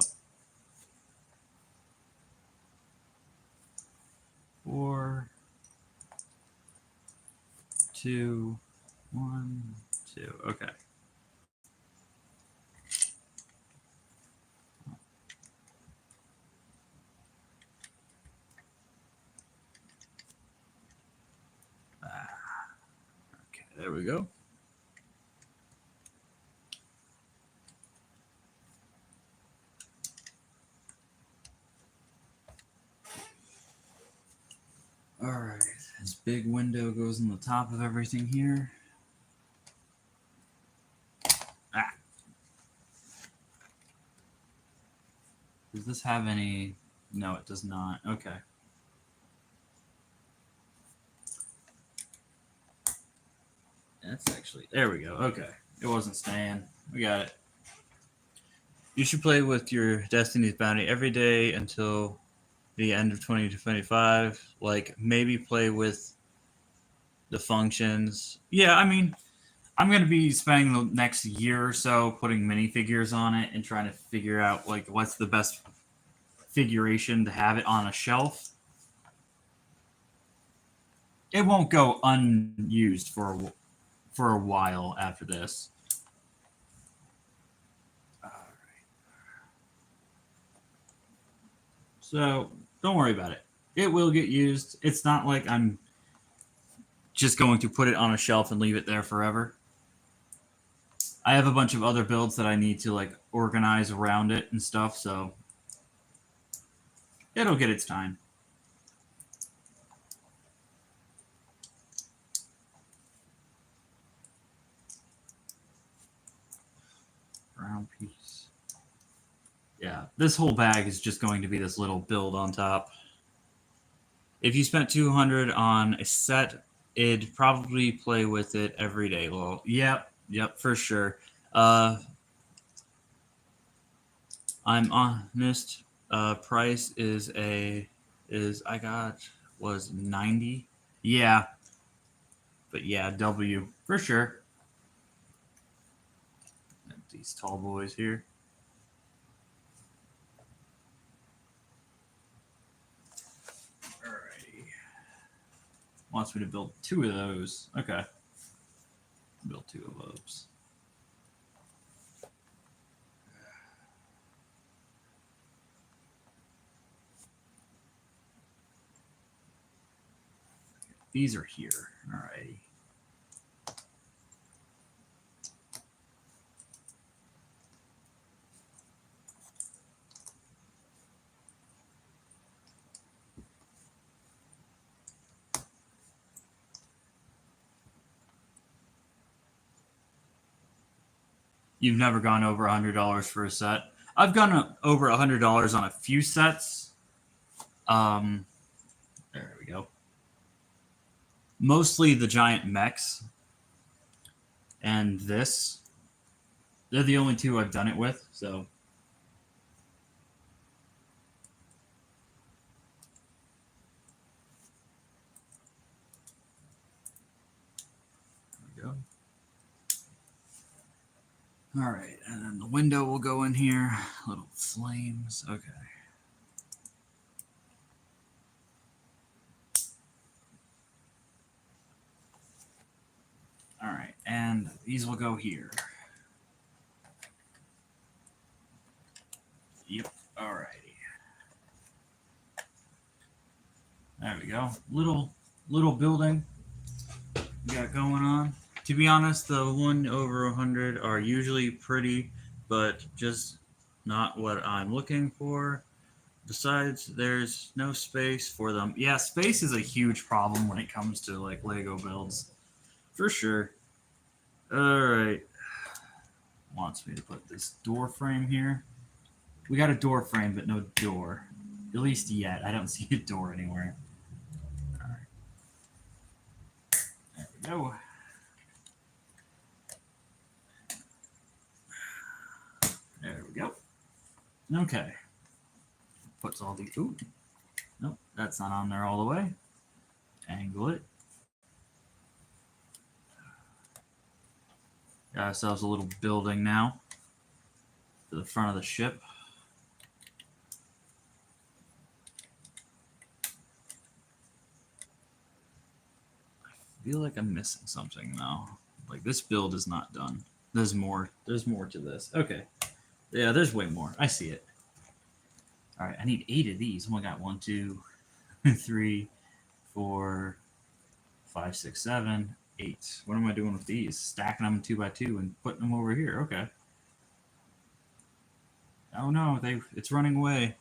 4, 2, 1, 2. Okay. Okay, there we go. All right, this big window goes in the top of everything here. Ah. Does this have any? No, it does not. Okay. That's actually, there we go. Okay. It wasn't staying. We got it. You should play with your Destiny's Bounty every day until the end of 2025. Like maybe play with the functions. Yeah, I mean, I'm going to be spending the next year or so putting minifigures on it and trying to figure out like what's the best figuration to have it on a shelf. It won't go unused for a while after this. All right. So don't worry about it. It will get used. It's not like I'm just going to put it on a shelf and leave it there forever. I have a bunch of other builds that I need to like organize around it and stuff, so it'll get its time. Round piece. Yeah, this whole bag is just going to be this little build on top. If you spent 200 on a set, it'd probably play with it every day. Well, yep, for sure. I'm honest. Price is I got was 90. Yeah, but yeah, W for sure. And these tall boys here. Alrighty. Wants me to build 2 of those. Okay. Build 2 of those. These are here. Alrighty. You've never gone over $100 for a set. I've gone over $100 on a few sets. There we go. Mostly the giant mechs and this. They're the only 2 I've done it with, so. There we go. All right, and then the window will go in here. Little flames. Okay. All right, and these will go here. Yep. All righty. There we go. Little building we got going on. To be honest, the one over 100 are usually pretty, but just not what I'm looking for. Besides, there's no space for them. Yeah, space is a huge problem when it comes to like Lego builds, for sure. All right. Wants me to put this door frame here. We got a door frame, but no door. At least yet. I don't see a door anywhere. All right. There we go. There we go. Okay. Puts all the... Ooh. Nope, that's not on there all the way. Angle it. Got ourselves a little building now to the front of the ship. I feel like I'm missing something now. Like this build is not done. There's more. There's more to this. Okay. Yeah, there's way more. I see it. All right, I need 8 of these. Oh, I got 1, 2, 3, 4, 5, 6, 7, 8. What am I doing with these? Stacking them 2 by 2 and putting them over here. Okay. Oh no, it's running away.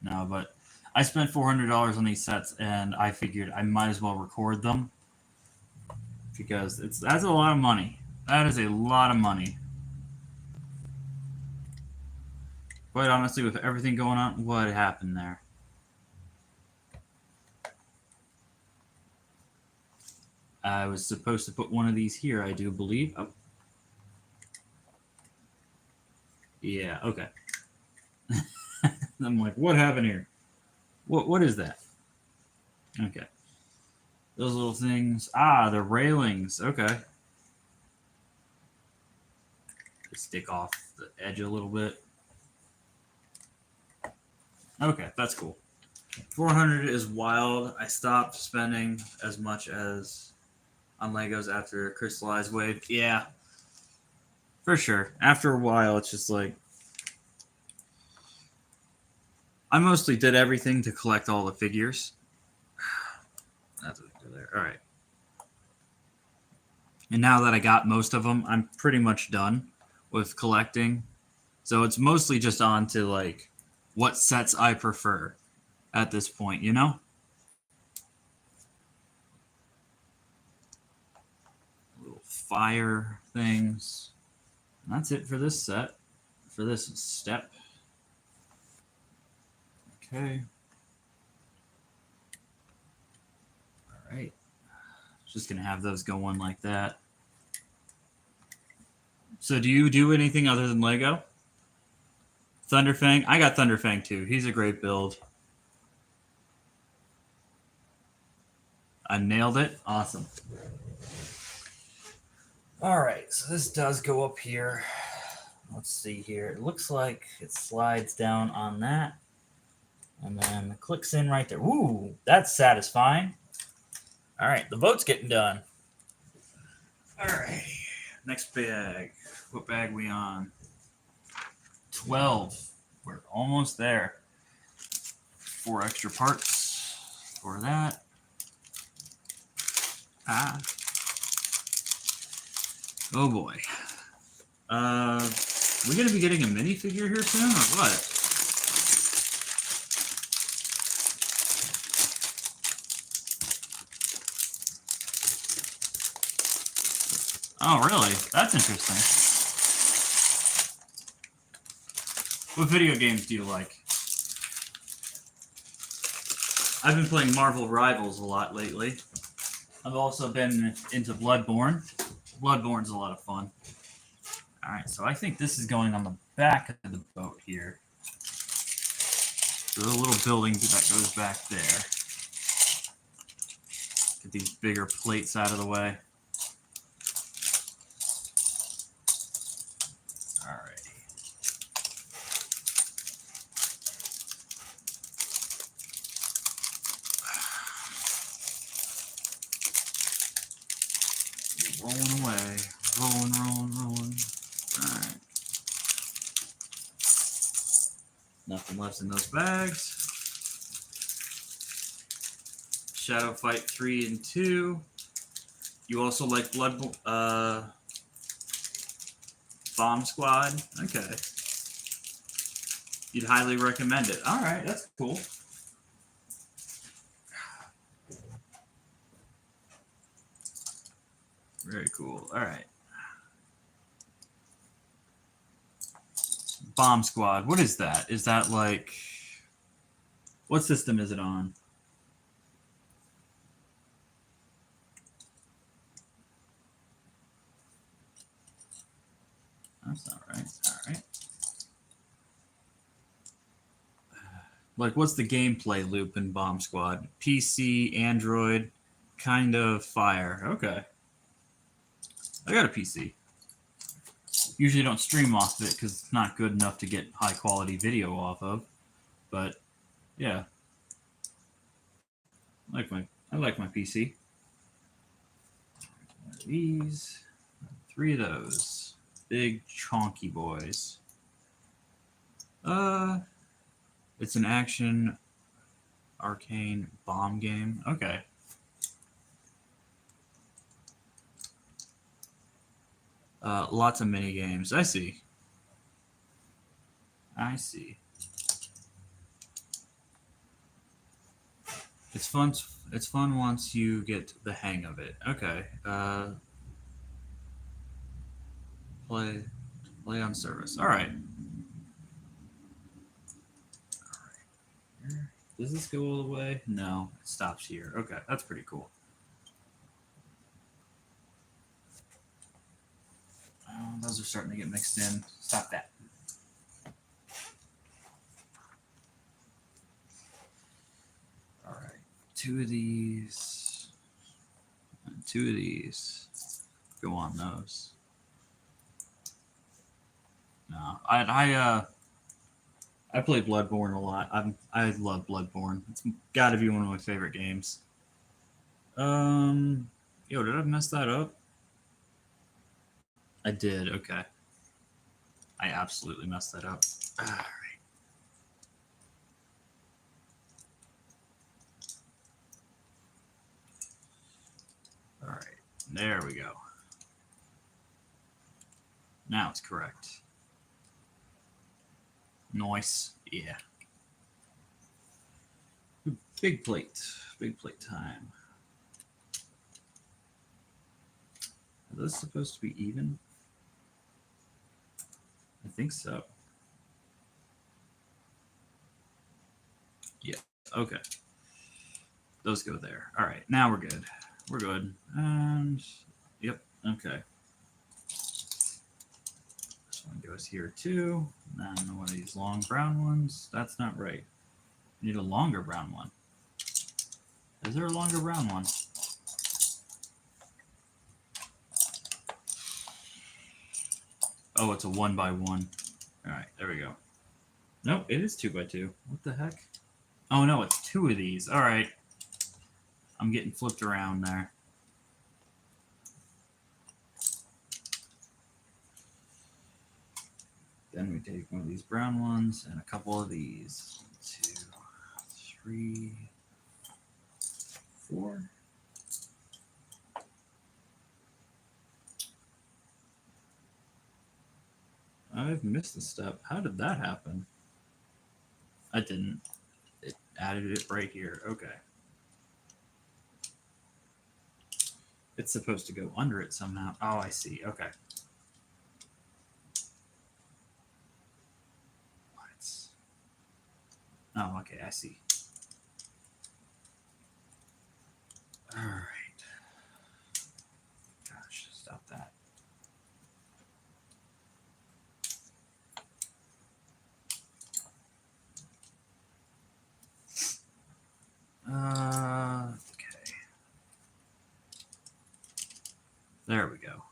No, but I spent $400 on these sets, and I figured I might as well record them because that's a lot of money. That is a lot of money. Quite honestly, with everything going on, what happened there? I was supposed to put one of these here, I do believe. Oh. Yeah, okay. I'm like, what happened here? What is that? Okay. Those little things. Ah, the railings. Okay. Stick off the edge a little bit. Okay, that's cool. 400 is wild. I stopped spending as much as on Legos after Crystallized Wave. Yeah, for sure. After a while, it's just like I mostly did everything to collect all the figures. That's what I do there. All right. And now that I got most of them, I'm pretty much done with collecting. So it's mostly just on to like what sets I prefer at this point, you know? Little fire things. And that's it for this set, for this step. Okay. All right. Just going to have those go on like that. So do you do anything other than Lego? Thunderfang? I got Thunderfang too. He's a great build. I nailed it. Awesome. All right, so this does go up here. Let's see here. It looks like it slides down on that. And then clicks in right there. Ooh, that's satisfying. All right, the vote's getting done. All right, next bag. What bag we on? 12. We're almost there. 4 extra parts for that. Ah. Oh boy. We gonna be getting a minifigure here soon, or what? Oh, really? That's interesting. What video games do you like? I've been playing Marvel Rivals a lot lately. I've also been into Bloodborne. Bloodborne's a lot of fun. All right, so I think this is going on the back of the boat here. So the little building that goes back there. Get these bigger plates out of the way. All right. Rolling away. Rolling. All right. Nothing left in those bags. Shadow Fight 3 and 2. You also like Bomb Squad? Okay. You'd highly recommend it. All right, that's cool. Very cool. All right. Bomb Squad. What is that? Is that like... What system is it on? That's not right. All right. Like, what's the gameplay loop in Bomb Squad? PC, Android, kind of Fire. Okay. I got a PC. Usually don't stream off of it because it's not good enough to get high quality video off of. But yeah, I like my PC. One of these, 3 of those big chonky boys. It's an action arcane bomb game. Okay. Lots of mini games. I see. It's fun. It's fun once you get the hang of it. Okay. Play on service. All right. Does this go all the way? No, it stops here. Okay, that's pretty cool. Those are starting to get mixed in. Stop that. 2 of these. And 2 of these. Go on those. No, I play Bloodborne a lot. I love Bloodborne. It's got to be one of my favorite games. Yo, did I mess that up? I did. Okay. I absolutely messed that up. All right. All right. There we go. Now it's correct. Nice. Yeah. Big plate. Big plate time. Are those supposed to be even? I think so. Yeah. Okay. Those go there. All right. Now we're good. We're good. And yep. Okay. This one goes here too. And then one of these long brown ones. That's not right. You need a longer brown one. Is there a longer brown one? Oh, it's a 1 by 1. All right, there we go. Nope, it is 2 by 2. What the heck? Oh no, it's 2 of these. All right. I'm getting flipped around there. Then we take one of these brown ones and a couple of these. 2, 3, 4. I've missed a step. How did that happen? I didn't. It added it right here. Okay. It's supposed to go under it somehow. Oh, I see. Okay. What? Oh, okay. I see. All right. Gosh, stop that. Okay. There we go.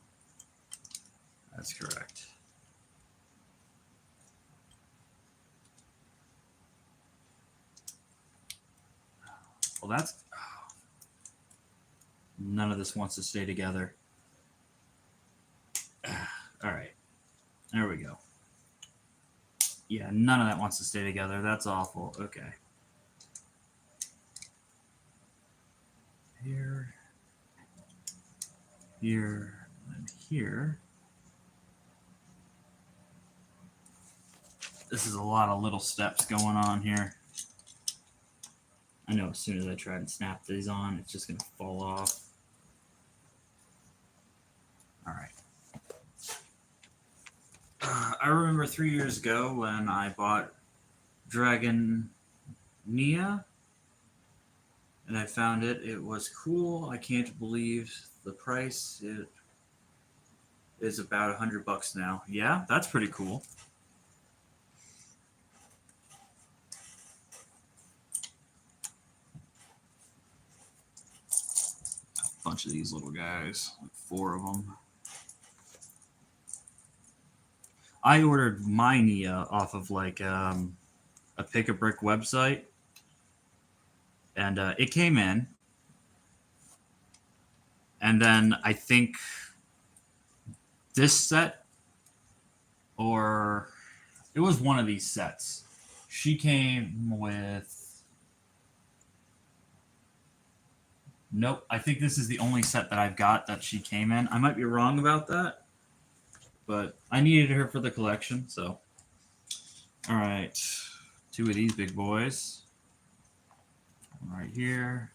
That's correct. Well, that's... Oh. None of this wants to stay together. All right. There we go. Yeah, none of that wants to stay together. That's awful. Okay. Here. Here. And here. This is a lot of little steps going on here. I know as soon as I try and snap these on, it's just going to fall off. All right. I remember 3 years ago when I bought Dragon Nia, and I found it. It was cool. I can't believe the price. It is about $100 now. Yeah, that's pretty cool. A bunch of these little guys, like 4 of them. I ordered my Nia off of like a Pick-a-Brick website, and it came in, and then I think this set, or it was one of these sets. She came with... Nope, I think this is the only set that I've got that she came in. I might be wrong about that, but I needed her for the collection, so. All right, 2 of these big boys. One right here.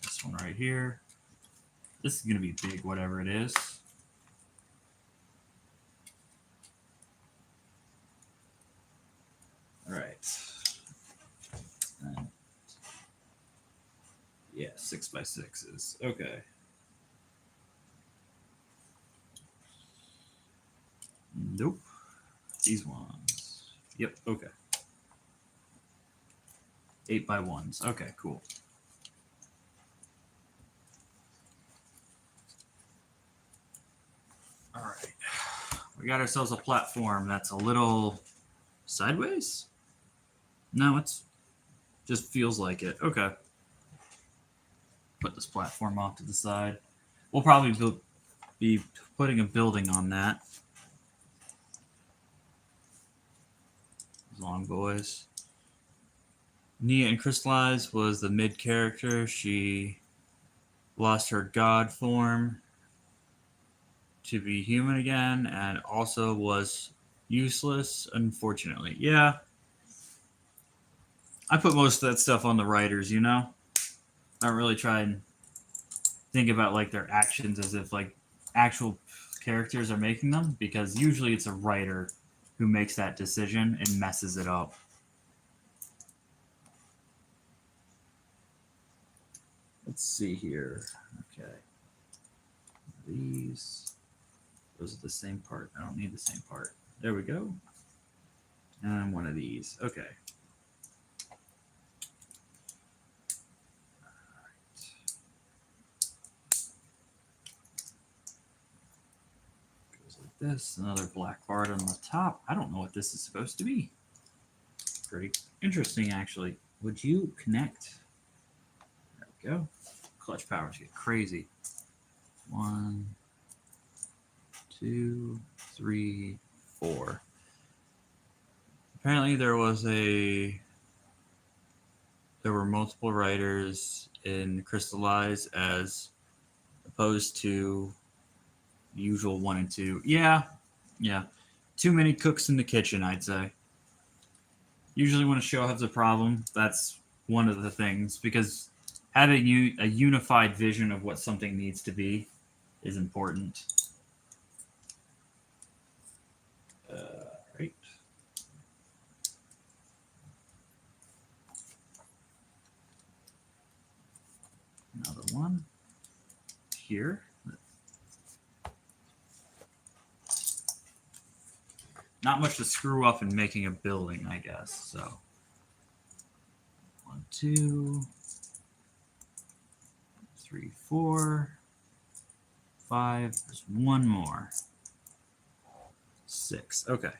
This one right here. This is going to be big, whatever it is. All right. And yeah, 6x6s. Okay. Nope. These ones. Yep. Okay. 8x1s. Okay, cool. All right. We got ourselves a platform that's a little sideways. No, it's just feels like it. Okay. Put this platform off to the side. We'll probably be putting a building on that. Long boys. Nia in Crystallize was the mid character. She lost her god form to be human again and also was useless, unfortunately. Yeah. I put most of that stuff on the writers, you know? I don't really try and think about like their actions as if like actual characters are making them, because usually it's a writer who makes that decision and messes it up. Let's see here. Okay. These. Those are the same part. I don't need the same part. There we go. And one of these. Okay. Goes like this. Another black part on the top. I don't know what this is supposed to be. Pretty interesting, actually. Would you connect? There we go. Clutch powers get crazy. 1, 2, 3, 4. Apparently there were multiple writers in Crystallize as opposed to the usual 1 and 2. Yeah. Too many cooks in the kitchen, I'd say. Usually when a show has a problem, that's one of the things, because having a unified vision of what something needs to be is important. Right. Another one here. Not much to screw up in making a building, I guess. So 1, 2, 3, 4, 5. There's one more. 6. Okay.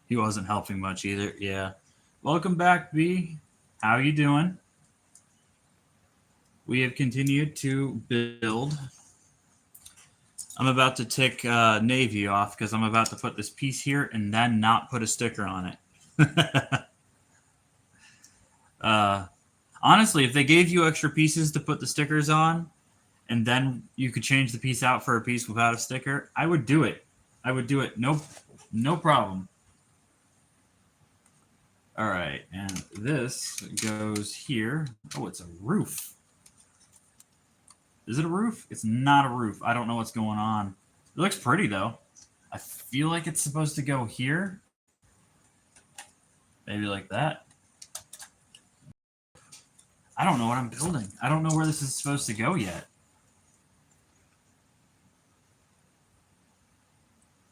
He wasn't helping much either. Yeah. Welcome back, B. How you doing? We have continued to build. I'm about to tick Navy off because I'm about to put this piece here and then not put a sticker on it. Honestly, if they gave you extra pieces to put the stickers on and then you could change the piece out for a piece without a sticker, I would do it. I would do it. No problem. All right, and this goes here. Oh, it's a roof. Is it a roof? It's not a roof. I don't know what's going on. It looks pretty, though. I feel like it's supposed to go here. Maybe like that. I don't know what I'm building. I don't know where this is supposed to go yet.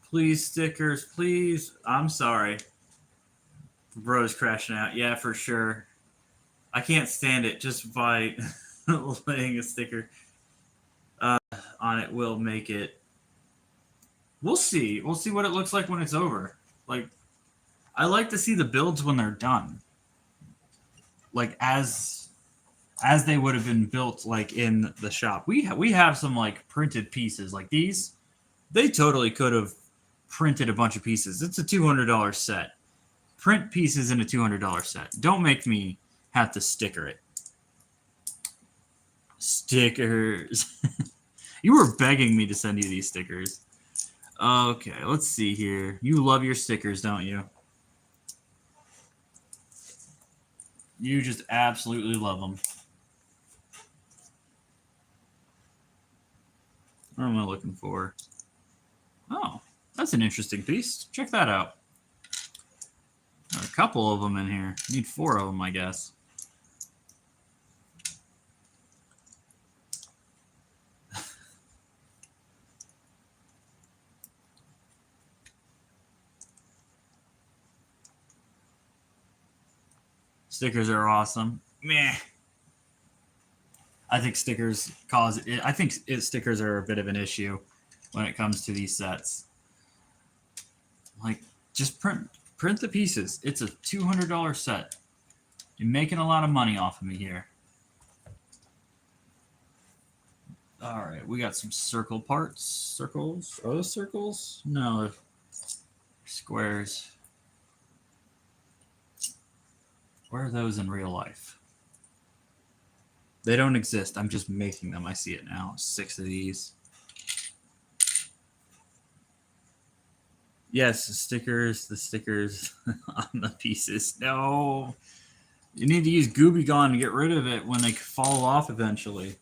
Please, stickers, please. I'm sorry. Bro's crashing out. Yeah, for sure. I can't stand it just by laying a sticker on it will make it. We'll see. We'll see what it looks like when it's over. Like, I like to see the builds when they're done. Like as they would have been built like in the shop. We have some like printed pieces like these. They totally could have printed a bunch of pieces. It's a $200 set. Print pieces in a $200 set. Don't make me have to sticker it. Stickers. You were begging me to send you these stickers. Okay, let's see here. You love your stickers, don't you? You just absolutely love them. What am I looking for? Oh, that's an interesting piece. Check that out. There are a couple of them in here. Need 4 of them, I guess. Stickers are awesome. Meh. I think stickers stickers are a bit of an issue when it comes to these sets. Like, just print the pieces. It's a $200 set. You're making a lot of money off of me here. All right, we got some circle parts. Circles? Are those circles? No, squares. Where are those in real life? They don't exist. I'm just making them. I see it now. 6 of these. Yes, the stickers on the pieces. No. You need to use Gooby Gone to get rid of it when they fall off eventually.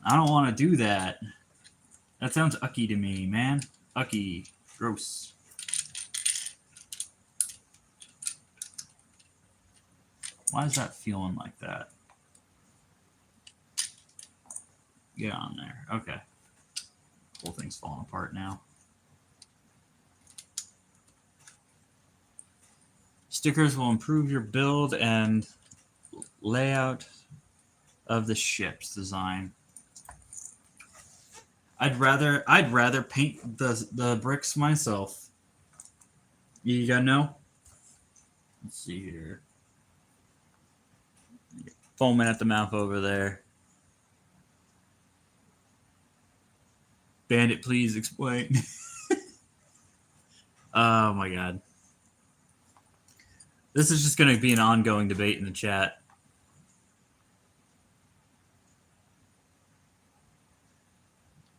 I don't want to do that. That sounds ucky to me, man. Ucky. Gross. Why is that feeling like that? Get on there. Okay. Whole thing's falling apart now. Stickers will improve your build and layout of the ship's design. I'd rather paint the bricks myself. You gotta know? Let's see here. Foaming at the mouth over there. Bandit, please explain. Oh my god. This is just going to be an ongoing debate in the chat.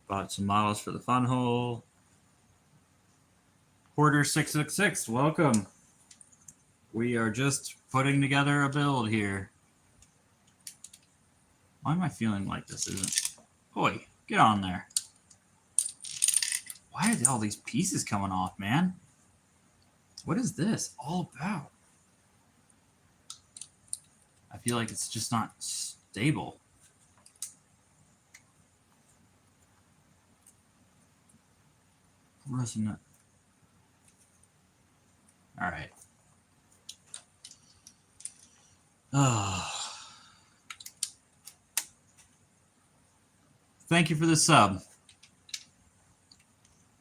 Bought some models for the fun hole. Hoarder 666, welcome. We are just putting together a build here. Why am I feeling like this isn't? Boy, get on there. Why are all these pieces coming off, man? What is this all about? I feel like it's just not stable. Wasn't it? All right. Oh. Thank you for the sub.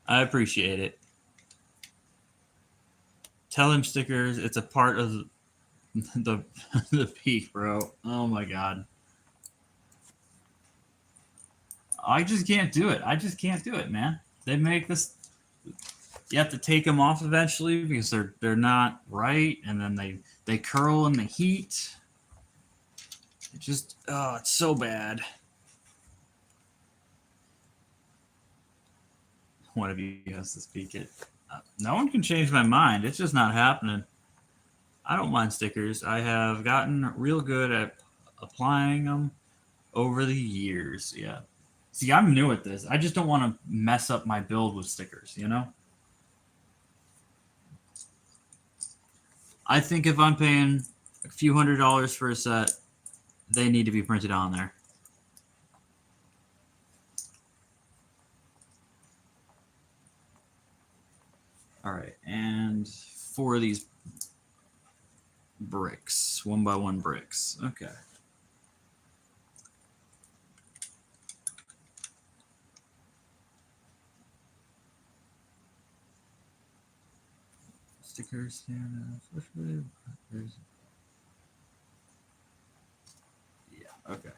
I appreciate it. Tell him stickers. It's a part of the peak, bro. Oh my god. I just can't do it. I just can't do it, man. They make this. You have to take them off eventually because they're not right, and then they curl in the heat. It just it's so bad. One of you has to speak it. No one can change my mind. It's just not happening. I don't mind stickers. I have gotten real good at applying them over the years. Yeah. See, I'm new at this. I just don't want to mess up my build with stickers, you know? I think if I'm paying a few $100s for a set, they need to be printed on there. All right, and 4 of these bricks, 1x1 bricks. Okay. Stickers here. Yeah, okay.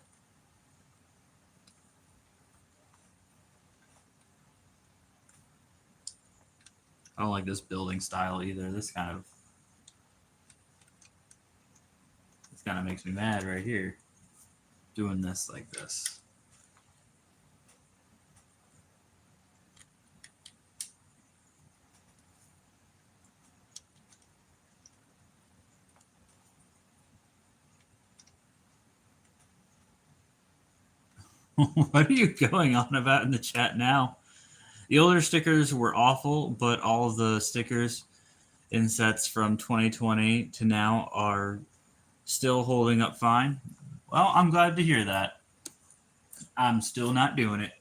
I don't like this building style either. This kind of makes me mad right here. Doing this like this. What are you going on about in the chat now? The older stickers were awful, but all of the stickers in sets from 2020 to now are still holding up fine. Well, I'm glad to hear that. I'm still not doing it.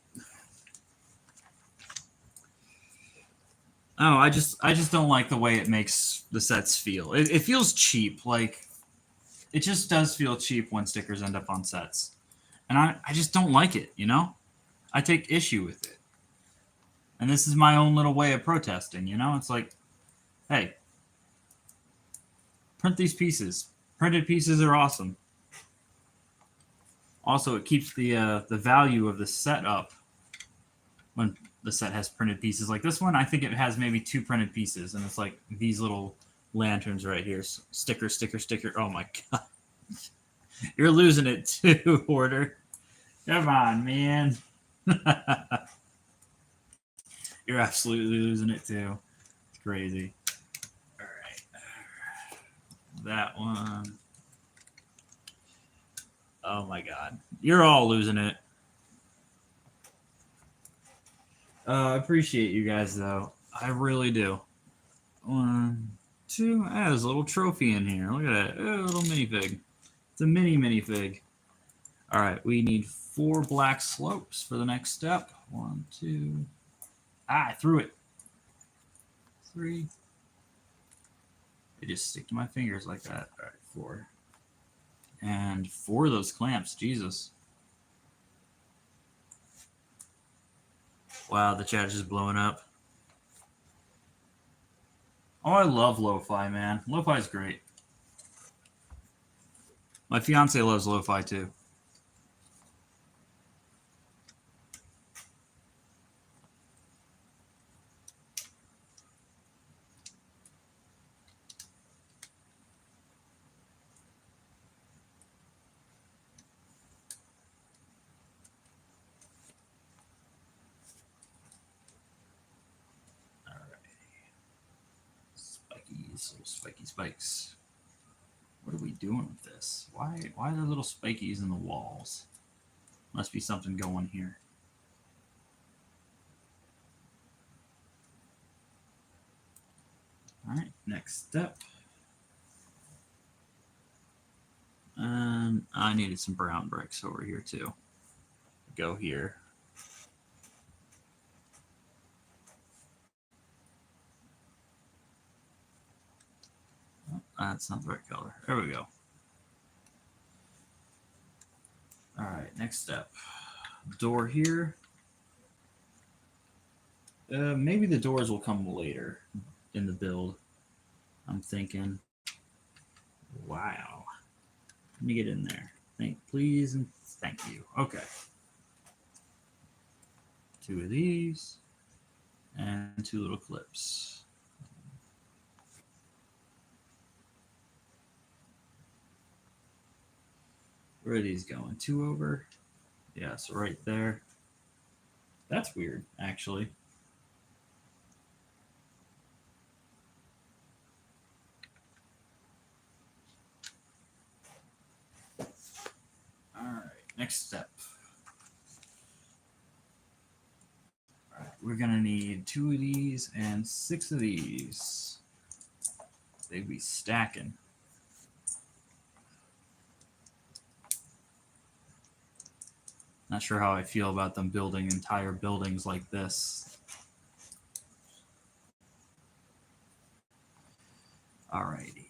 Oh, I just don't like the way it makes the sets feel. It feels cheap. Like it just does feel cheap when stickers end up on sets. And I just don't like it, you know? I take issue with it. And this is my own little way of protesting, you know? It's like, hey, print these pieces. Printed pieces are awesome. Also, it keeps the value of the set up when the set has printed pieces. Like this one, I think it has maybe 2 printed pieces, and it's like these little lanterns right here. Sticker, sticker, sticker. Oh my god. You're losing it too, Hoarder. Come on, man. You're absolutely losing it too. It's crazy. All right. That one. Oh my god. You're all losing it. I appreciate you guys, though. I really do. 1, 2. There's a little trophy in here. Look at that. A little minifig. It's a minifig. All right. We need 4 black slopes for the next step. 1, 2. I threw it. 3. They just stick to my fingers like that. All right. 4. And 4 of those clamps. Jesus. Wow, the chat is just blowing up. Oh, I love lo-fi, man. Lo-fi is great. My fiance loves lo-fi too. Little spiky spikes. What are we doing with this? Why are there little spikies in the walls? Must be something going here. All right, next step. And I needed some brown bricks over here too. Go here. That's not the right color. There we go. All right, next step. Door here. Maybe the doors will come later in the build. I'm thinking. Wow. Let me get in there. Please and thank you. Okay. 2 of these and 2 little clips. Where are these going? 2 over? Yeah, so right there. That's weird, actually. All right, next step. All right, we're gonna need 2 of these and 6 of these. They'd be stacking. Not sure how I feel about them building entire buildings like this. Alrighty,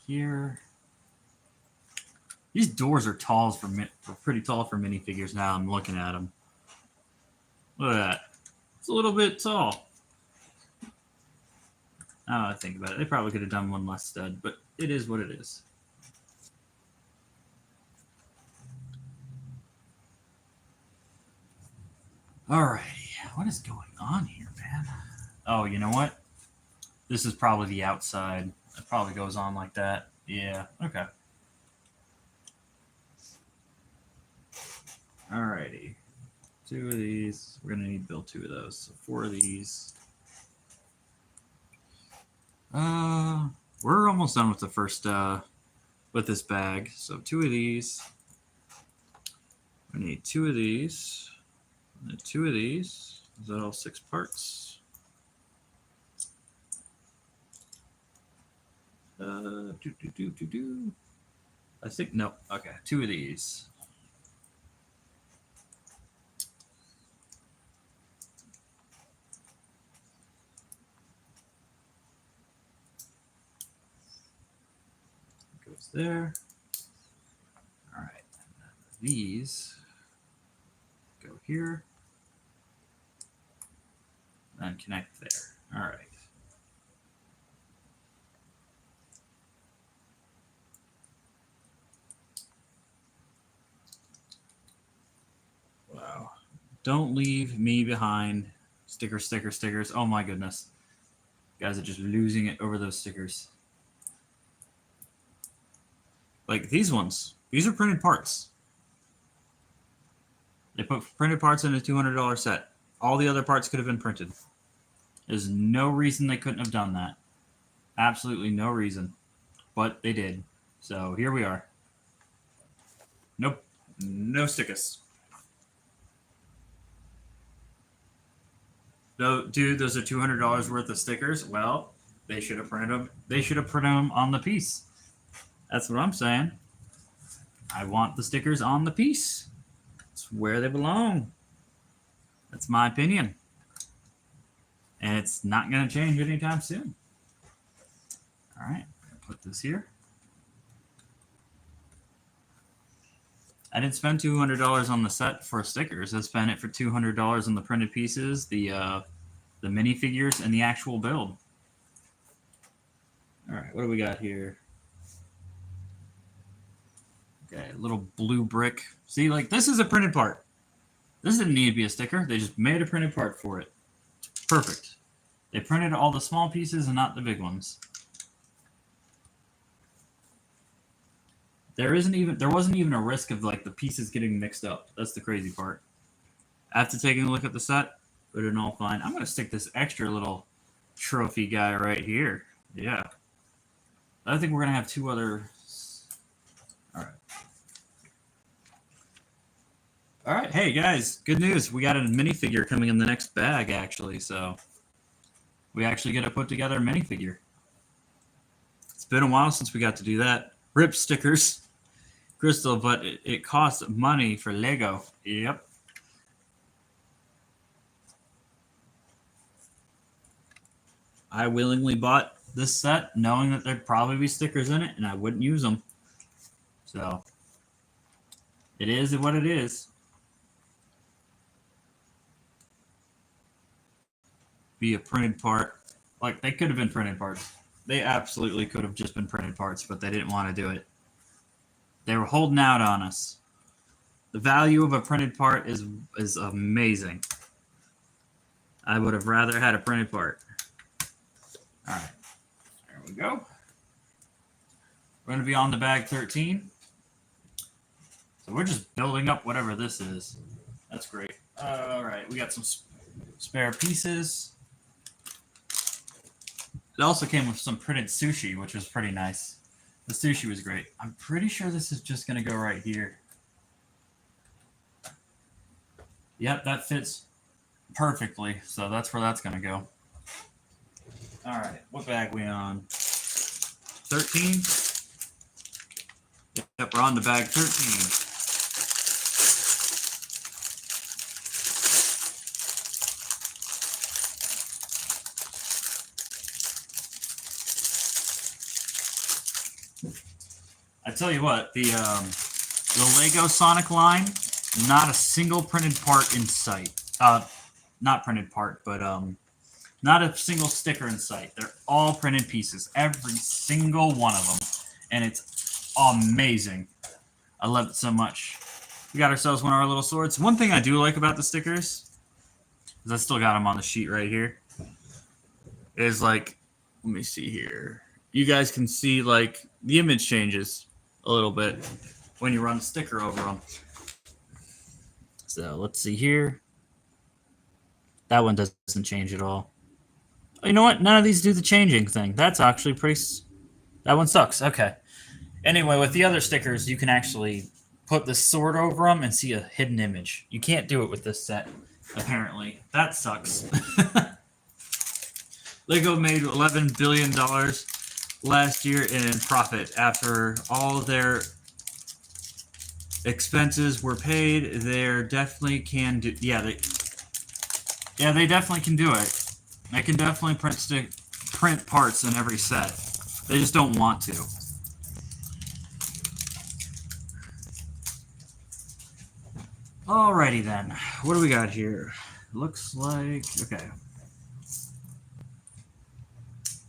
here. These doors are tall pretty tall for minifigures now. I'm looking at them. Look at that. It's a little bit tall. Now I think about it, they probably could have done one less stud, but it is what it is. Alrighty, what is going on here, man? Oh, you know what? This is probably the outside. It probably goes on like that. Yeah, okay. Alrighty. 2 of these. We're going to need to build 2 of those. So 4 of these. We're almost done with the first, with this bag. So 2 of these. We need 2 of these. And 2 of these. Is that all 6 parts? I think, no. Okay, 2 of these. Goes there. these go here and connect there. All right. Wow. Don't leave me behind. Stickers, stickers, stickers. Oh my goodness. Guys are just losing it over those stickers. Like these ones. These are printed parts. They put printed parts in a $200 set. All the other parts could have been printed. There's no reason they couldn't have done that. Absolutely no reason. But they did. So here we are. Nope. No stickers. No, dude, those are $200 worth of stickers. Well, they should have printed them. They should have printed them on the piece. That's what I'm saying. I want the stickers on the piece. It's where they belong. That's my opinion. And it's not going to change anytime soon. All right, put this here. I didn't spend $200 on the set for stickers. I spent it for $200 on the printed pieces, the minifigures, and the actual build. All right, what do we got here? Okay, a little blue brick. See, like this is a printed part. This didn't need to be a sticker. They just made a printed part for it. Perfect. They printed all the small pieces and not the big ones. There wasn't even a risk of like the pieces getting mixed up. That's the crazy part. After taking a look at the set, put it all fine. I'm gonna stick this extra little trophy guy right here. Yeah. I think we're gonna have two other. All right. All right. Hey guys, good news. We got a minifigure coming in the next bag actually. So we actually get to put together a minifigure. It's been a while since we got to do that. Rip stickers. Crystal, but it costs money for Lego. Yep. I willingly bought this set knowing that there'd probably be stickers in it and I wouldn't use them. So it is what it is. Be a printed part. Like they could have been printed parts. They absolutely could have just been printed parts, but they didn't want to do it. They were holding out on us. The value of a printed part is amazing. I would have rather had a printed part. All right, there we go. We're going to be on the bag 13. So we're just building up whatever this is. That's great. All right, we got some spare pieces. It also came with some printed sushi, which was pretty nice. The sushi was great. I'm pretty sure this is just going to go right here. Yep, that fits perfectly. So that's where that's going to go. All right, what bag we on? 13? Yep, we're on to bag 13. I tell you what, the Lego Sonic line, not a single printed part in sight. Not printed part, but not a single sticker in sight. They're all printed pieces, every single one of them, and it's amazing. I love it so much. We got ourselves one of our little swords. One thing I do like about the stickers is I still got them on the sheet right here. Is like, let me see here. You guys can see like the image changes a little bit when you run a sticker over them. So let's see here. That one doesn't change at all. Oh, you know what? None of these do the changing thing. That's actually pretty... That one sucks. Okay. Anyway, with the other stickers, you can actually put the sword over them and see a hidden image. You can't do it with this set, apparently. That sucks. Lego made $11 billion last year in profit after all their expenses were paid. They definitely can do. They definitely can do it. They can definitely print parts in every set. They just don't want to. Alrighty then. What do we got here? Looks like okay.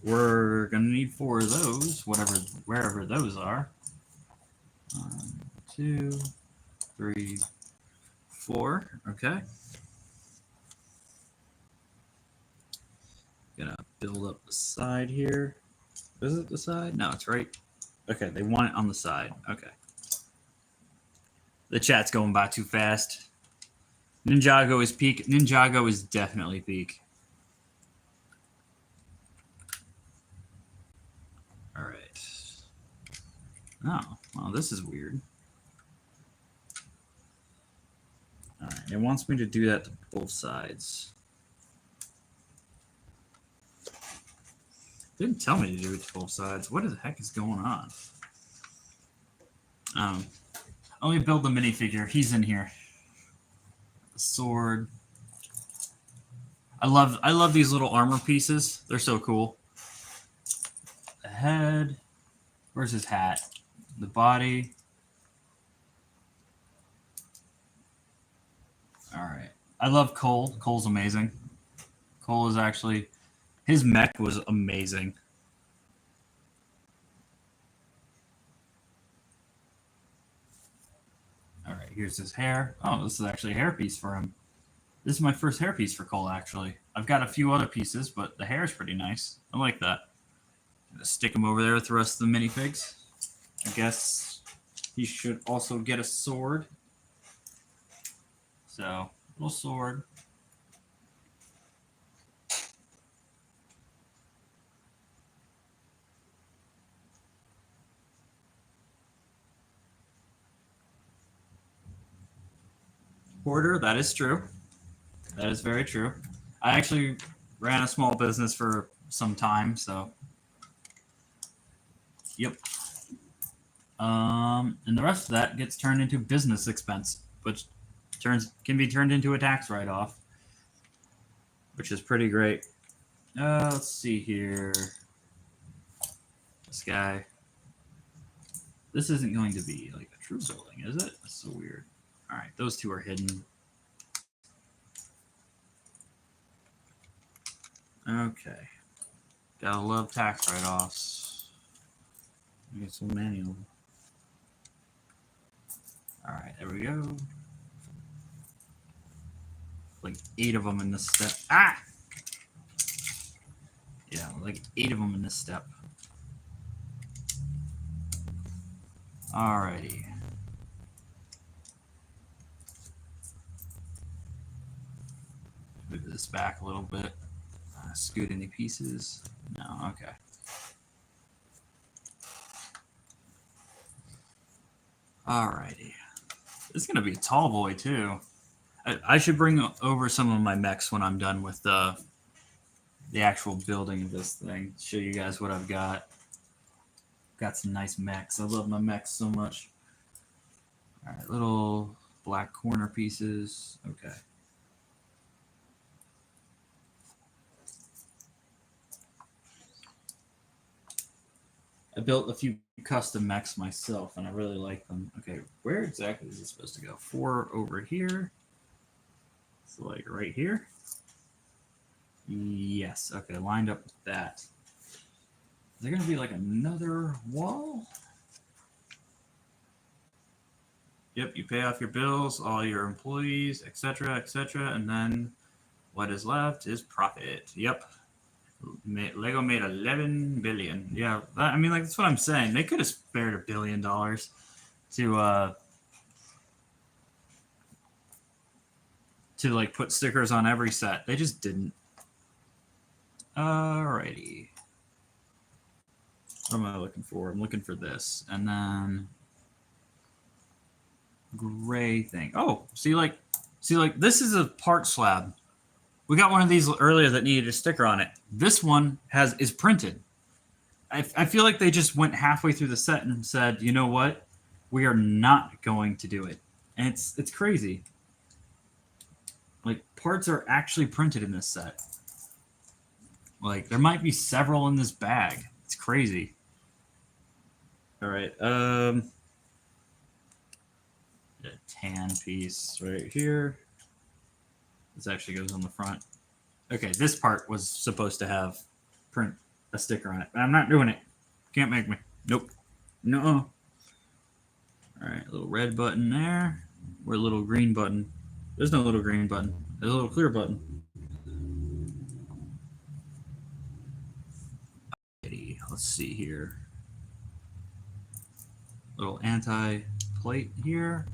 We're gonna need 4 of those, wherever those are. 1, 2, 3, 4. Okay. Gonna build up the side here. Is it the side? No, it's right. Okay, they want it on the side. Okay. The chat's going by too fast. Ninjago is peak. Ninjago is definitely peak. All right. Oh, well, this is weird. All right, it wants me to do that to both sides. Didn't tell me to do it to both sides. What the heck is going on? Let me build the minifigure. He's in here. The sword. I love these little armor pieces. They're so cool. The head. Where's his hat? The body. All right. I love Cole. Cole's amazing. Cole is actually... His mech was amazing. All right, here's his hair. Oh, this is actually a hairpiece for him. This is my first hairpiece for Cole, actually. I've got a few other pieces, but the hair is pretty nice. I like that. I'm gonna stick him over there with the rest of the minifigs. I guess he should also get a sword. So, little sword. Hoarder, that is true. That is very true. I actually ran a small business for some time, so yep. And the rest of that gets turned into business expense, which can be turned into a tax write-off, which is pretty great. Let's see here. This guy. This isn't going to be like a true building, is it? That's so weird. All right, those two are hidden. Okay. Gotta love tax write-offs. Get so many of them. All right, there we go. Like 8 of them in this step. Ah! Yeah, like 8 of them in this step. Alrighty. Move this back a little bit. Scoot any pieces? No, okay. Alrighty. This is gonna be a tall boy too. I should bring over some of my mechs when I'm done with the actual building of this thing. Show you guys what I've got. Got some nice mechs. I love my mechs so much. All right, little black corner pieces. Okay. I built a few custom mechs myself, and I really like them. Okay, where exactly is it supposed to go? 4 over here. So like right here. Yes. Okay, lined up with that. Is there going to be like another wall? Yep, you pay off your bills, all your employees, etc., and then what is left is profit. Yep. Lego made 11 billion. Yeah, I mean, like, that's what I'm saying. They could have spared $1 billion to like put stickers on every set. They just didn't. Alrighty. What am I looking for? I'm looking for this, and then gray thing. Oh, see, like this is a part slab. We got one of these earlier that needed a sticker on it. This one is printed. I feel like they just went halfway through the set and said, you know what? We are not going to do it. And it's crazy. Like, parts are actually printed in this set. Like, there might be several in this bag. It's crazy. All right. A tan piece right here. This actually goes on the front. Okay, this part was supposed to have print a sticker on it. I'm not doing it. Can't make me. Nope. No. All right, a little red button there. Or a little green button. There's no little green button. There's a little clear button. Let's see here. Little anti-plate here.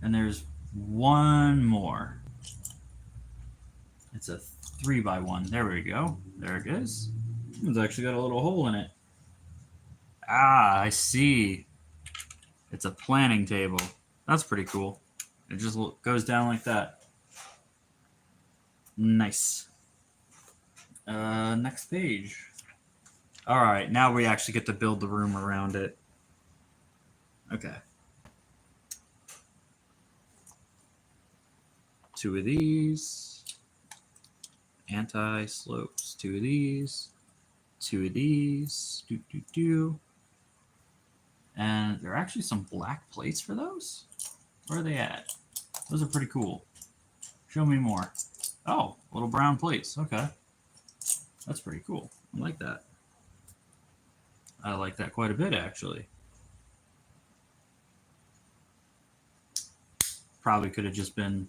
And there's one more. It's a 3x1. There we go. There it is. It's actually got a little hole in it. Ah, I see. It's a planning table. That's pretty cool. It just goes down like that. Nice. Next page. All right, now we actually get to build the room around it. Okay. 2 of these. Anti-slopes. 2 of these. 2 of these. And there are actually some black plates for those. Where are they at? Those are pretty cool. Show me more. Oh, little brown plates. Okay. That's pretty cool. I like that. I like that quite a bit, actually. Probably could have just been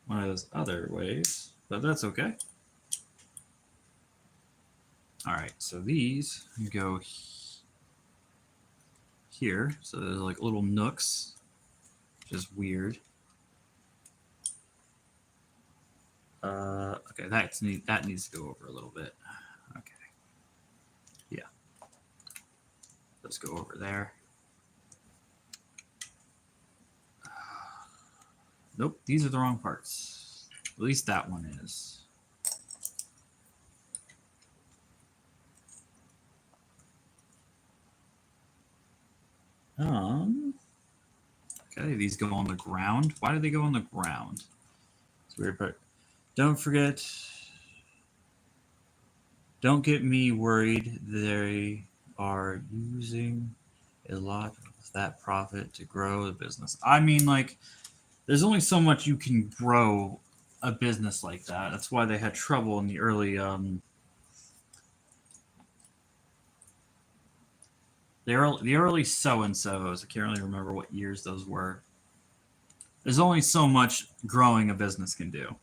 one of those other ways, but that's okay. All right, so these go here. So there's like little nooks, which is weird. Okay, that needs to go over a little bit. Okay. Yeah. Let's go over there. Nope, these are the wrong parts. At least that one is. Okay, these go on the ground. Why do they go on the ground? It's weird, but don't forget. Don't get me worried. They are using a lot of that profit to grow the business. I mean, like, there's only so much you can grow a business like that. That's why they had trouble in the early the early so-and-sos. I can't really remember what years those were. There's only so much growing a business can do.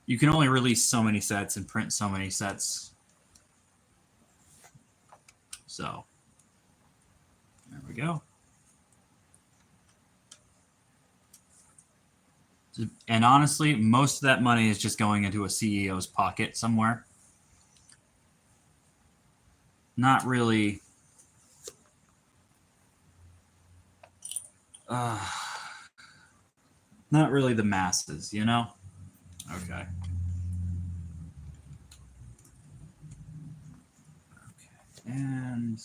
You can only release so many sets and print so many sets. So, there we go. And honestly, most of that money is just going into a CEO's pocket somewhere. Not really. Not really the masses, you know? Okay. And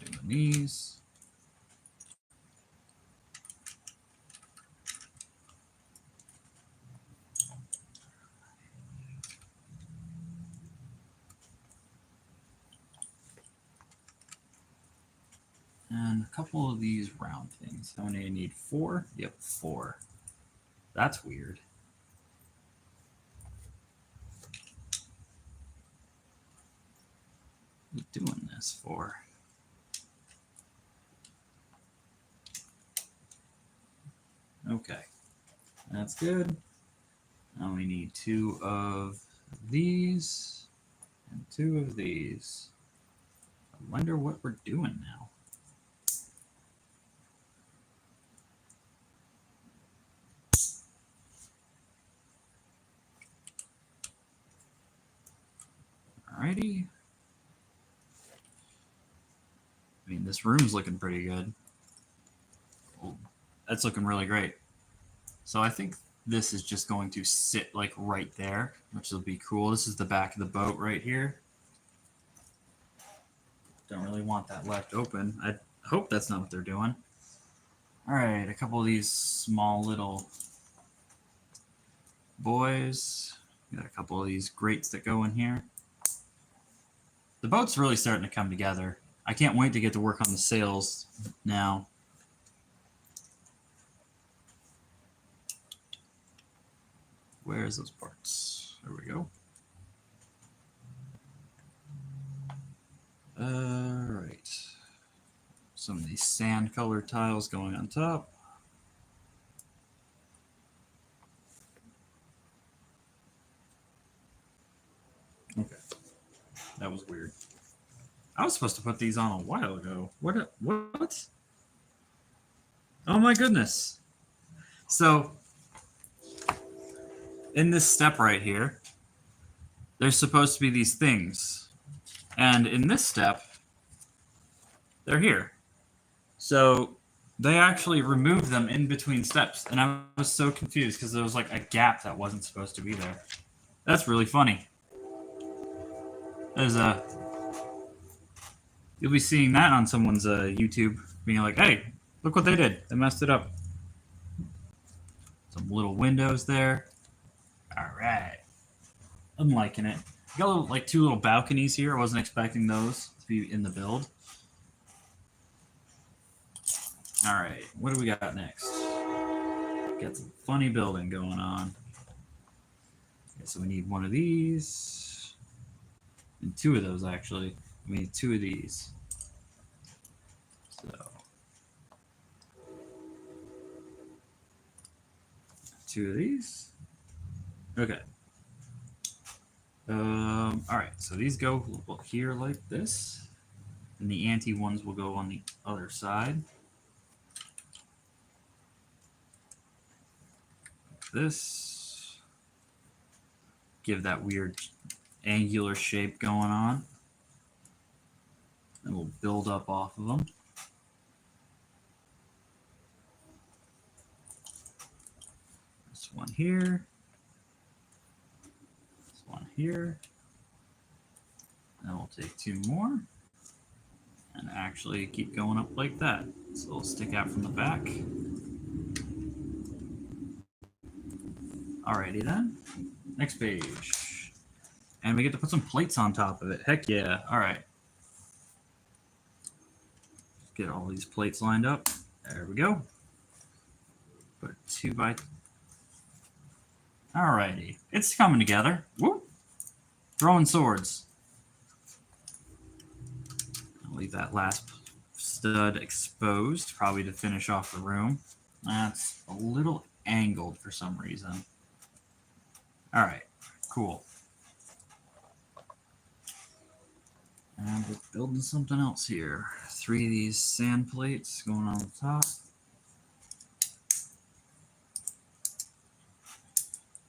doing these. And a couple of these round things. How many do I need? 4? Yep, 4. That's weird. What are you doing this for? Okay, that's good. Now we need 2 of these and 2 of these. I wonder what we're doing now. Alrighty. I mean, this room's looking pretty good. Oh, that's looking really great. So I think this is just going to sit like right there, which will be cool. This is the back of the boat right here. Don't really want that left open. I hope that's not what they're doing. All right, a couple of these small little boys. Got a couple of these grates that go in here. The boat's really starting to come together. I can't wait to get to work on the sails now. Where's those parts? There we go. All right. Some of these sand colored tiles going on top. Okay. That was weird. I was supposed to put these on a while ago. What? Oh my goodness. So, in this step right here, there's supposed to be these things. And in this step, they're here. So, they actually removed them in between steps. And I was so confused because there was like a gap that wasn't supposed to be there. That's really funny. There's a... You'll be seeing that on someone's YouTube, being like, hey, look what they did. They messed it up. Some little windows there. All right. I'm liking it. Got little, like 2 little balconies here. I wasn't expecting those to be in the build. All right. What do we got next? Got some funny building going on. Okay, so we need one of these. And 2 of those, actually. We need 2 of these. So 2 of these. Okay. All right. So these go here like this, and the anti ones will go on the other side. Like this. Give that weird angular shape going on. And we'll build up off of them. This one here. This one here. And we'll take 2 more. And actually keep going up like that. So it'll stick out from the back. Alrighty then. Next page. And we get to put some plates on top of it. Heck yeah. Alright. Get all these plates lined up. There we go. Put 2 by... Alrighty. It's coming together. Woo! Throwing swords. I'll leave that last stud exposed, probably to finish off the room. That's a little angled for some reason. Alright. Cool. And we're building something else here. 3 of these sand plates going on the top.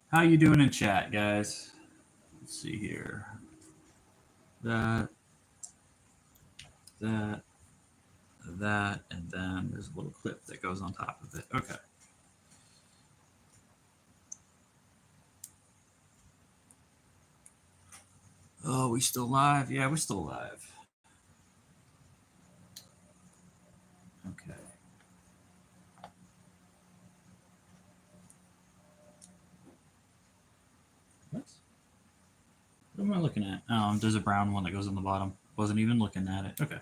How you doing in chat, guys? Let's see here. That, and then there's a little clip that goes on top of it. Okay. Oh, we still live? Yeah, we're still live. Okay. What am I looking at? Oh, there's a brown one that goes on the bottom. Wasn't even looking at it. Okay.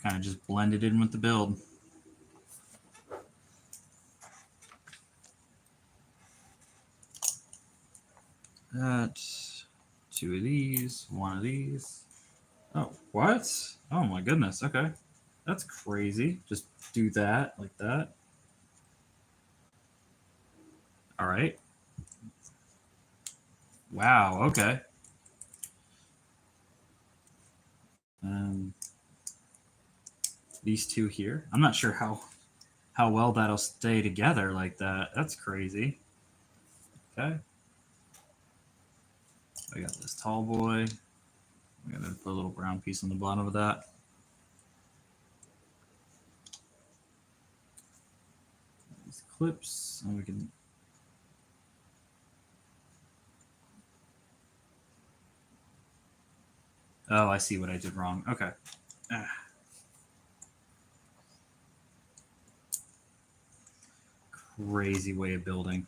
Kind of just blended in with the build. That's 2 of these, 1 of these. Oh, what? Oh my goodness. Okay. That's crazy. Just do that like that. All right. Wow. Okay. These 2 here. I'm not sure how well that'll stay together like that. That's crazy. Okay. I got this tall boy. I'm gonna put a little brown piece on the bottom of that. These clips, and we can. Oh, I see what I did wrong. Okay. Crazy way of building.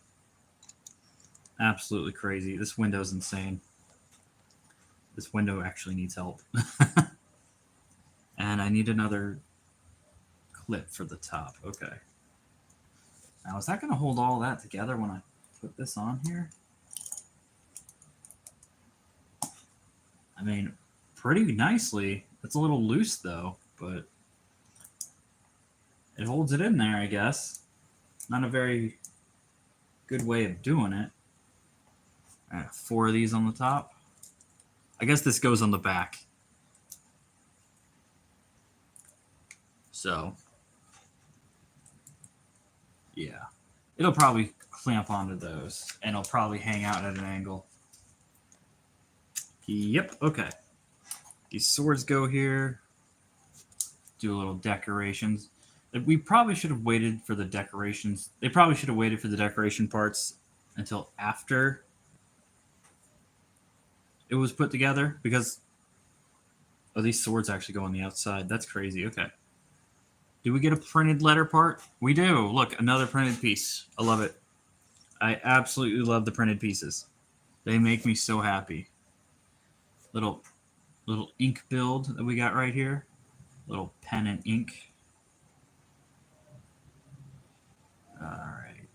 Absolutely crazy. This window's insane. This window actually needs help. And I need another clip for the top. Okay. Now, is that going to hold all that together when I put this on here? I mean, pretty nicely. It's a little loose, though, but it holds it in there, I guess. Not a very good way of doing it. 4 of these on the top. I guess this goes on the back. So, yeah. It'll probably clamp onto those, and it'll probably hang out at an angle. Yep, okay. These swords go here. Do a little decorations. We probably should have waited for the decorations. They probably should have waited for the decoration parts until after it was put together, because these swords actually go on the outside. That's crazy. Okay. Do we get a printed letter part? We do. Look, another printed piece. I love it. I absolutely love the printed pieces. They make me so happy. Little ink build that we got right here. Little pen and ink. All right.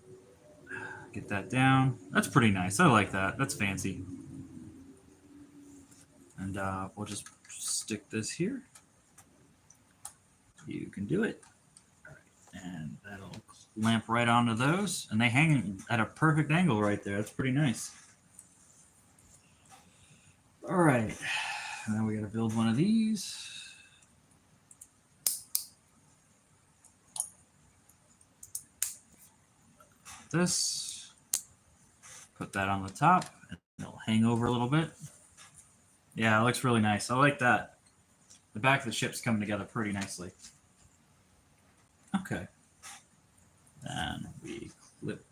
Get that down. That's pretty nice. I like that. That's fancy. And we'll just stick this here. You can do it. All right. And that'll clamp right onto those. And they hang at a perfect angle right there. That's pretty nice. All right. And then we got to build one of these. This. Put that on the top. And it'll hang over a little bit. Yeah, it looks really nice. I like that. The back of the ship's coming together pretty nicely. Okay. Then we clip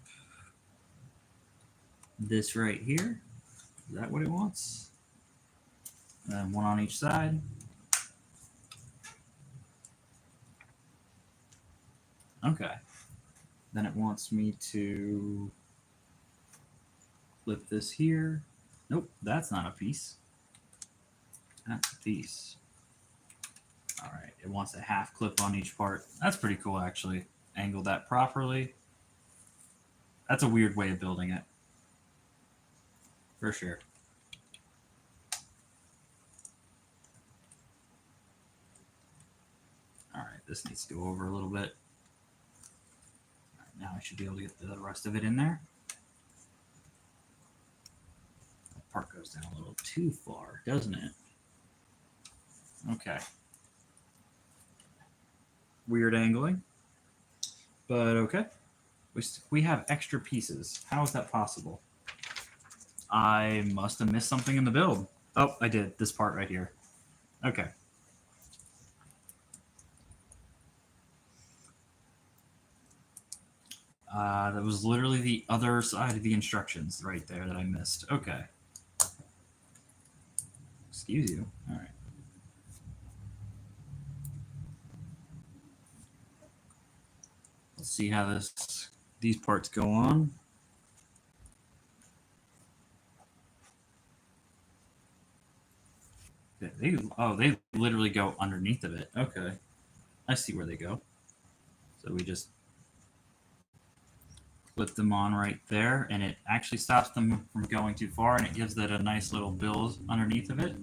this right here. Is that what it wants? And then one on each side. Okay. Then it wants me to clip this here. Nope, that's not a piece. That's a piece. All right, it wants a half clip on each part. That's pretty cool, actually. Angle that properly. That's a weird way of building it. For sure. All right, this needs to go over a little bit. All right, now I should be able to get the rest of it in there. That part goes down a little too far, doesn't it? Okay. Weird angling. But okay. We have extra pieces. How is that possible? I must have missed something in the build. Oh, I did. This part right here. Okay. That was literally the other side of the instructions right there that I missed. Okay. Excuse you. All right. Let's see how these parts go on. They literally go underneath of it. Okay. I see where they go. So we just clip them on right there, and it actually stops them from going too far, and it gives that a nice little build underneath of it.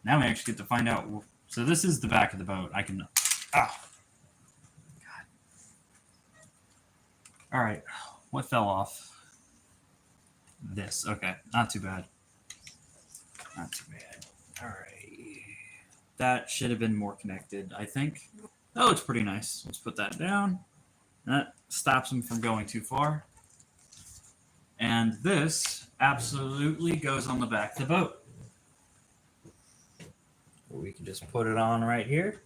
Now we actually get to find out. So this is the back of the boat. I can. God. All right. What fell off? This. Okay. Not too bad. Not too bad. All right. That should have been more connected, I think. That looks pretty nice. Let's put that down. That stops them from going too far. And this absolutely goes on the back of the boat. We can just put it on right here.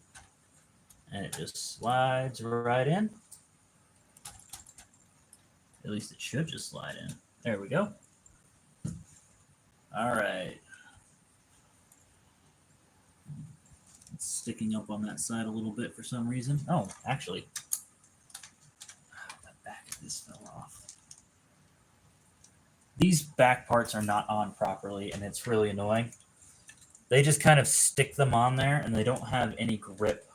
And it just slides right in. At least it should just slide in. There we go. All right. It's sticking up on that side a little bit for some reason. Oh, actually, the back of this fell off. these back parts are not on properly, and it's really annoying. They just kind of stick them on there, and they don't have any grip.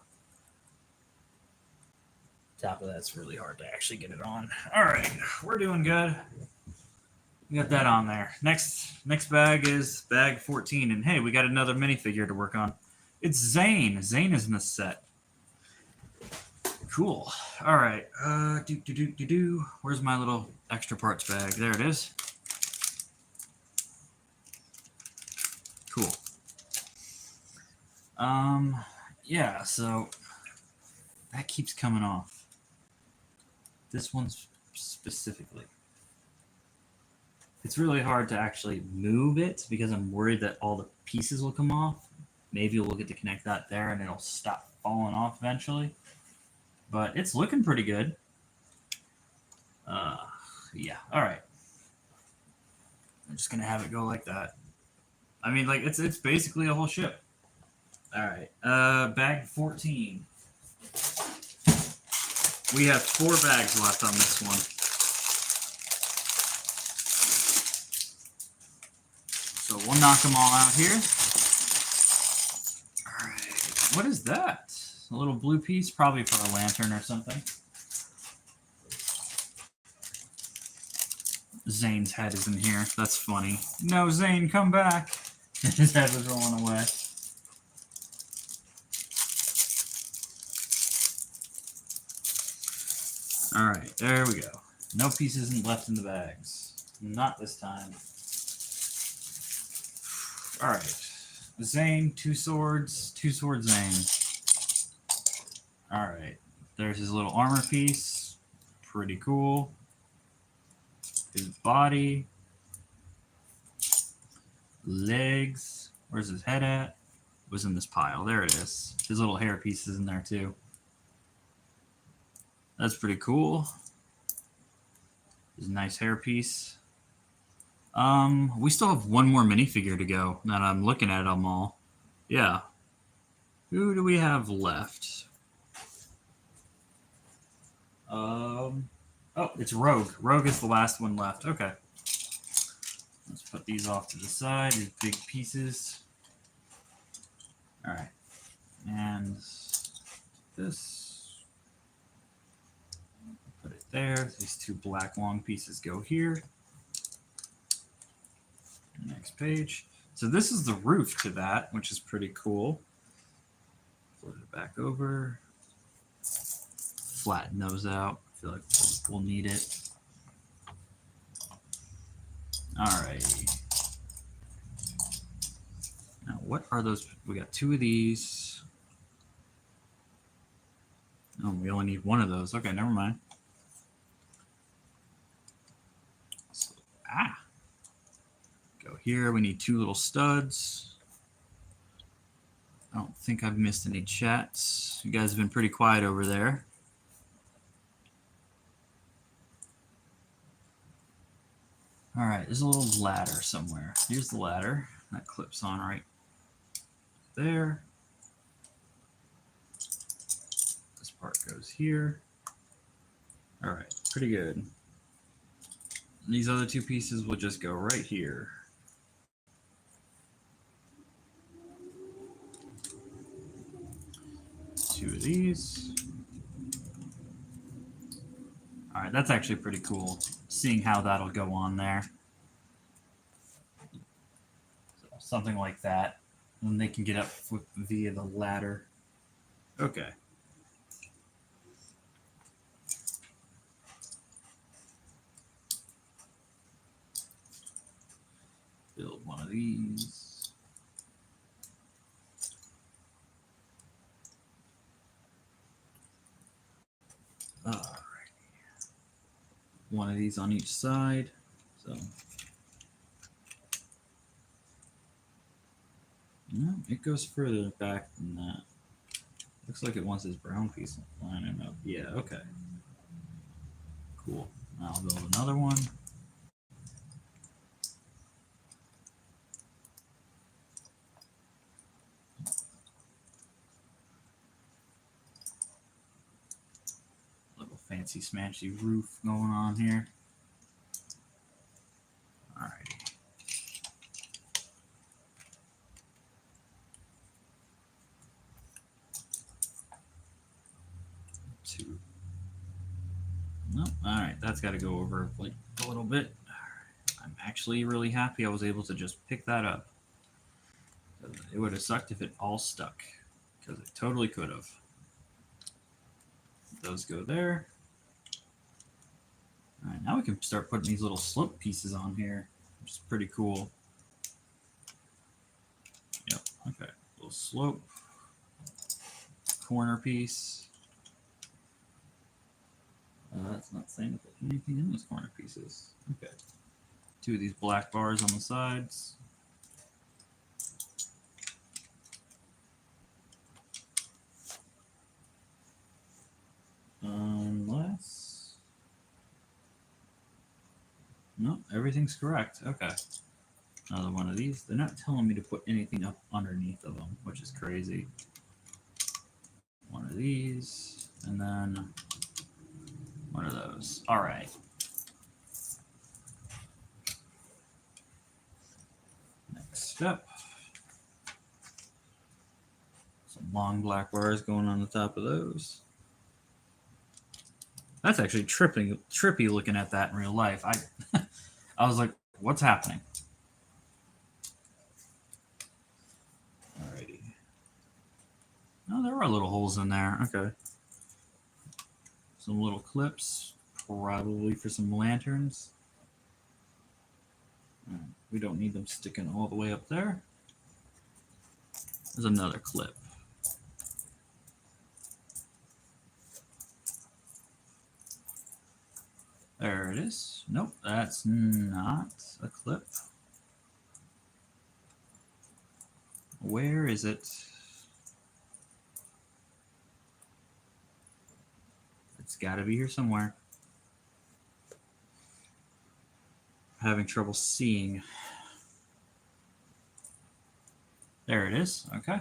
Top of that's really hard to actually get it on. All right, we're doing good. We got that on there. Next bag is bag 14, and hey, we got another minifigure to work on. It's Zane. Zane is in the set. Cool. All right. Where's my little extra parts bag? There it is. Cool. Yeah, so that keeps coming off. This one specifically. It's really hard to actually move it because I'm worried that all the pieces will come off. Maybe we'll get to connect that there and it'll stop falling off eventually. But it's looking pretty good. Yeah, all right. I'm just gonna have it go like that. I mean, like it's basically a whole ship. All right, bag 14. We have 4 bags left on this one. So we'll knock them all out here. All right, what is that? A little blue piece, probably for a lantern or something. Zane's head is in here. That's funny. No, Zane, come back. His head was rolling away. All right, there we go. No pieces left in the bags. Not this time. All right. Zane, 2 swords, 2 sword Zane. All right. There's his little armor piece. Pretty cool. His body. Legs. Where's his head at? It was in this pile. There it is. His little hair piece is in there too. That's pretty cool. His nice hair piece. We still have one more minifigure to go. Now that I'm looking at them all. Yeah. Who do we have left? Oh, it's Rogue. Rogue is the last one left. Okay. Let's put these off to the side. These big pieces. All right. And this. Put it there. These 2 black long pieces go here. Next page. So this is the roof to that, which is pretty cool. Flip it back over. Flatten those out. I feel like we'll need it. All right. Now, what are those? We got 2 of these. Oh, we only need 1 of those. Okay, never mind. So, go here. We need 2 little studs. I don't think I've missed any chats. You guys have been pretty quiet over there. All right, there's a little ladder somewhere. Here's the ladder. That clips on right there. This part goes here. All right, pretty good. And these other 2 pieces will just go right here. Two of these. All right, that's actually pretty cool, seeing how that'll go on there. So something like that. And they can get up via the ladder. Okay. Build one of these. All right. One of these on each side. So no, it goes further back than that. Looks like it wants this brown piece lining up. Yeah, okay. Cool. I'll build another one. Little fancy smashy roof going on here. that's got to go over like a little bit. I'm actually really happy I was able to just pick that up. It would have sucked if it all stuck, because it totally could have. Those go there. All right, now we can start putting these little slope pieces on here, which is pretty cool. Yep, okay. Little slope. Corner piece. That's not saying that there's anything in those corner pieces. Okay. 2 of these black bars on the sides. Unless... No, everything's correct. Okay. Another one of these. They're not telling me to put anything up underneath of them, which is crazy. One of these, and then one of those. All right. Next step. Some long black bars going on the top of those. That's actually trippy looking at that in real life. I was like, what's happening? Alrighty. Oh, there are little holes in there. Okay. Some little clips, probably for some lanterns. We don't need them sticking all the way up there. There's another clip. There it is. Nope, that's not a clip. Where is it? It's got to be here somewhere. Having trouble seeing. There it is. Okay.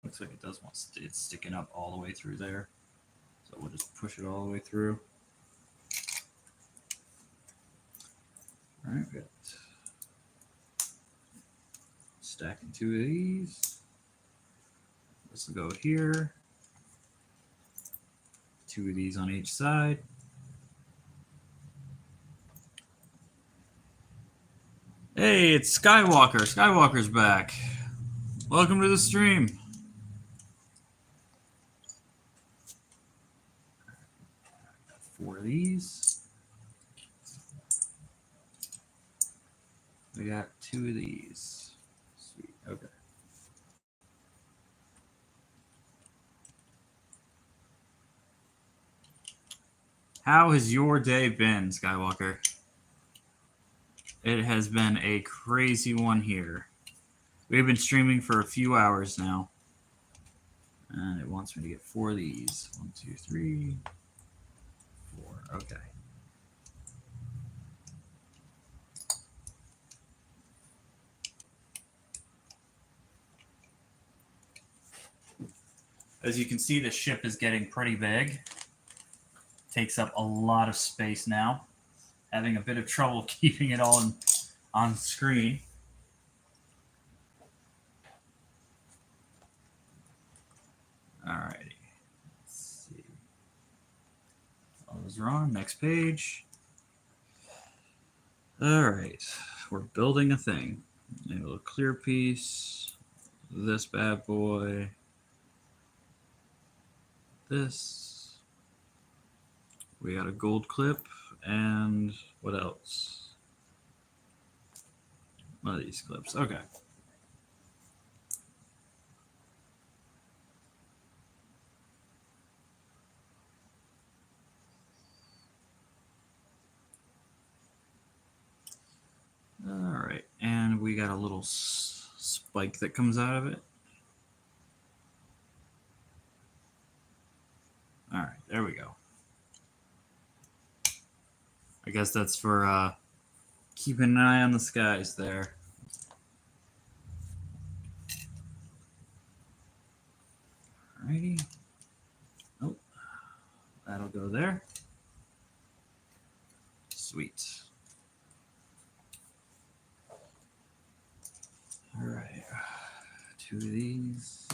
Looks like it does want it's sticking up all the way through there. So we'll just push it all the way through. All right, we got stacking 2 of these. This will go here. 2 of these on each side. Hey, it's Skywalker. Skywalker's back. Welcome to the stream. Got 4 of these. We got 2 of these. Sweet. Okay. How has your day been, Skywalker? It has been a crazy one here. We've been streaming for a few hours now. And it wants me to get 4 of these. 1, 2, 3, 4. Okay. As you can see, the ship is getting pretty big. Takes up a lot of space now. Having a bit of trouble keeping it all on screen. Alrighty. Let's see. All those are on. Next page. Alright. We're building a thing. A little clear piece. This bad boy. This. We got a gold clip. And what else? One of these clips. Okay. All right. And we got a little spike that comes out of it. All right. There we go. I guess that's for keeping an eye on the skies there. Alrighty. Oh, that'll go there. Sweet. All right. 2 of these.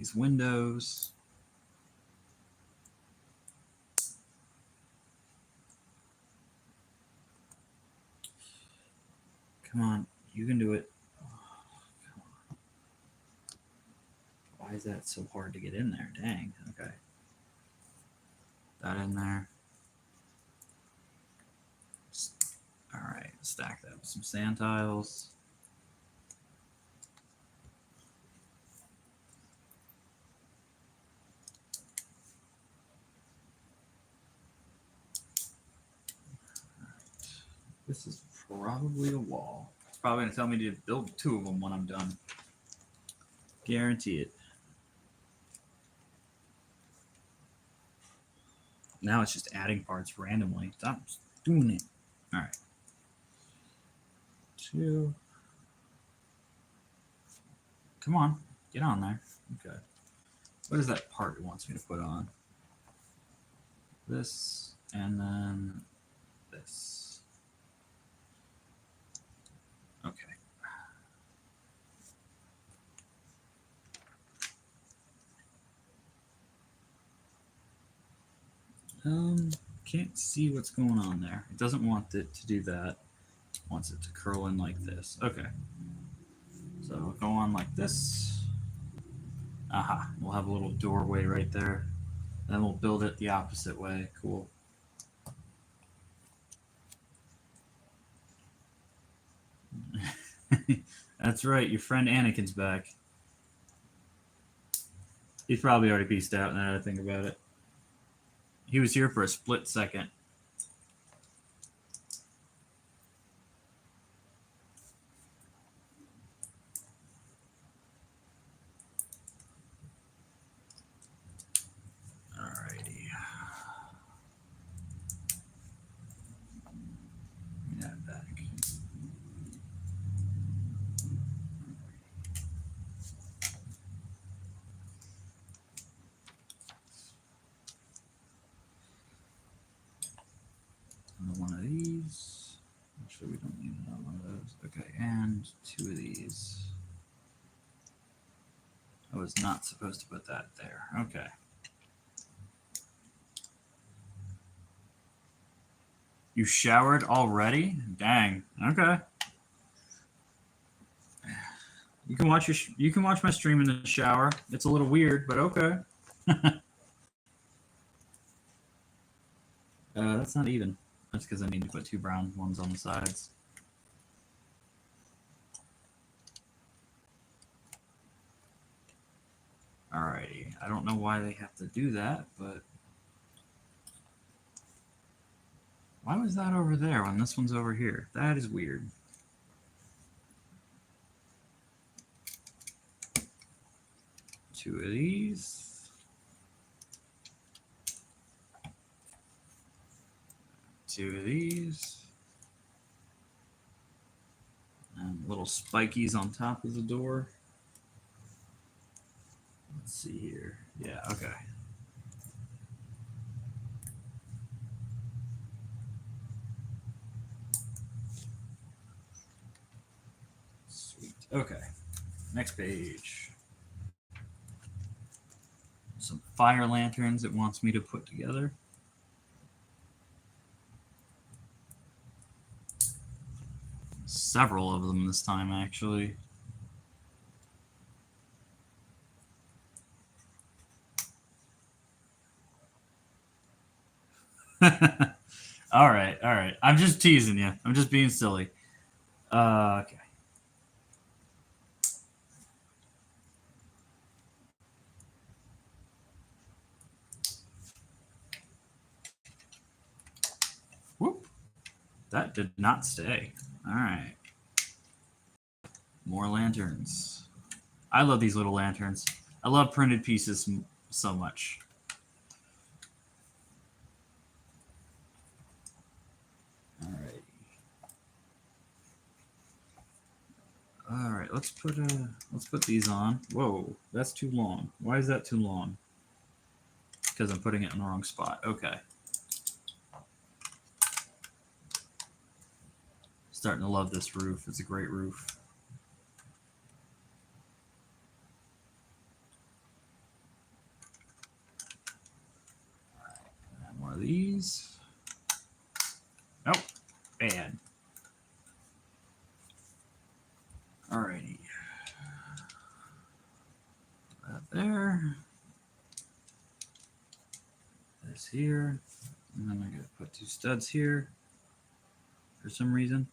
these windows. Come on, you can do it. Why is that so hard to get in there? Dang. Okay. That in there. All right. Stack that with some sand tiles. This is probably a wall. It's probably going to tell me to build 2 of them when I'm done. Guarantee it. Now it's just adding parts randomly. Stop doing it. All right. 2. Come on. Get on there. Okay. What is that part it wants me to put on? This and then this. Okay. Can't see what's going on there. It doesn't want it to do that. It wants it to curl in like this. Okay. So we'll go on like this. Aha. We'll have a little doorway right there. Then we'll build it the opposite way. Cool. That's right. Your friend Anakin's back. He's probably already peaced out now that I think about it. He was here for a split second. Alrighty. Bring that back. One of these. Actually, we don't need another one of those. Okay, and 2 of these. I was not supposed to put that there. Okay. You showered already? Dang. Okay. You can watch my stream in the shower. It's a little weird, but okay. That's not even. That's because I need to put 2 brown ones on the sides. Alrighty. I don't know why they have to do that, but why was that over there when this one's over here? That is weird. Two of these. 2 of these. And little spikies on top of the door. Let's see here. Yeah, okay. Sweet. Okay. Next page. Some fire lanterns it wants me to put together. Several of them this time, actually. All right, all right. I'm just teasing you. I'm just being silly. Okay. Whoop. That did not stay. All right. More lanterns. I love these little lanterns. I love printed pieces so much. All right. All right. Let's put these on. Whoa, that's too long. Why is that too long? Because I'm putting it in the wrong spot. Okay. Starting to love this roof. It's a great roof. of these. Nope, bad. Alrighty. That there. This here. And then I gotta put 2 studs here for some reason.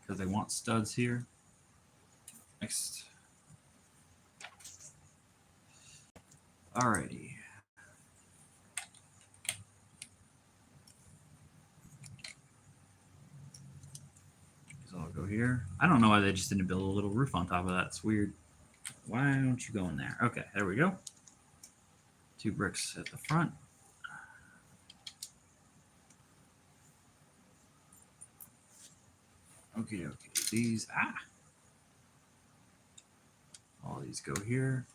Because I want studs here. Next. Alrighty. So I'll go here. I don't know why they just didn't build a little roof on top of that. It's weird. Why don't you go in there? Okay, there we go. 2 bricks at the front. Okay, these, all these go here.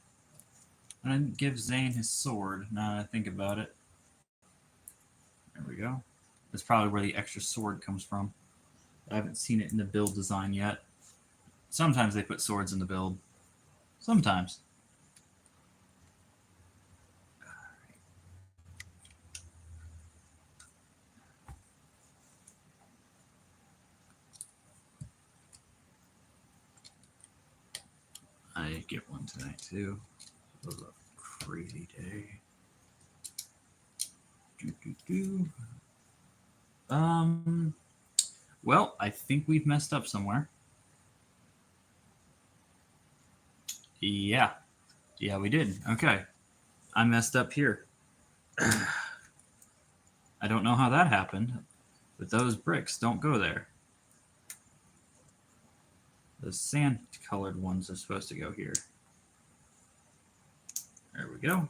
And I didn't give Zane his sword, now that I think about it. There we go. That's probably where the extra sword comes from. I haven't seen it in the build design yet. Sometimes they put swords in the build. Sometimes. I get one tonight too. It was a crazy day. Well, I think we've messed up somewhere. Yeah, we did. Okay, I messed up here. I don't know how that happened, but those bricks don't go there. The sand-colored ones are supposed to go here. There we go.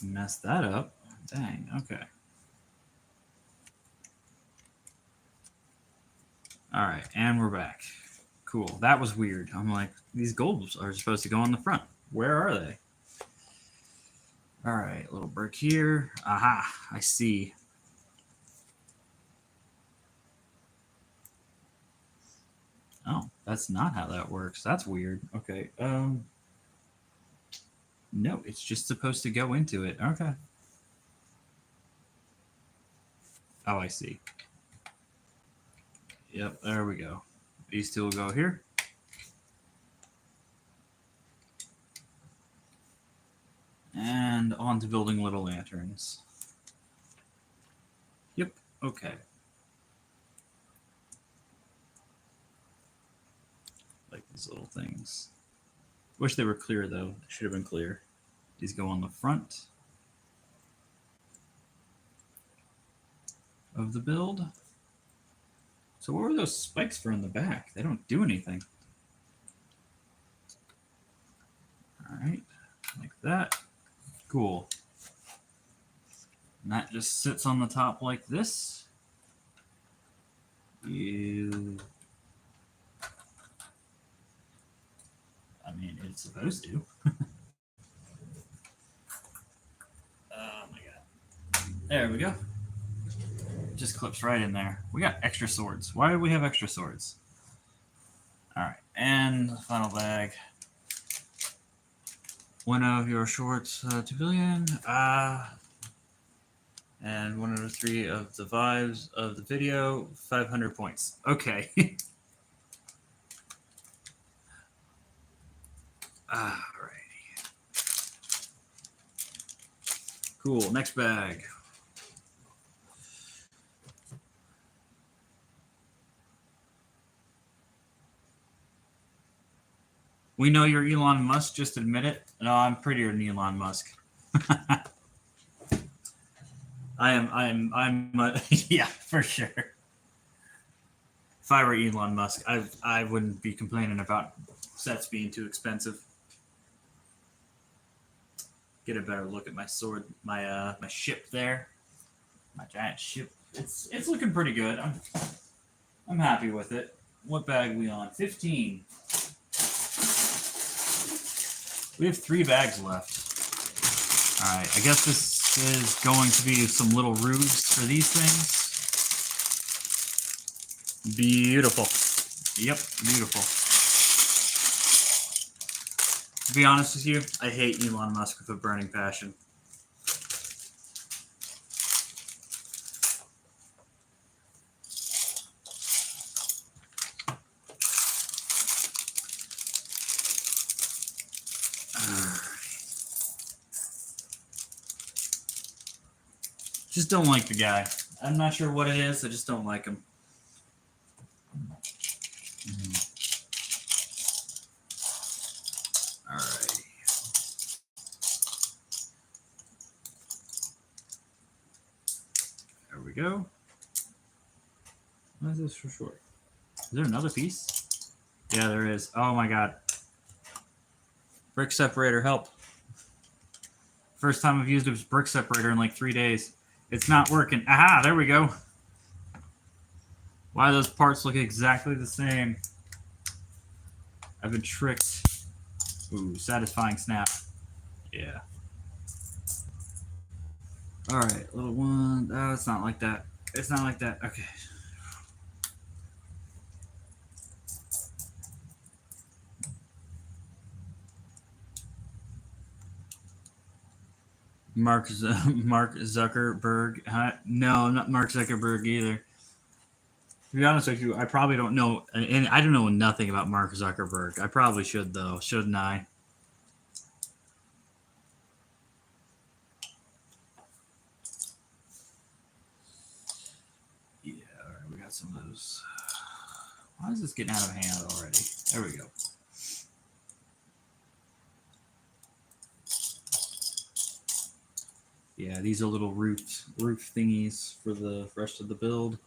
Messed that up. Dang, okay. All right, and we're back. Cool, that was weird. I'm like, these golds are supposed to go on the front. Where are they? All right, little brick here. Aha, I see. Oh, that's not how that works. That's weird. Okay. No, it's just supposed to go into it. Okay. Oh, I see. Yep, there we go. These 2 will go here. And on to building little lanterns. Yep, okay. Like these little things. Wish they were clear though. They should have been clear. These go on the front of the build. So what were those spikes for in the back? They don't do anything. All right, like that. Cool. And that just sits on the top like this. I mean, it's supposed to. Oh my god. There we go. It just clips right in there. We got extra swords. Why do we have extra swords? All right, and the final bag. One of your shorts, 2 billion. And 1 out of 3 of the vibes of the video, 500 points. Okay. Alrighty. Cool. Next bag. We know you're Elon Musk. Just admit it. No, I'm prettier than Elon Musk. I'm yeah, for sure. If I were Elon Musk, I wouldn't be complaining about sets being too expensive. Get a better look at my sword, my ship there, my giant ship. It's looking pretty good. I'm happy with it. What bag are we on? 15. We have 3 bags left. All right, I guess this is going to be some little roofs for these things. Beautiful. Yep, beautiful. To be honest with you, I hate Elon Musk with a burning passion. Just don't like the guy. I'm not sure what it is. I just don't like him. All right. There we go. What is this for short? Is there another piece? Yeah, there is. Oh my god. Brick separator, help. First time I've used a brick separator in like 3 days. It's not working. Aha, there we go. Why do those parts look exactly the same? I've been tricked. Ooh, satisfying snap. Yeah. All right, little one. Oh, it's not like that. It's not like that. Okay. Mark Zuckerberg. No, not Mark Zuckerberg either. To be honest with you, I probably don't know, and I don't know nothing about Mark Zuckerberg. I probably should though, shouldn't I? Yeah, all right, we got some of those. Why is this getting out of hand already? There we go. Yeah, these are little roof thingies for the rest of the build.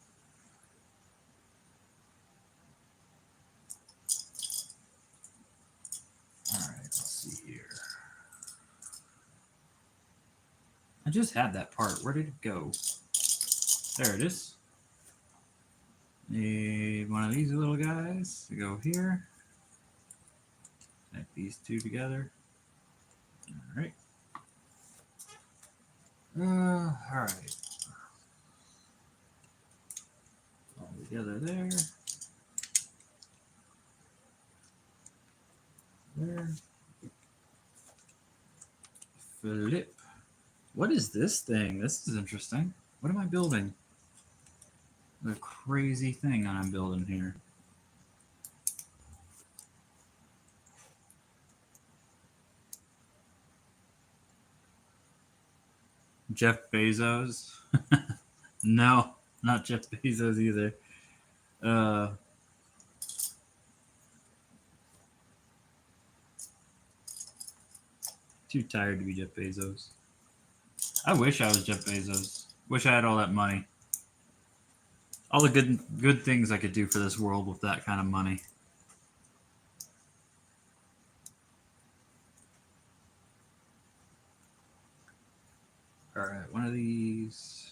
All right, let's see here. I just had that part. Where did it go? There it is. Need one of these little guys to go here. Connect these two together. All right. All right. All together there. There. Flip. What is this thing? This is interesting. What am I building? The crazy thing I'm building here. Jeff Bezos? No, not Jeff Bezos either. Too tired to be Jeff Bezos. I wish I was Jeff Bezos. Wish I had all that money. All the good things I could do for this world with that kind of money. All right, one of these.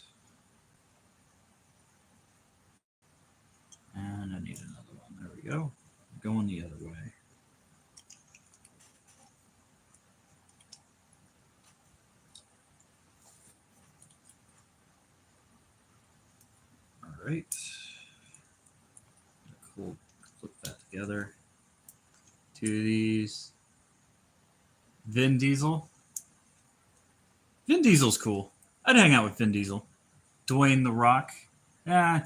And I need another one. There we go. Going the other way. All right. Cool. Flip that together. Two of these. Vin Diesel. Vin Diesel's cool. I'd hang out with Vin Diesel. Dwayne The Rock. Yeah.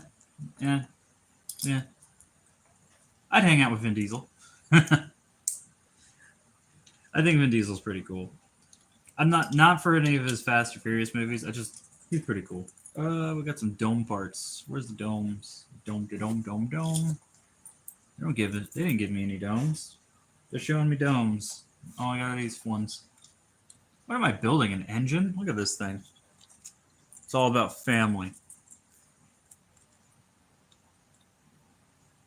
I'd hang out with Vin Diesel. I think Vin Diesel's pretty cool. I'm not for any of his Fast and Furious movies. He's pretty cool. We got some dome parts. Where's the domes? Dome. They didn't give me any domes. They're showing me domes. Oh, I got these ones. What am I building? An engine? Look at this thing. It's all about family.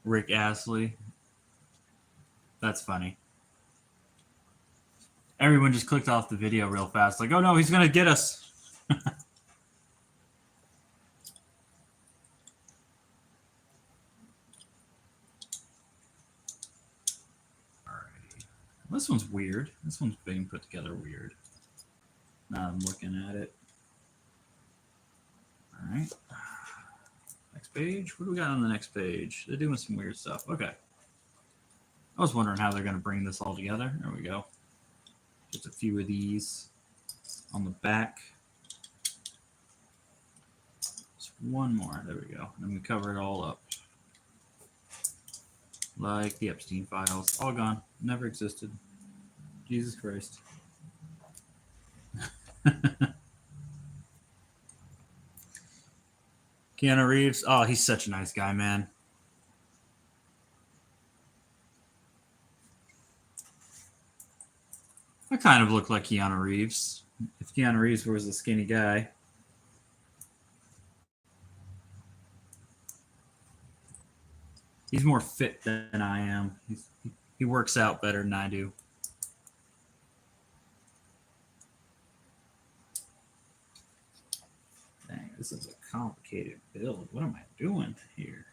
Rick Astley. That's funny. Everyone just clicked off the video real fast. Like, oh no, he's going to get us. All right. This one's weird. This one's being put together weird. Now I'm looking at it. All right. Next page. What do we got on the next page? They're doing some weird stuff. Okay. I was wondering how they're going to bring this all together. There we go. Just a few of these on the back. Just one more. There we go. And then we cover it all up. Like the Epstein files. All gone. Never existed. Jesus Christ. Keanu Reeves. Oh, he's such a nice guy, man. I kind of look like Keanu Reeves. If Keanu Reeves was a skinny guy. He's more fit than I am. He works out better than I do. Dang, this is a complicated build. What am I doing here?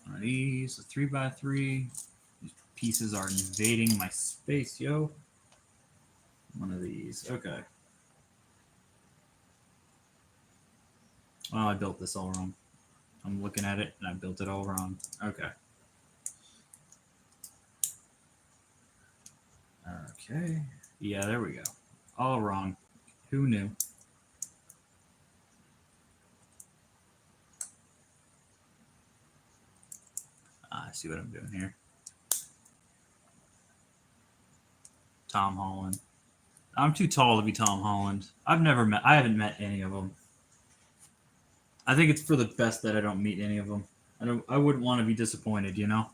One of these, a 3x3. These pieces are invading my space, yo. One of these. Okay. Oh, I built this all wrong. I'm looking at it and I built it all wrong. Okay. Okay. Yeah, there we go. All wrong. Who knew? I see what I'm doing here. Tom Holland. I'm too tall to be Tom Holland. I haven't met any of them. I think it's for the best that I don't meet any of them. I wouldn't want to be disappointed, you know?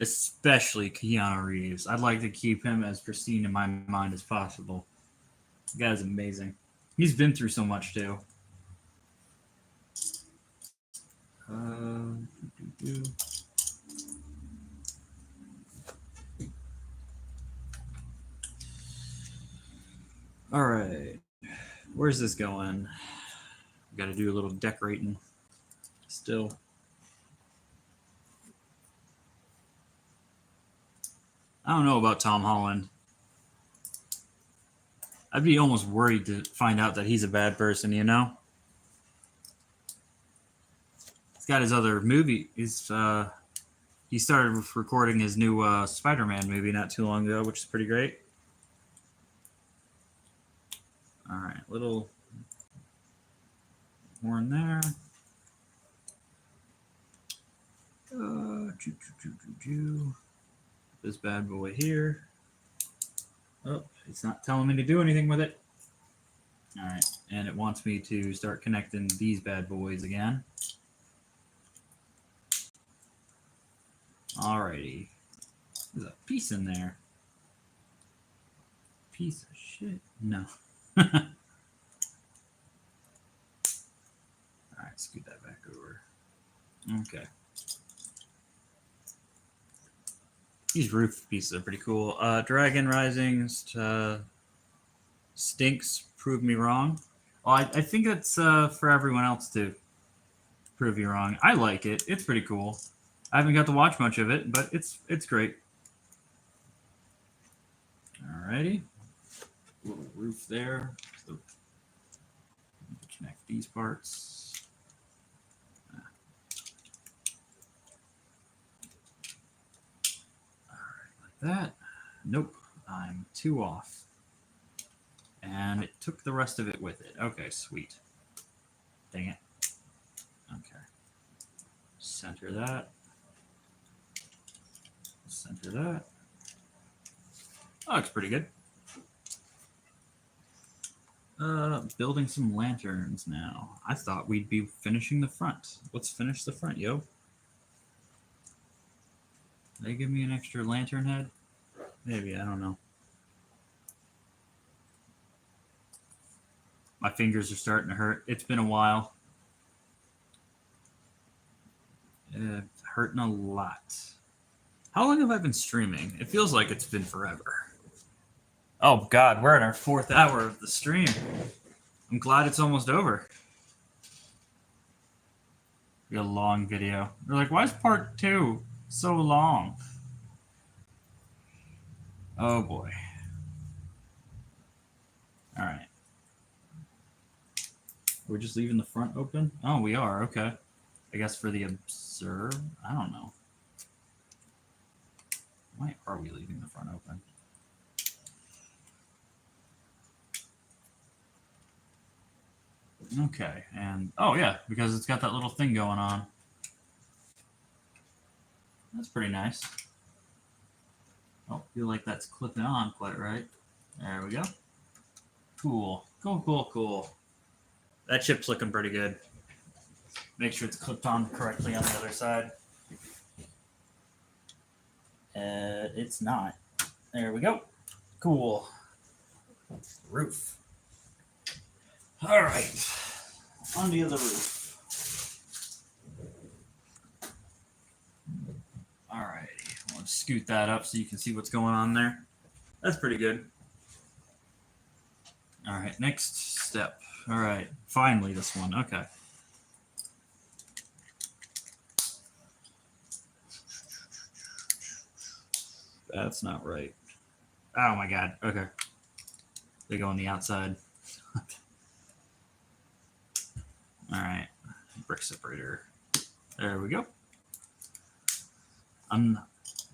Especially Keanu Reeves. I'd like to keep him as pristine in my mind as possible. The guy's amazing. He's been through so much too. All right. Where's this going? Got to do a little decorating still. I don't know about Tom Holland. I'd be almost worried to find out that he's a bad person, you know? He's got his other movie. He started recording his new Spider-Man movie not too long ago, which is pretty great. All right, little horn there. This bad boy here. Oh, it's not telling me to do anything with it. All right, and it wants me to start connecting these bad boys again. Alrighty. There's a piece in there. Piece of shit. No. Alright, scoot that back over. Okay. These roof pieces are pretty cool. Dragon Risings stinks. Prove me wrong. Well, I think that's for everyone else to prove you wrong. I like it. It's pretty cool. I haven't got to watch much of it, but it's great. Alrighty. Little roof there. So connect these parts. Alright, like that. Nope, I'm 2 off. And it took the rest of it with it. Okay, sweet. Dang it. Okay. Center that. Center that. That looks pretty good. Building some lanterns now. I thought we'd be finishing the front. Let's finish the front, yo. They give me an extra lantern head? Maybe, I don't know. My fingers are starting to hurt. It's been a while. Hurting a lot. How long have I been streaming? It feels like it's been forever. Oh God, we're in our 4th hour of the stream. I'm glad it's almost over. A long video. They're like, why is part 2 so long? Oh boy. All right. We're just leaving the front open? Oh, we are. Okay. I guess for the observe? I don't know. Why are we leaving the front open? Okay, and oh yeah, because it's got that little thing going on. That's pretty nice. Don't feel like that's clipping on quite right. There we go. Cool. Cool. That chip's looking pretty good. Make sure it's clipped on correctly on the other side. It's not. There we go. Cool. Roof. All right. On the other roof. All right. I'll scoot that up so you can see what's going on there. That's pretty good. All right. Next step. All right. Finally, this one. Okay. That's not right. Oh my God. Okay. They go on the outside. All right. Brick separator. There we go. I'm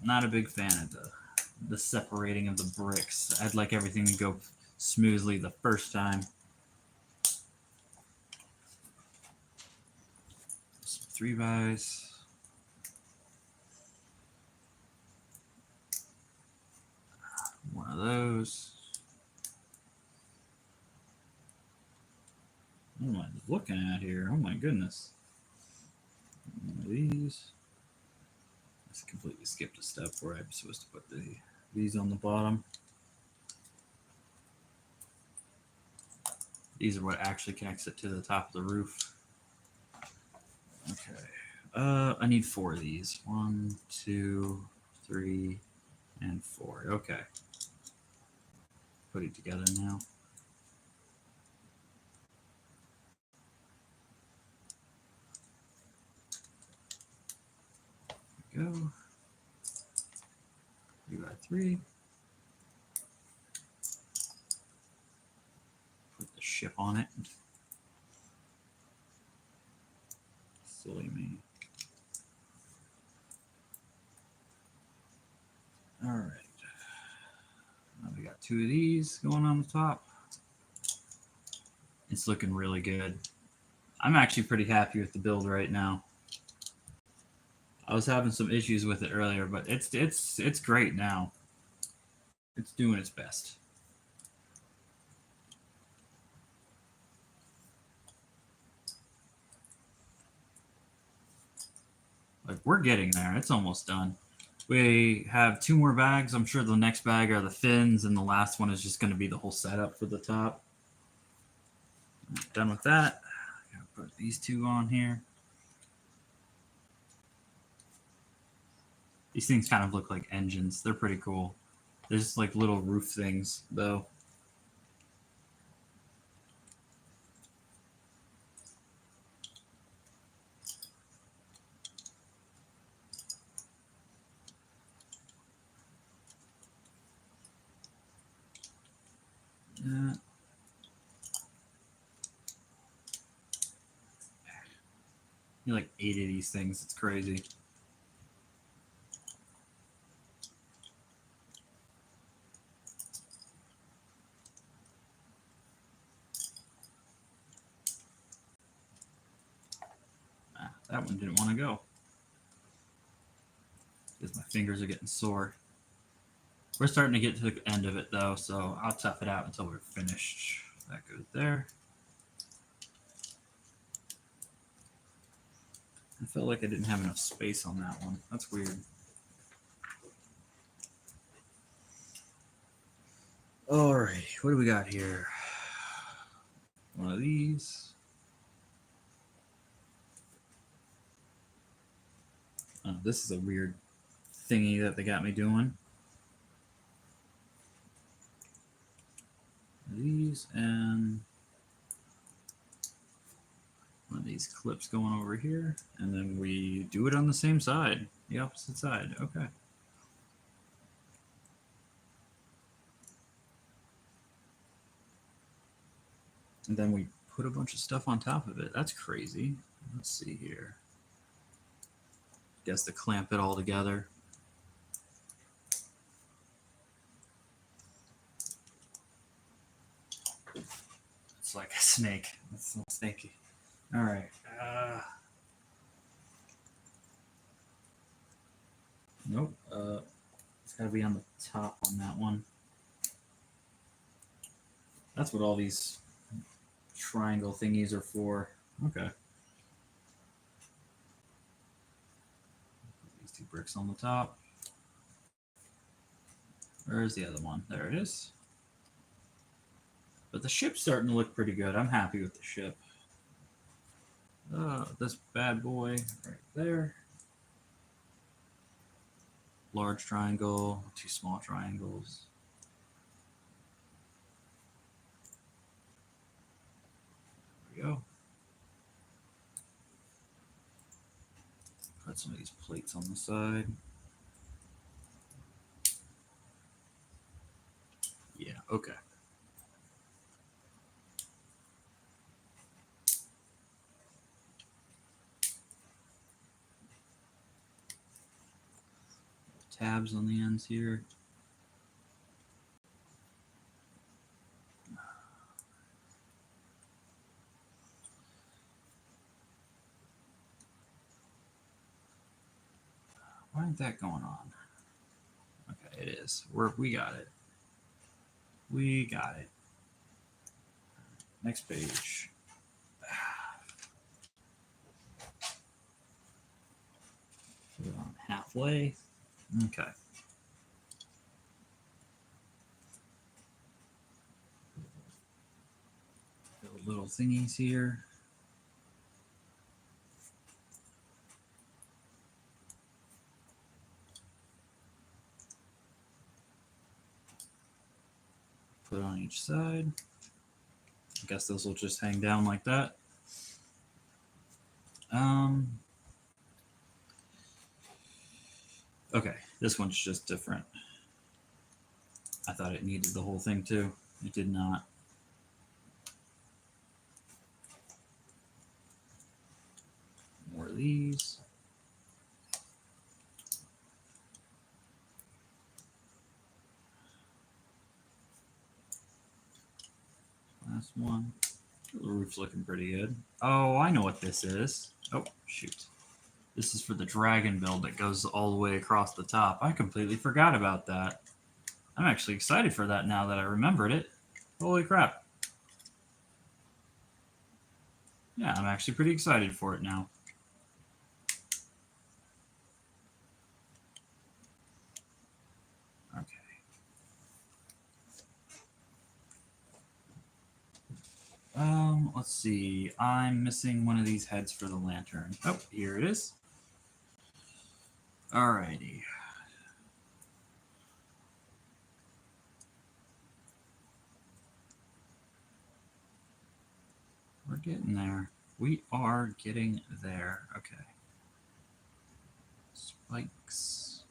not a big fan of the separating of the bricks. I'd like everything to go smoothly the first time. Some 3x. One of those. What am I looking at here? Oh my goodness. One of these. I completely skipped a step where I'm supposed to put these on the bottom. These are what actually connects it to the top of the roof. Okay. I need 4 of these. 1, 2, 3, and 4. Okay. Put it together now. There we go. 3x3. Put the ship on it. Silly me. All right. Now we got 2 of these going on the top. It's looking really good. I'm actually pretty happy with the build right now. I was having some issues with it earlier, but it's great now. It's doing its best. Like, we're getting there. It's almost done. We have 2 more bags. I'm sure the next bag are the fins, and the last one is just going to be the whole setup for the top. Done with that. Gotta put these 2 on here. These things kind of look like engines. They're pretty cool. They're just like little roof things, though. You like 8 of these things. It's crazy. That one didn't want to go. Because my fingers are getting sore. We're starting to get to the end of it, though, so I'll tough it out until we're finished. That goes there. I felt like I didn't have enough space on that one. That's weird. All right, what do we got here? One of these. Oh, this is a weird thingy that they got me doing. These and one of these clips going over here, and then we do it on the same side, the opposite side. Okay. And then we put a bunch of stuff on top of it. That's crazy. Let's see here. Guess to clamp it all together. It's like a snake. It's so snaky. All right. Nope. It's got to be on the top on that one. That's what all these triangle thingies are for. Okay. These 2 bricks on the top. Where's the other one? There it is. But the ship's starting to look pretty good. I'm happy with the ship. This bad boy right there. Large triangle, 2 small triangles. There we go. Put some of these plates on the side. Yeah, okay. Tabs on the ends here. Why isn't that going on? Okay, it is. We got it. We got it. Next page. Put it on halfway. Okay. Build little thingies here. Put it on each side. I guess those will just hang down like that. Okay, this one's just different. I thought it needed the whole thing too. It did not. More of these. Last one. The roof's looking pretty good. Oh, I know what this is. Oh, shoot. This is for the dragon build that goes all the way across the top. I completely forgot about that. I'm actually excited for that now that I remembered it. Holy crap. Yeah, I'm actually pretty excited for it now. Okay. Let's see. I'm missing one of these heads for the lantern. Oh, here it is. Alrighty. We're getting there. We are getting there. Okay. Spikes.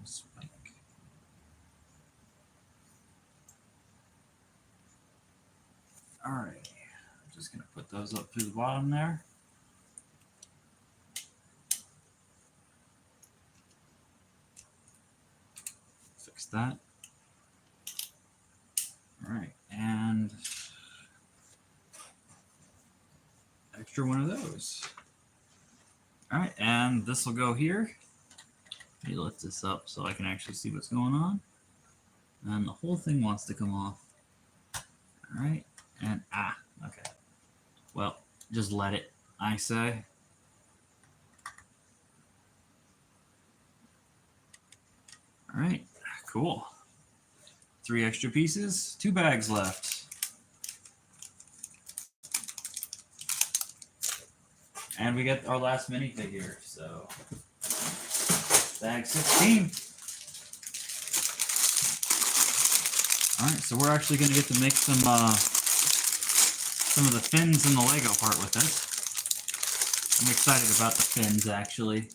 Spike. Alright. I'm just going to put those up through the bottom there. Fix that. Alright. And extra one of those. All right, and this will go here. Let me lift this up so I can actually see what's going on. And the whole thing wants to come off. All right, and okay. Well, just let it, I say. All right, cool. 3 extra pieces, 2 bags left. And we get our last minifigure, so bag 16. All right, so we're actually going to get to make some of the fins in the Lego part with this. I'm excited about the fins, actually.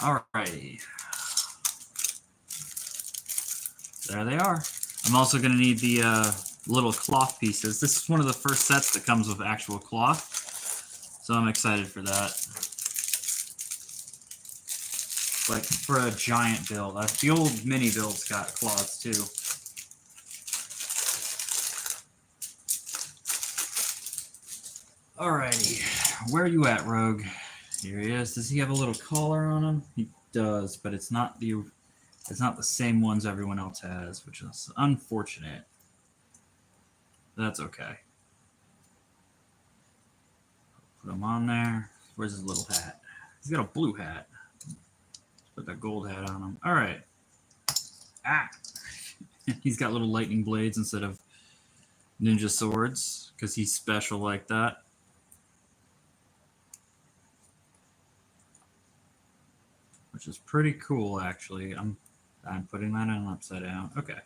All righty. There they are. I'm also going to need the little cloth pieces. This is one of the first sets that comes with actual cloth, so I'm excited for that. Like for a giant build. The old mini build's got cloths too. Alrighty, where are you at, Rogue? Here he is. Does he have a little collar on him? He does, but it's not the same ones everyone else has, which is unfortunate. That's okay. Put him on there. Where's his little hat? He's got a blue hat. Put that gold hat on him. All right. Ah. He's got little lightning blades instead of ninja swords because he's special like that. Which is pretty cool, actually. I'm putting that in upside down. Okay.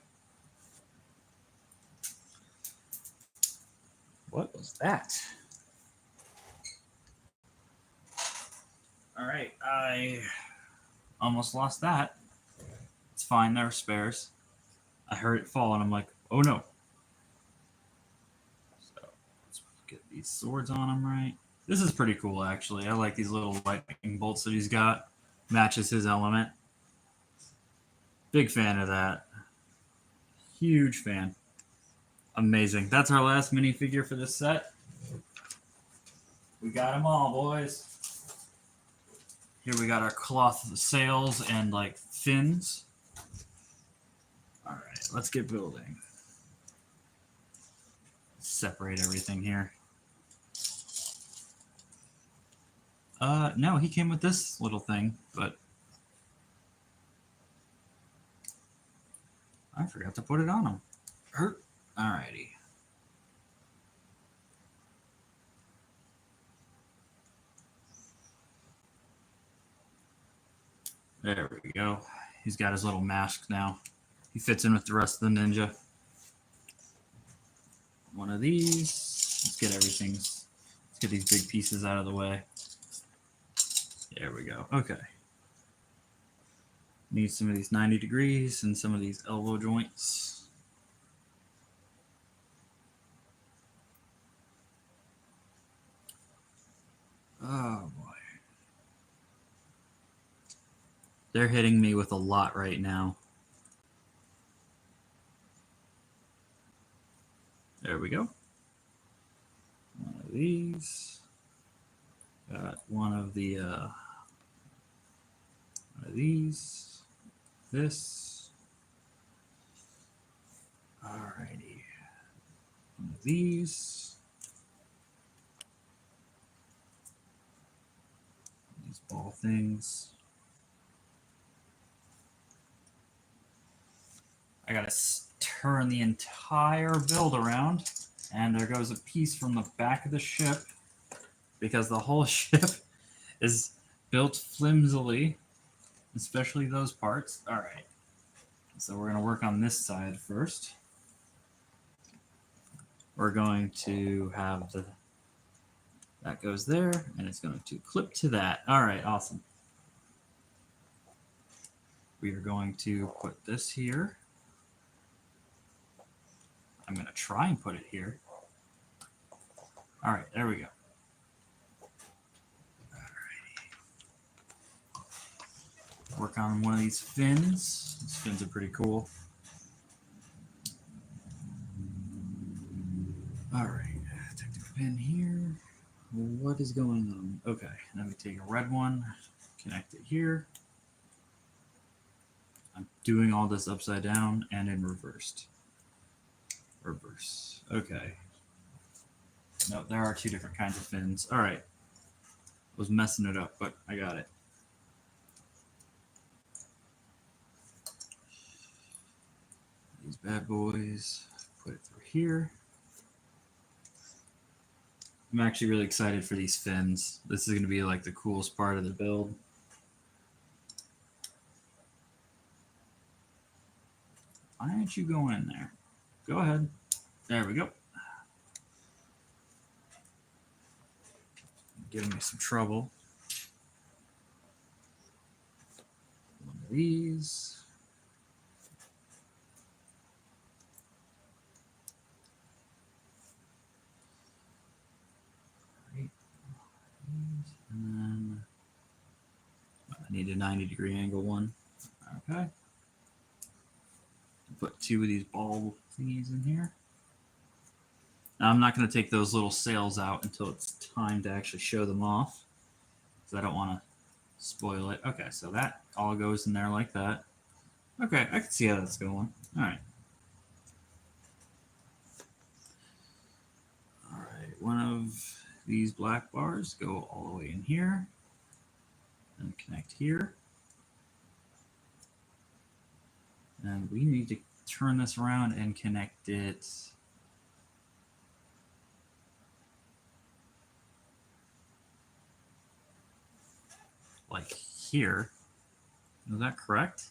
What was that? All right, I almost lost that. It's fine, there are spares. I heard it fall, and I'm like, oh no. So let's get these swords on him right. This is pretty cool, actually. I like these little lightning bolts that he's got. Matches his element. Big fan of that. Huge fan. Amazing. That's our last minifigure for this set. We got them all, boys. Here we got our cloth sails and like fins. All right, let's get building. Separate everything here. No, he came with this little thing, but I forgot to put it on him. Alrighty. There we go. He's got his little mask now. He fits in with the rest of the ninja. One of these. Let's get everything. Let's get these big pieces out of the way. There we go. Okay. Need some of these 90 degrees and some of these elbow joints. Oh boy. They're hitting me with a lot right now. There we go. One of these. Got one of the one of these. This. Alrighty. One of these. These ball things. I gotta turn the entire build around, and there goes a piece from the back of the ship because the whole ship is built flimsily, especially those parts. All right, so we're gonna work on this side first. We're going to have that goes there, and it's going to clip to that. All right, awesome. We are going to put this here. I'm going to try and put it here. All right, there we go. Alrighty. Work on one of these fins. These fins are pretty cool. All right, take the pin here. What is going on? Okay, let me take a red one, connect it here. I'm doing all this upside down and in reversed. Reverse. Okay. No, there are two different kinds of fins. All right. Was messing it up, but I got it. These bad boys. Put it through here. I'm actually really excited for these fins. This is going to be like the coolest part of the build. Why aren't you going in there? Go ahead. There we go. Giving me some trouble. One of these. Right. And then I need a 90-degree angle one. Okay. Put two of these ball thingies in here. Now, I'm not going to take those little sails out until it's time to actually show them off. because I don't want to spoil it. Okay, so that all goes in there like that. Okay, I can see how that's going. All right. All right, one of these black bars go all the way in here and connect here. And we need to turn this around and connect it like here. Is that correct?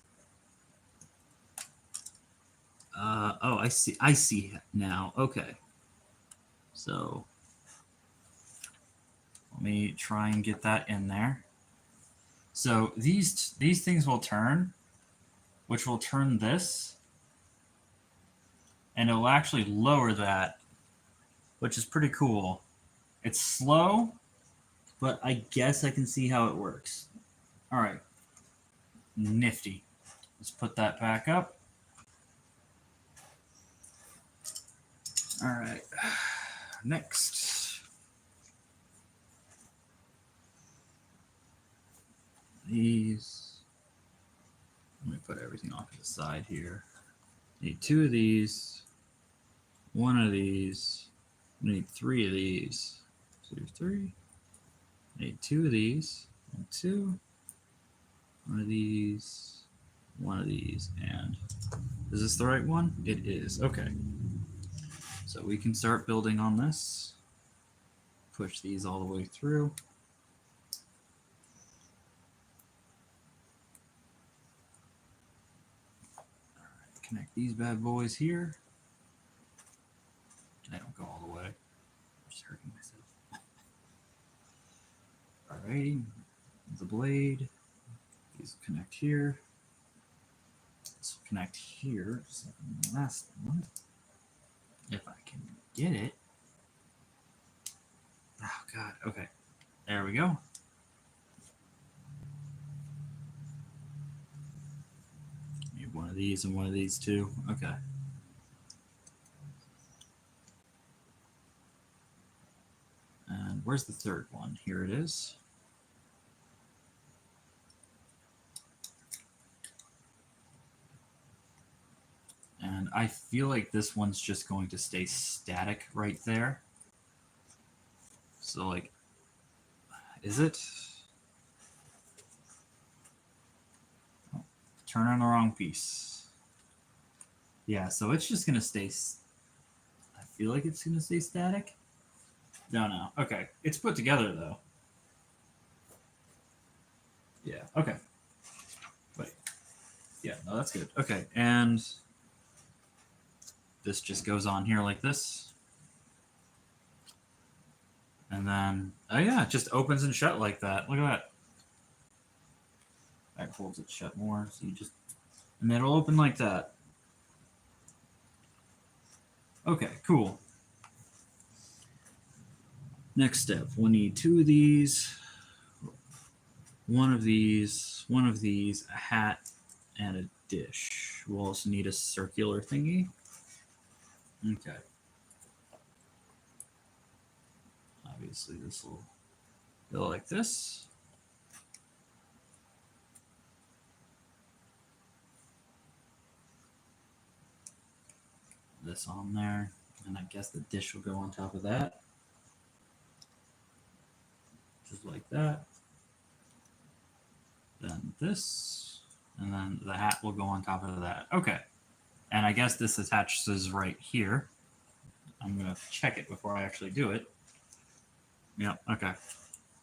Oh, I see. I see now. Okay. So let me try and get that in there. So these things will turn, which will turn this, and it will actually lower that, which is pretty cool. It's slow, but I guess I can see how it works. All right. Nifty. Let's put that back up. All right. Next. These. Let me put everything off to the side here. Need 2 of these. 1 of these. Need 3 of these. 2, 3. Need 2 of these. 1, 2. 1 of these. 1 of these. And is this the right one? It is. Okay. So we can start building on this. Push these all the way through. All right, connect these bad boys here. They don't go all the way. I'm just hurting myself. Alrighty. The blade. These connect here. This will connect here, just like the last one. If I can get it. Oh god, okay. There we go. Need 1 of these and 1 of these too. Okay. And where's the third one? Here it is. And I feel like this one's just going to stay static right there. So like, is it? Oh, turn on the wrong piece. Yeah, so it's just going to stay, I feel like it's going to stay static. No. Okay, it's put together though. Yeah, okay. Wait. Yeah, no, that's good. Okay, and this just goes on here like this. And then, oh yeah, it just opens and shut like that. Look at that. That holds it shut more. So you just, and it'll open like that. Okay, cool. Next step, we'll need 2 of these, 1 of these, 1 of these, a hat, and a dish. We'll also need a circular thingy. Okay. Obviously, this will go like this. This on there, and I guess the dish will go on top of that. Just like that. Then this, and then the hat will go on top of that. Okay. And I guess this attaches right here. I'm going to check it before I actually do it. Yep, okay.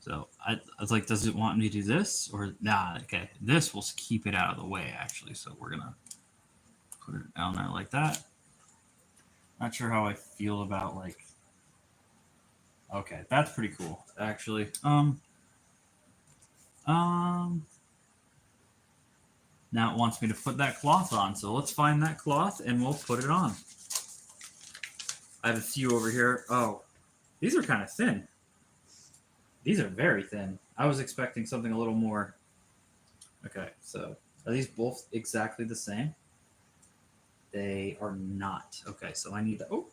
So I was like, does it want me to do this? Or, nah, okay. This will keep it out of the way, actually. So we're going to put it down there like that. Not sure how I feel about, like... Okay, that's pretty cool, actually. Now it wants me to put that cloth on, so let's find that cloth and we'll put it on. I have a few over here. Oh, these are kind of thin. These are very thin. I was expecting something a little more. Okay, so are these both exactly the same? They are not. Okay, so I need to. Oh.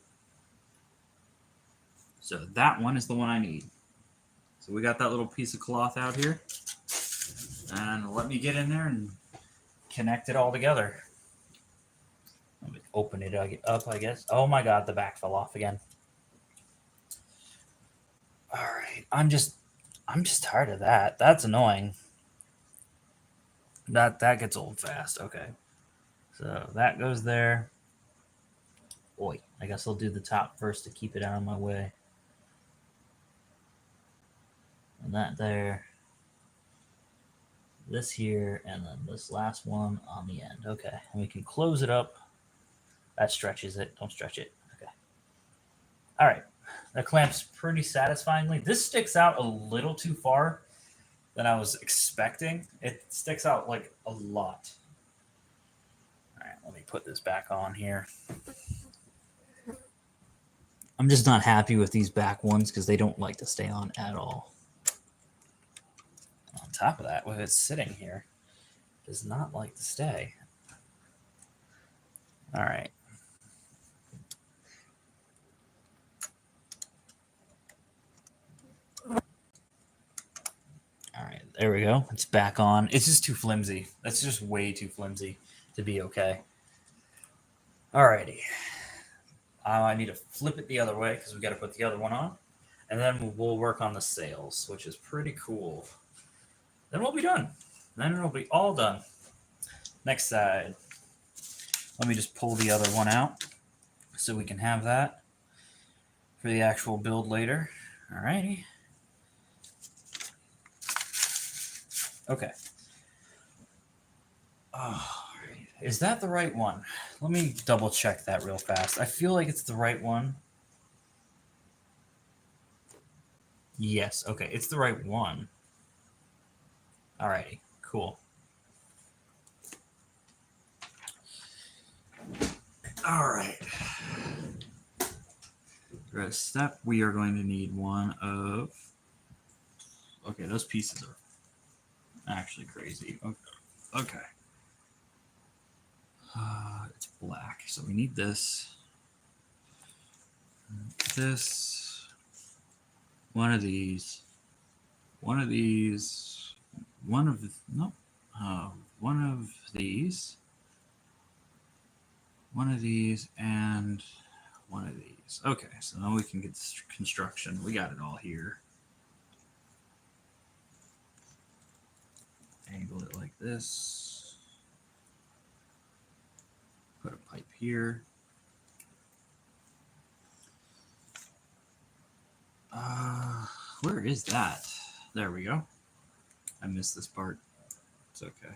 So that one is the one I need. So we got that little piece of cloth out here. And let me get in there and connect it all together. Let me open it up, I guess. Oh my god, the back fell off again. All right, I'm just tired of that. That's annoying. That gets old fast. Okay, so that goes there. Boy, I guess I'll do the top first to keep it out of my way. And that there. This here, and then this last one on the end. Okay, and we can close it up. That stretches it. Don't stretch it. Okay. All right. That clamps pretty satisfyingly. This sticks out a little too far than I was expecting. It sticks out like a lot. All right, let me put this back on here. I'm just not happy with these back ones because they don't like to stay on at all. On top of that, with it sitting here, it does not like to stay. All right. All right, there we go. It's back on. It's just too flimsy. That's just way too flimsy to be okay. Alrighty. I need to flip it the other way because we got to put the other one on. And then we'll work on the sails, which is pretty cool. Then we'll be done. Then it'll be all done. Next side. Let me just pull the other one out so we can have that for the actual build later. Alrighty. Okay. Oh, is that the right one? Let me double check that real fast. I feel like it's the right one. Yes. Okay. It's the right one. Alrighty. Cool. All right. For a step, we are going to need one of. Okay, those pieces are actually crazy. Okay. It's black, so we need this. This. One of these. One of these. One of no. One of these. One of these and one of these. Okay, so now we can get this construction. We got it all here. Angle it like this. Put a pipe here. Where is that? There we go. I missed this part. It's okay.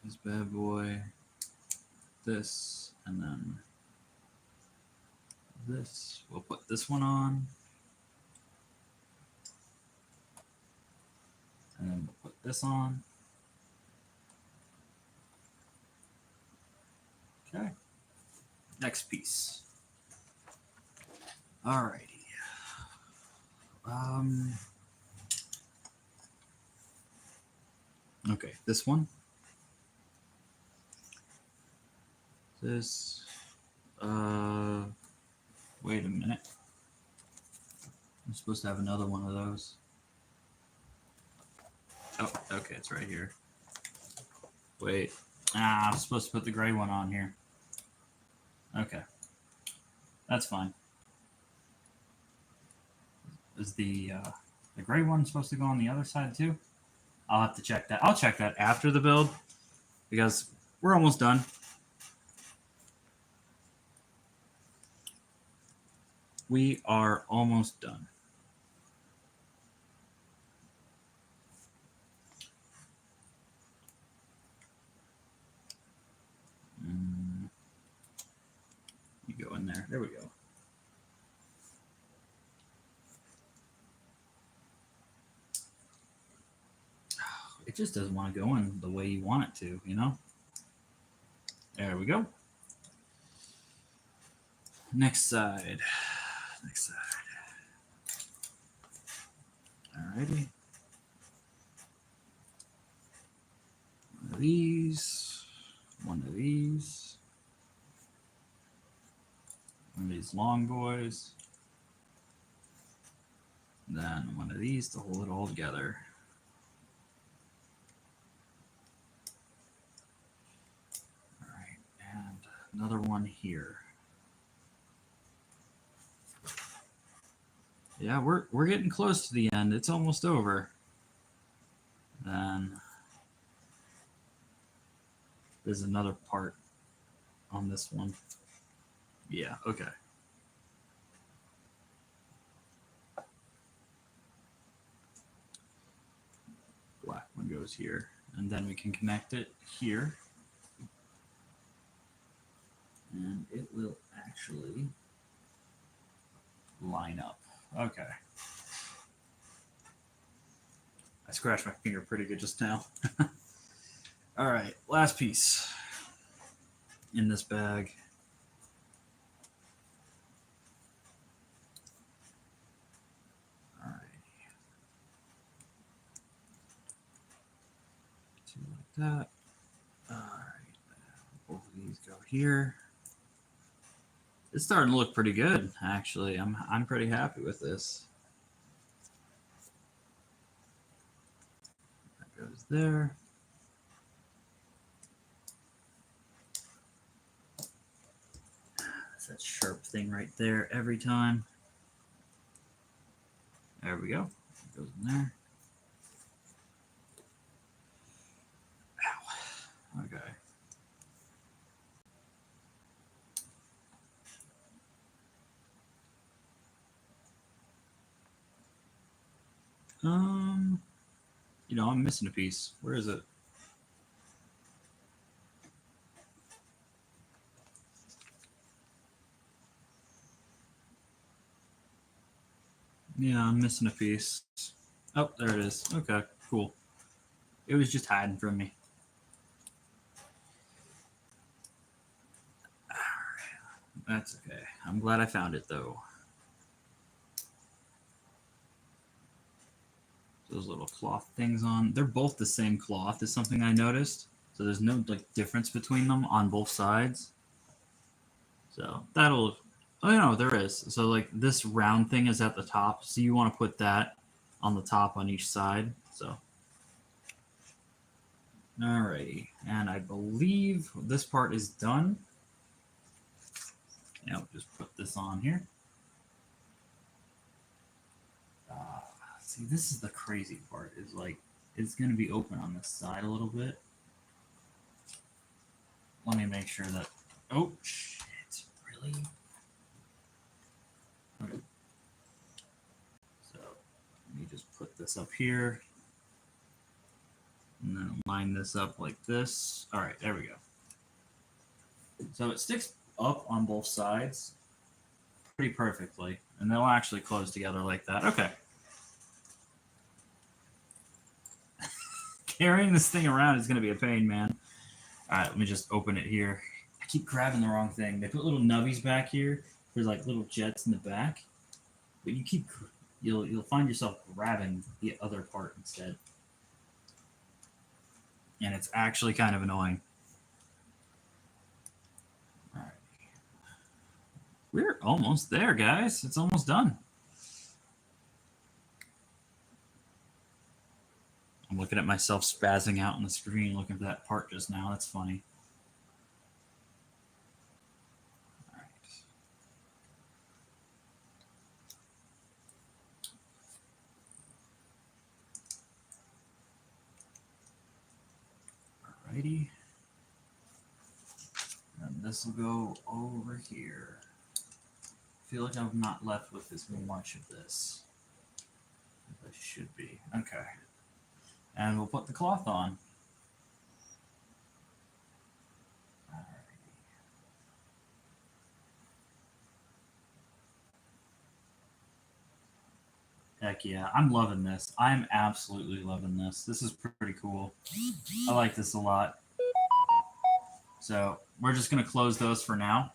This bad boy. This, and then this. We'll put this one on. And then we'll put this on. Okay. Next piece. Alrighty. Okay, this one. This. Wait a minute. I'm supposed to have another one of those. Oh, okay, it's right here. Wait. I'm supposed to put the gray one on here. Okay. That's fine. Is the gray one supposed to go on the other side too? I'll have to check that. I'll check that after the build because we're almost done. We are almost done. You go in there. There we go. It just doesn't want to go in the way you want it to, you know? There we go. Next side. Next side. Alrighty. One of these. One of these. One of these long boys. Then one of these to hold it all together. All right, and another one here. Yeah, we're getting close to the end. It's almost over. Then there's another part on this one. Yeah, okay. Black one goes here, and then we can connect it here. And it will actually line up. Okay. I scratched my finger pretty good just now. All right, last piece in this bag. All right. Two like that. All right. Both of these go here. It's starting to look pretty good, actually. I'm pretty happy with this. That goes there. That's that sharp thing right there every time. There we go. It goes in there. Ow. Okay. You know, I'm missing a piece. Where is it? Yeah, I'm missing a piece. Oh, there it is. Okay, cool. It was just hiding from me. That's okay. I'm glad I found it, though. Those little cloth things on. They're both the same cloth is something I noticed. So there's no like difference between them on both sides. So that'll, oh no, there is. So like this round thing is at the top. So you want to put that on the top on each side. So. Alrighty. And I believe this part is done. Now we'll just put this on here. See, this is the crazy part, is like, it's going to be open on this side a little bit. Let me make sure that, oh, shit, really? Okay. So, let me just put this up here. And then line this up like this. All right, there we go. So it sticks up on both sides pretty perfectly. And they'll actually close together like that. Okay. Carrying this thing around is going to be a pain, man. All right, let me just open it here. I keep grabbing the wrong thing. They put little nubbies back here. There's like little jets in the back. But you'll find yourself grabbing the other part instead. And it's actually kind of annoying. All right. We're almost there, guys. It's almost done. I'm looking at myself spazzing out on the screen looking for that part just now. That's funny. All right. Alrighty. And this will go over here. I feel like I'm not left with as much of this as I should be. Okay. And we'll put the cloth on. Heck yeah, I'm loving this. I'm absolutely loving this. This is pretty cool. I like this a lot. So we're just going to close those for now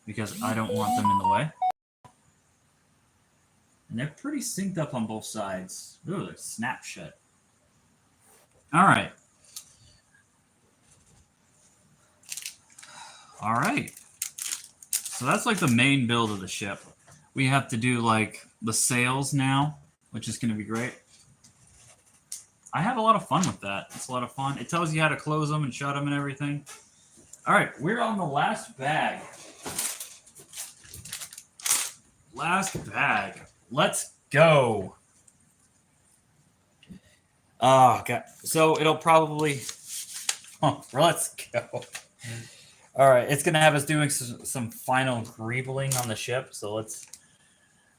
because I don't want them in the way. And they're pretty synced up on both sides. Ooh, they're snap shut. All right. All right. so that's like the main build of the ship. We have to do like the sails now, which is going to be great. I have a lot of fun with that. It's a lot of fun. It tells you how to close them and shut them and everything. All right, we're on the last bag. Last bag. Let's go. Oh, God. So it'll probably... Oh, let's go. All right, it's going to have us doing some final greebling on the ship. So let's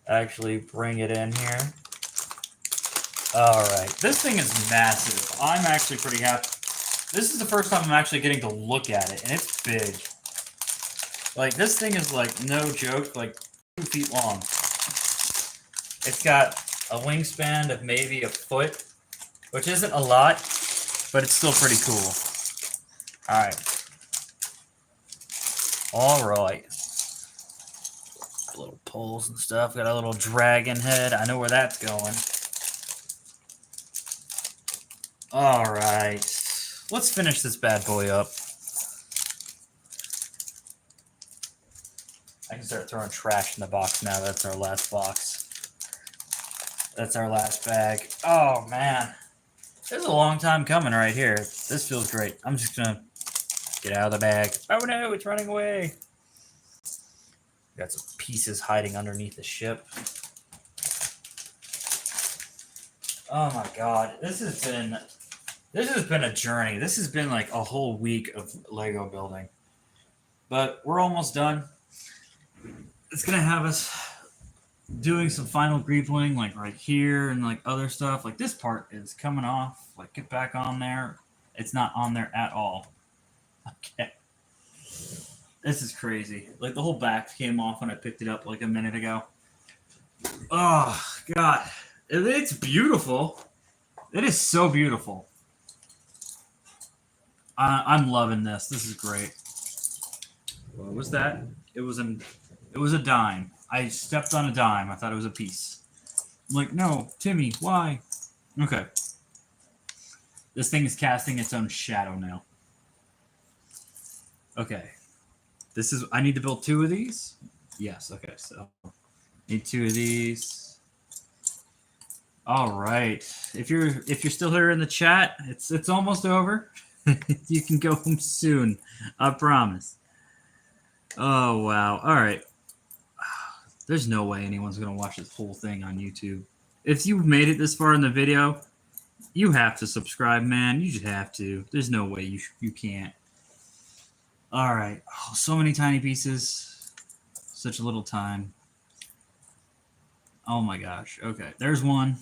actually bring it in here. All right, this thing is massive. I'm actually pretty happy. This is the first time I'm actually getting to look at it, and it's big. Like, this thing is, like, no joke, like 2 feet long. It's got a wingspan of maybe a foot, which isn't a lot, but it's still pretty cool. All right. All right. Little poles and stuff. Got a little dragon head. I know where that's going. All right. Let's finish this bad boy up. I can start throwing trash in the box now. That's our last box. That's our last bag. Oh, man. This is a long time coming right here. This feels great. I'm just going to get out of the bag. Oh, no, it's running away. Got some pieces hiding underneath the ship. Oh, my God. This has been a journey. This has been like a whole week of Lego building. But we're almost done. It's going to have us doing some final greebling, like right here and like other stuff. Like this part is coming off. Like get back on there. It's not on there at all. Okay. This is crazy. Like the whole back came off when I picked it up like a minute ago. Oh, God. It's beautiful. It is so beautiful. I'm loving this. This is great. What was that? It was a dime. I stepped on a dime. I thought it was a piece. I'm like, no, Timmy, why? Okay. This thing is casting its own shadow now. Okay. I need to build 2 of these? Yes, okay, so need 2 of these. All right. If you're still here in the chat, it's almost over. You can go home soon. I promise. Oh, wow. All right. There's no way anyone's going to watch this whole thing on YouTube. If you've made it this far in the video, you have to subscribe, man. You just have to. There's no way you can't. All right. Oh, so many tiny pieces. Such a little time. Oh, my gosh. Okay. There's one.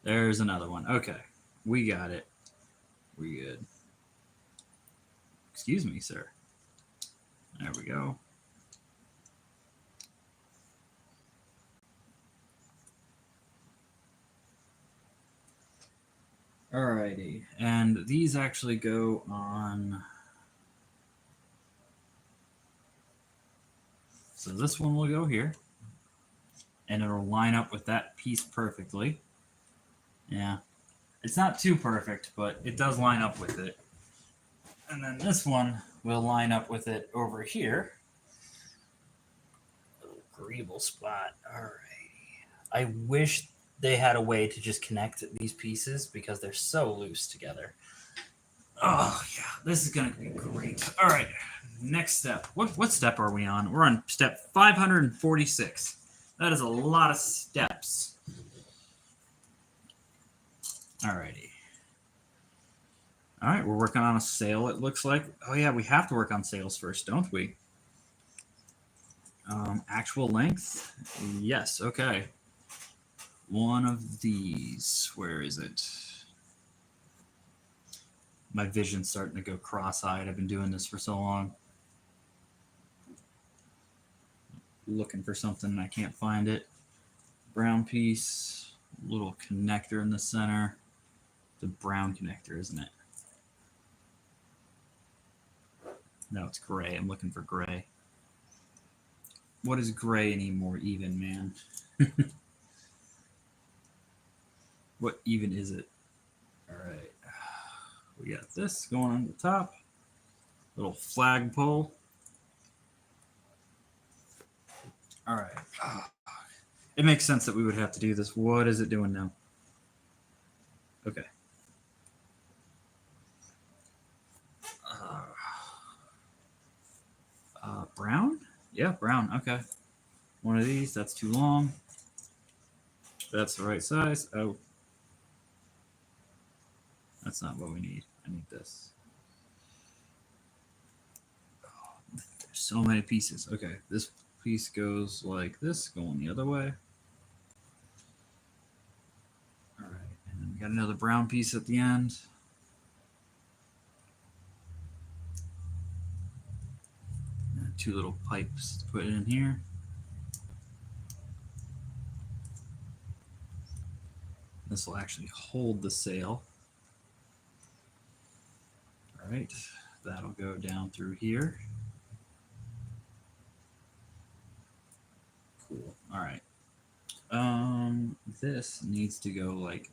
There's another one. Okay. We got it. We good. Excuse me, sir. There we go. Alrighty. And these actually go on. So this one will go here. And it'll line up with that piece perfectly. Yeah. It's not too perfect, but it does line up with it. And then this one will line up with it over here. A little greeble spot. Alrighty. I wish they had a way to just connect these pieces because they're so loose together. Oh, yeah. This is going to be great. All right. Next step. What step are we on? We're on step 546. That is a lot of steps. Alrighty. All right, we're working on a sail, it looks like. Oh, yeah, we have to work on sails first, don't we? Actual length? Yes, okay. One of these. Where is it? My vision's starting to go cross-eyed. I've been doing this for so long. Looking for something and I can't find it. Brown piece. Little connector in the center. The brown connector, isn't it? No, it's gray. I'm looking for gray. What is gray anymore even, man? What even is it? All right. We got this going on the top. Little flagpole. All right. It makes sense that we would have to do this. What is it doing now? Okay. Brown? Yeah, brown. Okay. One of these. That's too long. That's the right size. Oh. That's not what we need. I need this. Oh, there's so many pieces. Okay. This piece goes like this, going the other way. All right. And then we got another brown piece at the end. And 2 little pipes to put in here. This will actually hold the sail. All right, that'll go down through here. Cool. All right. This needs to go like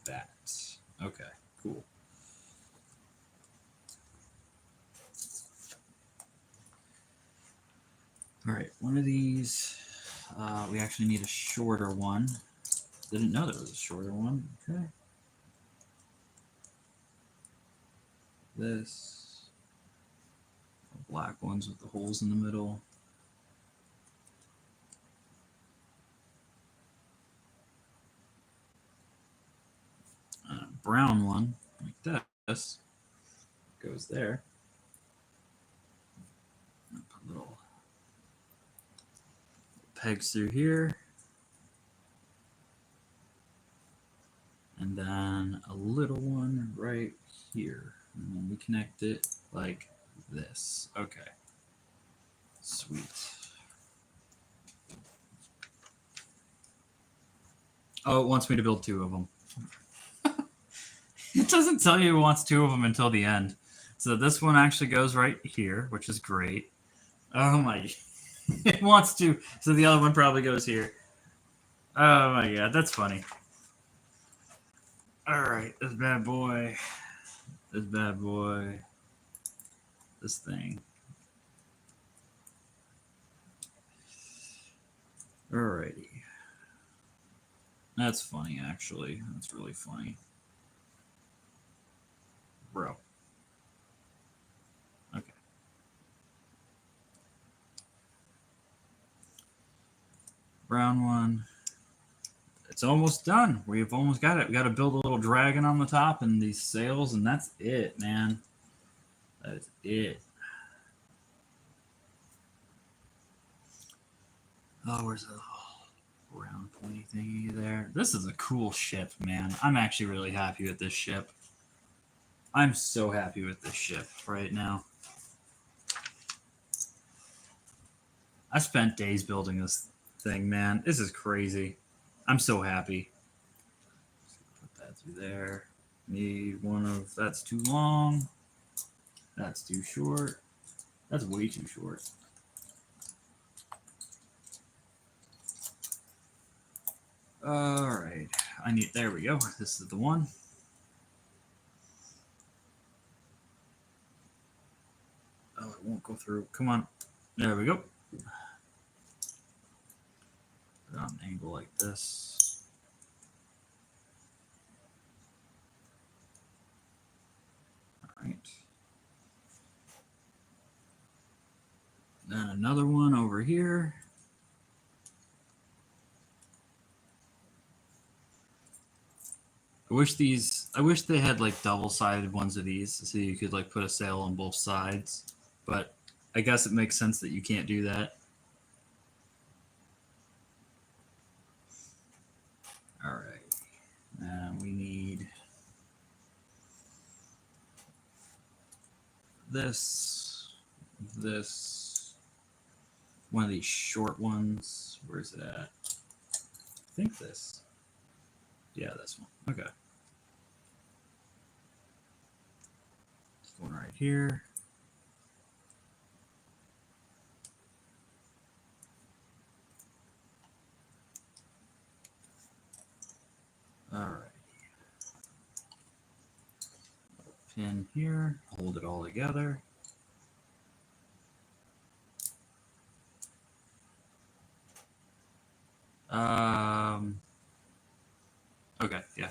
that. Okay, cool. All right, one of these, we actually need a shorter one. Didn't know there was a shorter one. Okay. This, black ones with the holes in the middle. Brown one like this goes there. Put little pegs through here. And then a little one right here. And then we connect it like this. Okay. Sweet. Oh, it wants me to build 2 of them. It doesn't tell you it wants 2 of them until the end. So this one actually goes right here, which is great. Oh my. It wants to. So the other one probably goes here. Oh my god, that's funny. All right, this bad boy. This bad boy. This thing. Alrighty. That's funny, actually. That's really funny. Bro. Okay. Brown one. It's almost done. We've almost got it. We got to build a little dragon on the top and these sails, and that's it, man. That is it. Oh, where's the round pointy thingy there? This is a cool ship, man. I'm actually really happy with this ship. I'm so happy with this ship right now. I spent days building this thing, man. This is crazy. I'm so happy. Put that through there. Need one of... That's too long. That's too short. That's way too short. All right. I need... There we go. This is the one. Oh, it won't go through. Come on. There we go. Put it on an angle like this. All right. Then another one over here. I wish they had like double-sided ones of these so you could like put a sail on both sides. But I guess it makes sense that you can't do that. All right. Now we need this, one of these short ones. Where's it at? I think this. Yeah, this one. Okay. One right here. All right. Pin here. Hold it all together. Okay, yeah.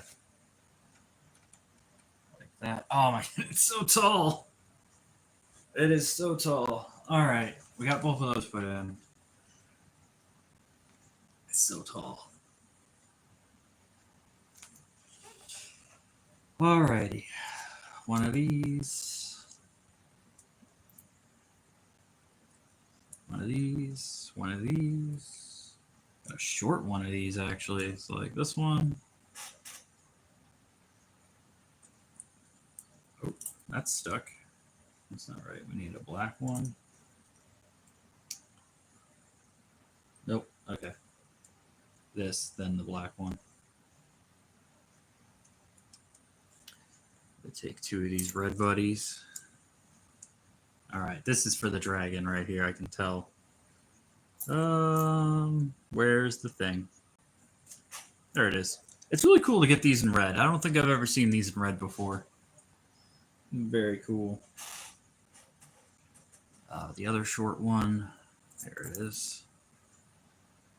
Like that. Oh my, it's so tall. It is so tall. All right, we got both of those put in. It's so tall. Alrighty, one of these. One of these. One of these. A short one of these actually. It's like this one. Oh, that's stuck. That's not right. We need a black one. Nope. Okay. This, then the black one. We'll take two of these red buddies. All right, this is for the dragon right here. I can tell. Where's the thing? There it is. It's really cool to get these in red. I don't think I've ever seen these in red before. Very cool. The other short one. There it is.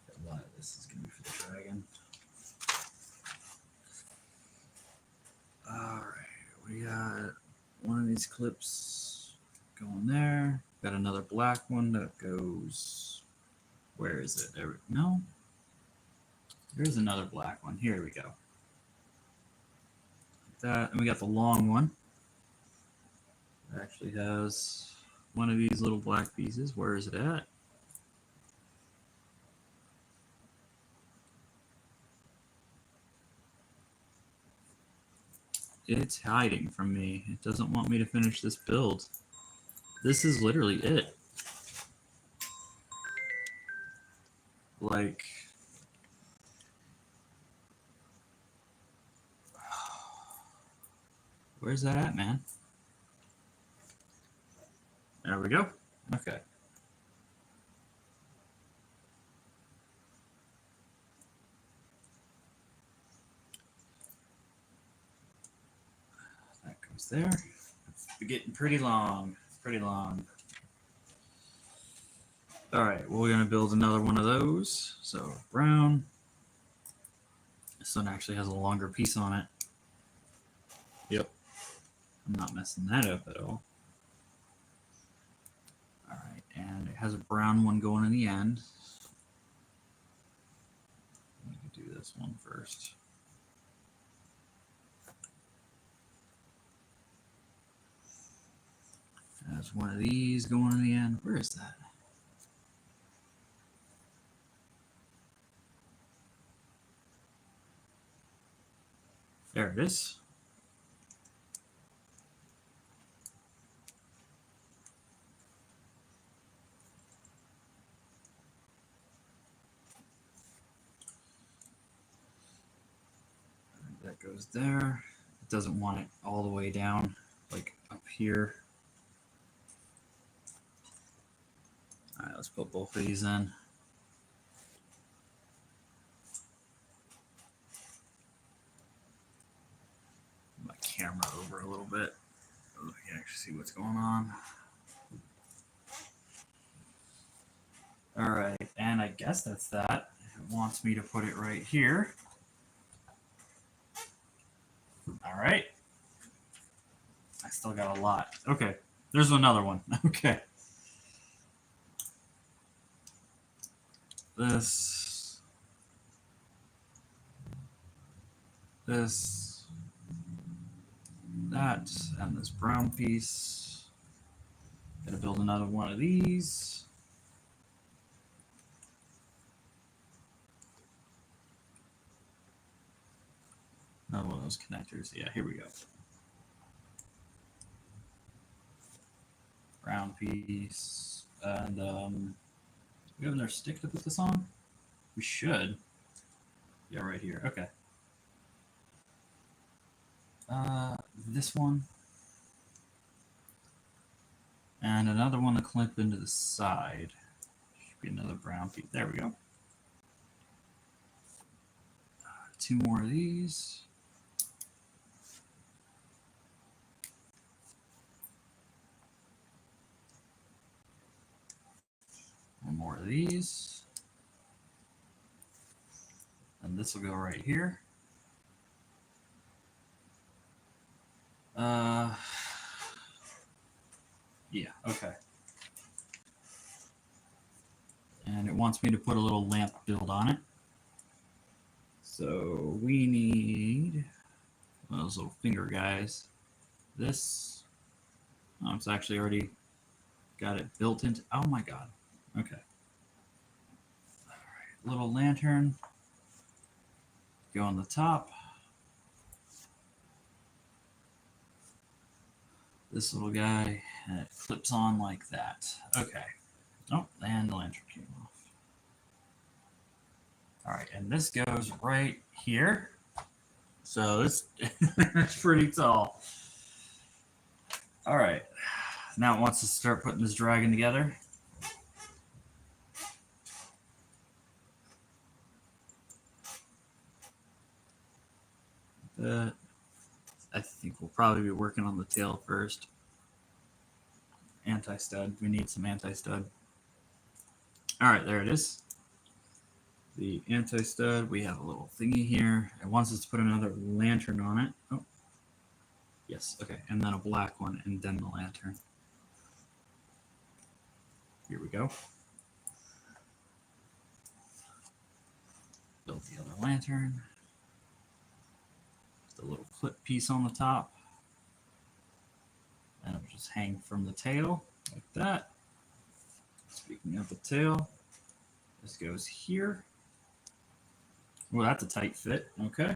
A lot of this is going to be for the dragon. All right, we got one of these clips going there. Got another black one that goes. Where is it? There. No. There's another black one. Here we go. Like that, and we got the long one. It actually has one of these little black pieces. Where is it at? It's hiding from me. It doesn't want me to finish this build. This is literally it. Like, where's that at, man? There we go. Okay. That goes there. It's getting pretty long. Pretty long. All right, well, we're going to build another one of those. So brown. This one actually has a longer piece on it. Yep. I'm not messing that up at all. All right, and it has a brown one going in the end. Let me do this one first. There's one of these going in the end. Where is that? There it is. That goes there. It doesn't want it all the way down, like up here. All right, let's put both of these in. My camera over a little bit so we can actually see what's going on. All right, and I guess that's that. It wants me to put it right here. All right. I still got a lot. Okay, there's another one. Okay. This, that, and this brown piece. Gonna build another one of these. Another one of those connectors. Yeah, here we go. Brown piece. And we have another stick to put this on? We should. Yeah, right here. Okay. This one. And another one to clip into the side. Should be another brown piece. There we go. Two more of these. One more of these. And this will go right here. Yeah, okay. And it wants me to put a little lamp build on it. So we need those little finger guys. This, oh, it's actually already got it built into, oh my God. Okay. All right, little lantern, go on the top. This little guy, and it clips on like that. Okay. Oh, and the lantern came off. All right, and this goes right here. So this it's pretty tall. All right, now it wants to start putting this dragon together. I think we'll probably be working on the tail first. Anti-stud. We need some anti-stud. All right, there it is. The anti-stud. We have a little thingy here. It wants us to put another lantern on it. Oh, yes. Okay, and then a black one, and then the lantern. Here we go. Build the other lantern. The little clip piece on the top. And it'll just hang from the tail like that. Speaking of the tail, this goes here. Well, that's a tight fit. Okay.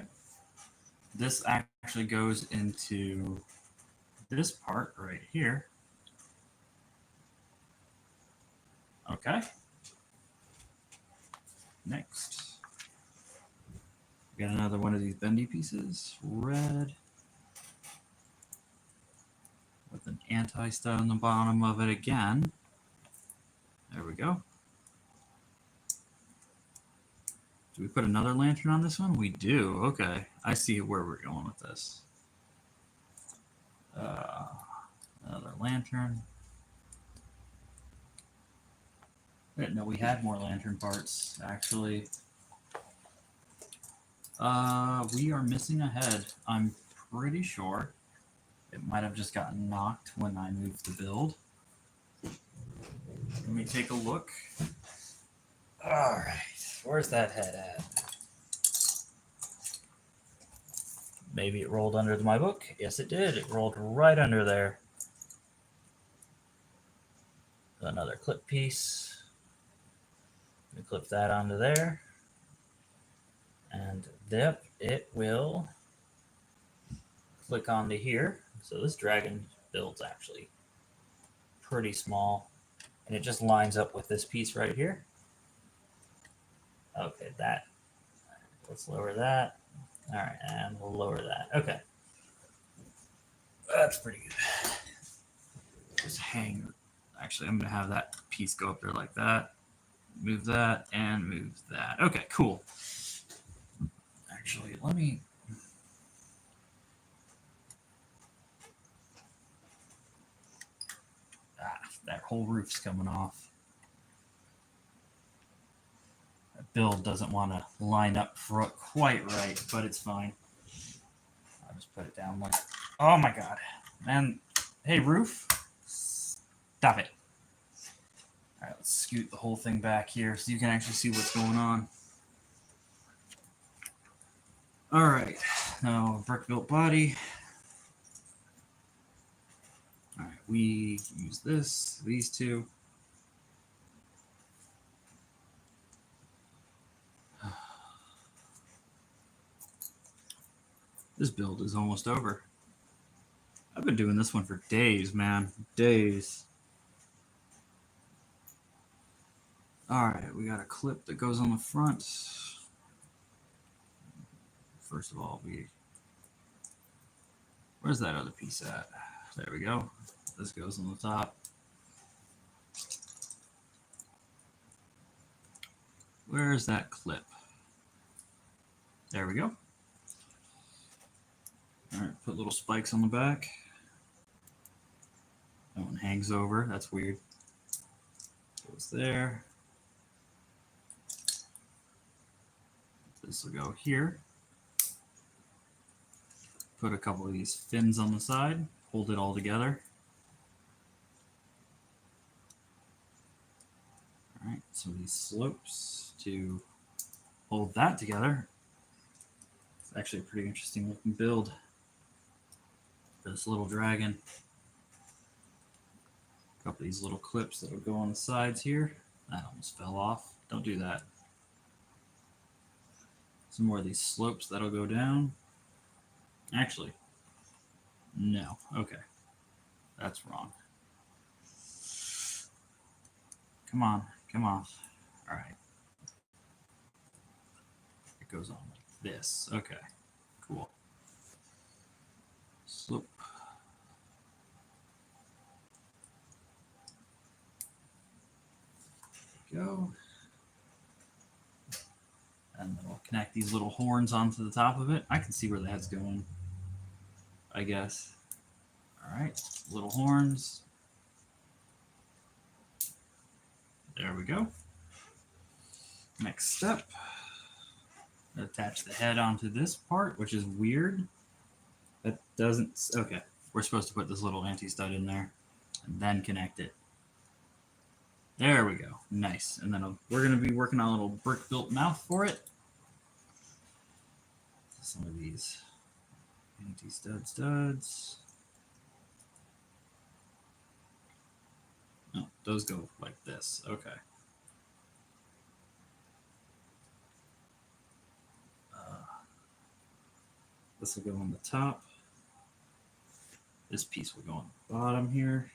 This actually goes into this part right here. Okay. Next. We got another one of these bendy pieces. Red. With an anti-stud on the bottom of it again. There we go. Do we put another lantern on this one? We do. Okay. I see where we're going with this. Another lantern. I didn't know we had more lantern parts, actually. We are missing a head. I'm pretty sure. It might have just gotten knocked when I moved the build. Let me take a look. All right. Where's that head at? Maybe it rolled under my book. Yes, it did. It rolled right under there. Another clip piece. We clip that onto there. And yep, it will click onto here. So this dragon build's actually pretty small. And it just lines up with this piece right here. Okay, that. Let's lower that. All right, and we'll lower that. Okay. That's pretty good. Just hang. Actually, I'm going to have that piece go up there like that. Move that and move that. Okay, cool. Actually, let me... that whole roof's coming off. That build doesn't want to line up quite right, but it's fine. I'll just put it down like... Oh my god. Man, hey, roof. Stop it. All right, let's scoot the whole thing back here so you can actually see what's going on. All right, now brick built body. All right, we use these two. This build is almost over. I've been doing this one for days, man. Days. All right, we got a clip that goes on the front. First of all, where's that other piece at? There we go. This goes on the top. Where's that clip? There we go. All right, put little spikes on the back. That one hangs over. That's weird. Goes there. This will go here. Put a couple of these fins on the side, hold it all together. All right, some of these slopes to hold that together. It's actually a pretty interesting looking build for this little dragon. A couple of these little clips that will go on the sides here. That almost fell off. Don't do that. Some more of these slopes that'll go down. Actually, no. Okay. That's wrong. Come on. Come on. All right. It goes on like this. Okay. Cool. Slope. There we go. And then we'll connect these little horns onto the top of it. I can see where the head's going, I guess. All right, little horns. There we go. Next step, attach the head onto this part, which is weird. That doesn't, okay. We're supposed to put this little anti-stud in there and then connect it. There we go, nice. And then we're gonna be working on a little brick-built mouth for it. Some of these anti-stud studs. No, those go like this. Okay. This will go on the top. This piece will go on the bottom here.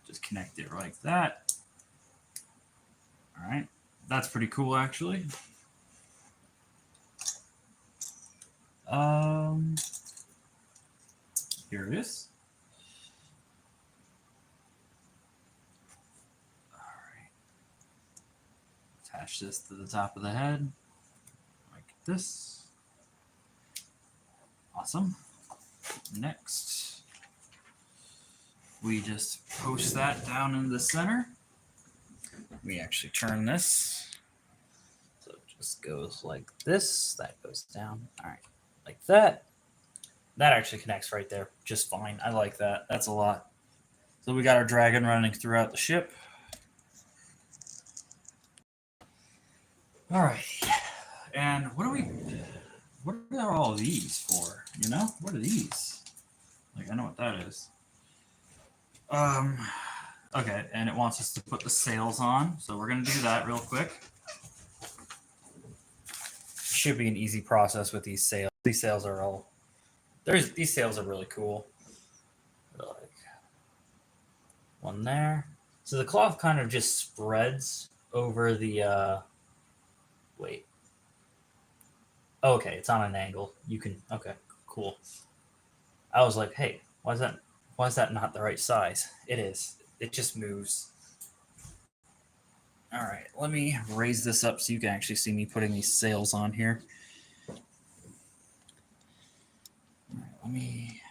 Just connect it like that. All right. That's pretty cool, actually. Here it is. All right. Attach this to the top of the head, like this. Awesome. Next, we just post that down in the center. We actually turn this. So it just goes like this. That goes down. All right. Like that. That actually connects right there just fine. I like that. That's a lot. So we got our dragon running throughout the ship. All right. And what are all these for? You know, what are these? Like, I know what that is. Okay, and it wants us to put the sails on, so we're gonna do that real quick. Should be an easy process with these sails. These sails are all these sails are really cool. Like one there. So the cloth kind of just spreads over the wait. Okay, it's on an angle. You can okay, cool. I was like, hey, why is that not the right size? It is. It just moves. All right, let me raise this up so you can actually see me putting these sails on here. All right,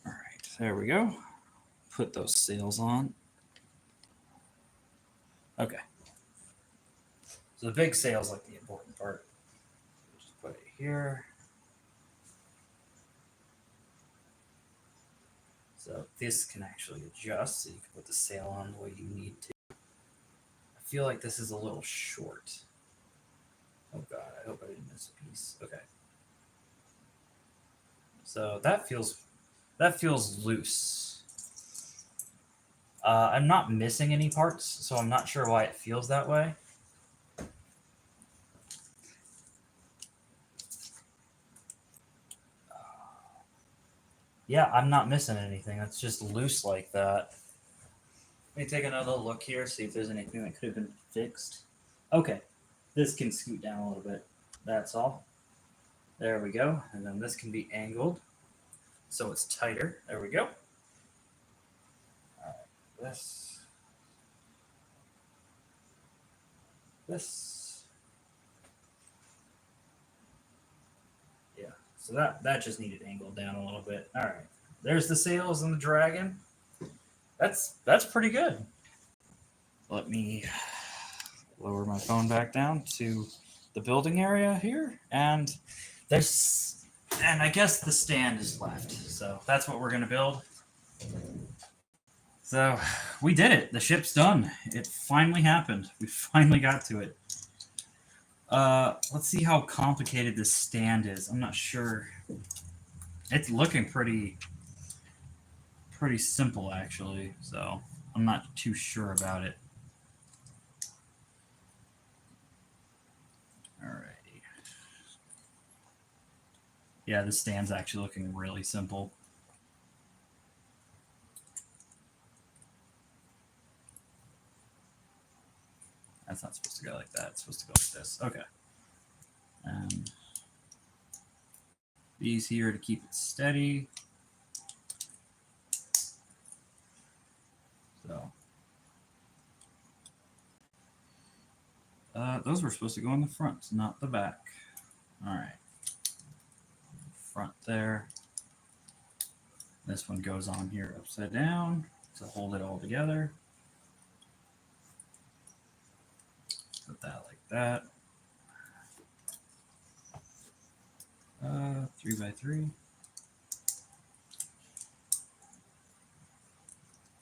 all right, there we go. Put those sails on. Okay. So the big sail's like the important part. Just put it here. So this can actually adjust, so you can put the sail on the way you need to. I feel like this is a little short. Oh God, I hope I didn't miss a piece. Okay. So that feels loose. I'm not missing any parts, so I'm not sure why it feels that way. Yeah, I'm not missing anything. It's just loose like that. Let me take another look here, see if there's anything that could have been fixed. Okay, this can scoot down a little bit. That's all. There we go. And then this can be angled so it's tighter. There we go. All right, this. Yeah, so that just needed angled down a little bit. All right, there's the sails and the dragon. That's pretty good. Let me lower my phone back down to the building area here, and I guess the stand is left. So that's what we're gonna build. So we did it. The ship's done. It finally happened. We finally got to it. Let's see how complicated this stand is. I'm not sure. It's looking pretty simple, actually. So I'm not too sure about it. Alrighty. Yeah, this stand's actually looking really simple. That's not supposed to go like that. It's supposed to go like this. Okay. And these here to keep it steady. So those were supposed to go in the front, not the back. All right. Front there. This one goes on here upside down to hold it all together. Put that like that. 3x3.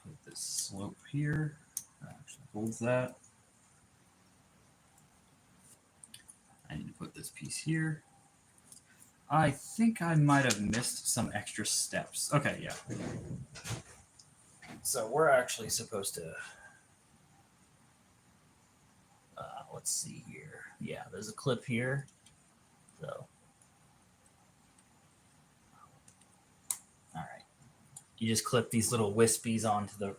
Put this slope here. That actually holds that. I need to put this piece here. I think I might have missed some extra steps. Okay, yeah. So we're actually supposed to, let's see here. Yeah, there's a clip here. So, all right. You just clip these little wispies onto the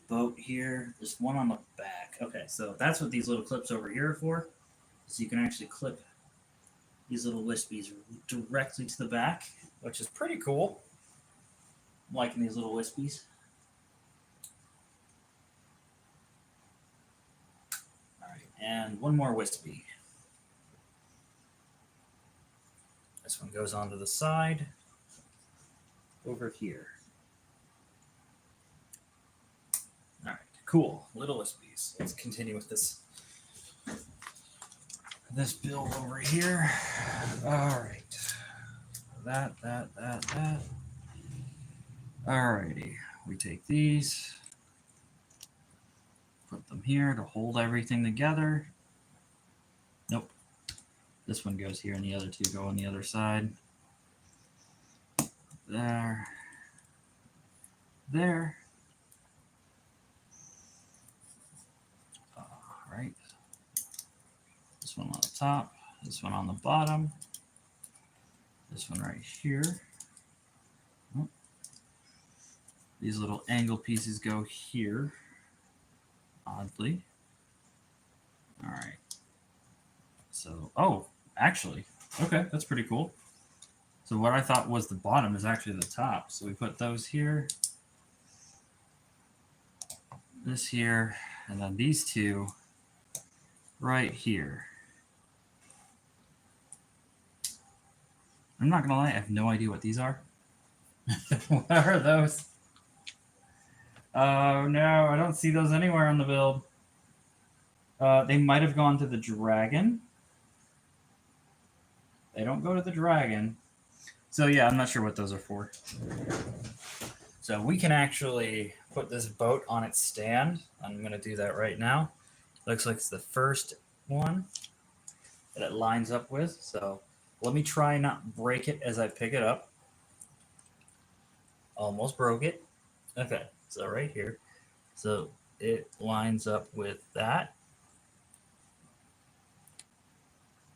boat here. There's one on the back. Okay, so that's what these little clips over here are for. So you can actually clip these little wispies directly to the back, which is pretty cool. I'm liking these little wispies. All right, and one more wispy. This one goes onto the side over here. All right, cool. Little wispies. Let's continue with this build over here. All right. That. All righty. We take these, put them here to hold everything together. Nope. This one goes here and the other two go on the other side. There. There. All right. This one on the top, this one on the bottom, this one right here. Oh. These little angle pieces go here, oddly. All right. So, oh, actually, okay, that's pretty cool. So what I thought was the bottom is actually the top. So we put those here, this here, and then these two right here. I'm not gonna lie, I have no idea what these are. What are those? Oh no, I don't see those anywhere on the build. They might have gone to the dragon. They don't go to the dragon. So yeah, I'm not sure what those are for. So we can actually put this boat on its stand. I'm gonna do that right now. Looks like it's the first one that it lines up with. So let me try not break it as I pick it up. Almost broke it. Okay, so right here. So it lines up with that.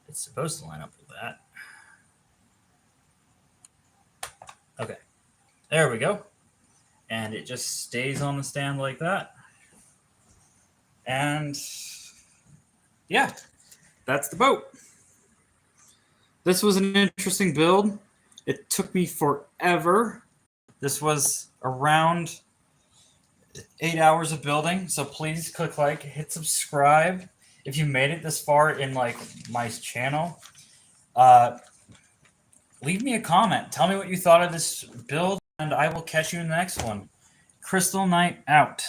It's supposed to line up with that. Okay, there we go. And it just stays on the stand like that. And yeah, that's the boat. This was an interesting build. It took me forever. This was around 8 hours of building. So please click like, hit subscribe. If you made it this far in like my channel, leave me a comment. Tell me what you thought of this build, and I will catch you in the next one. Crystal Knight out.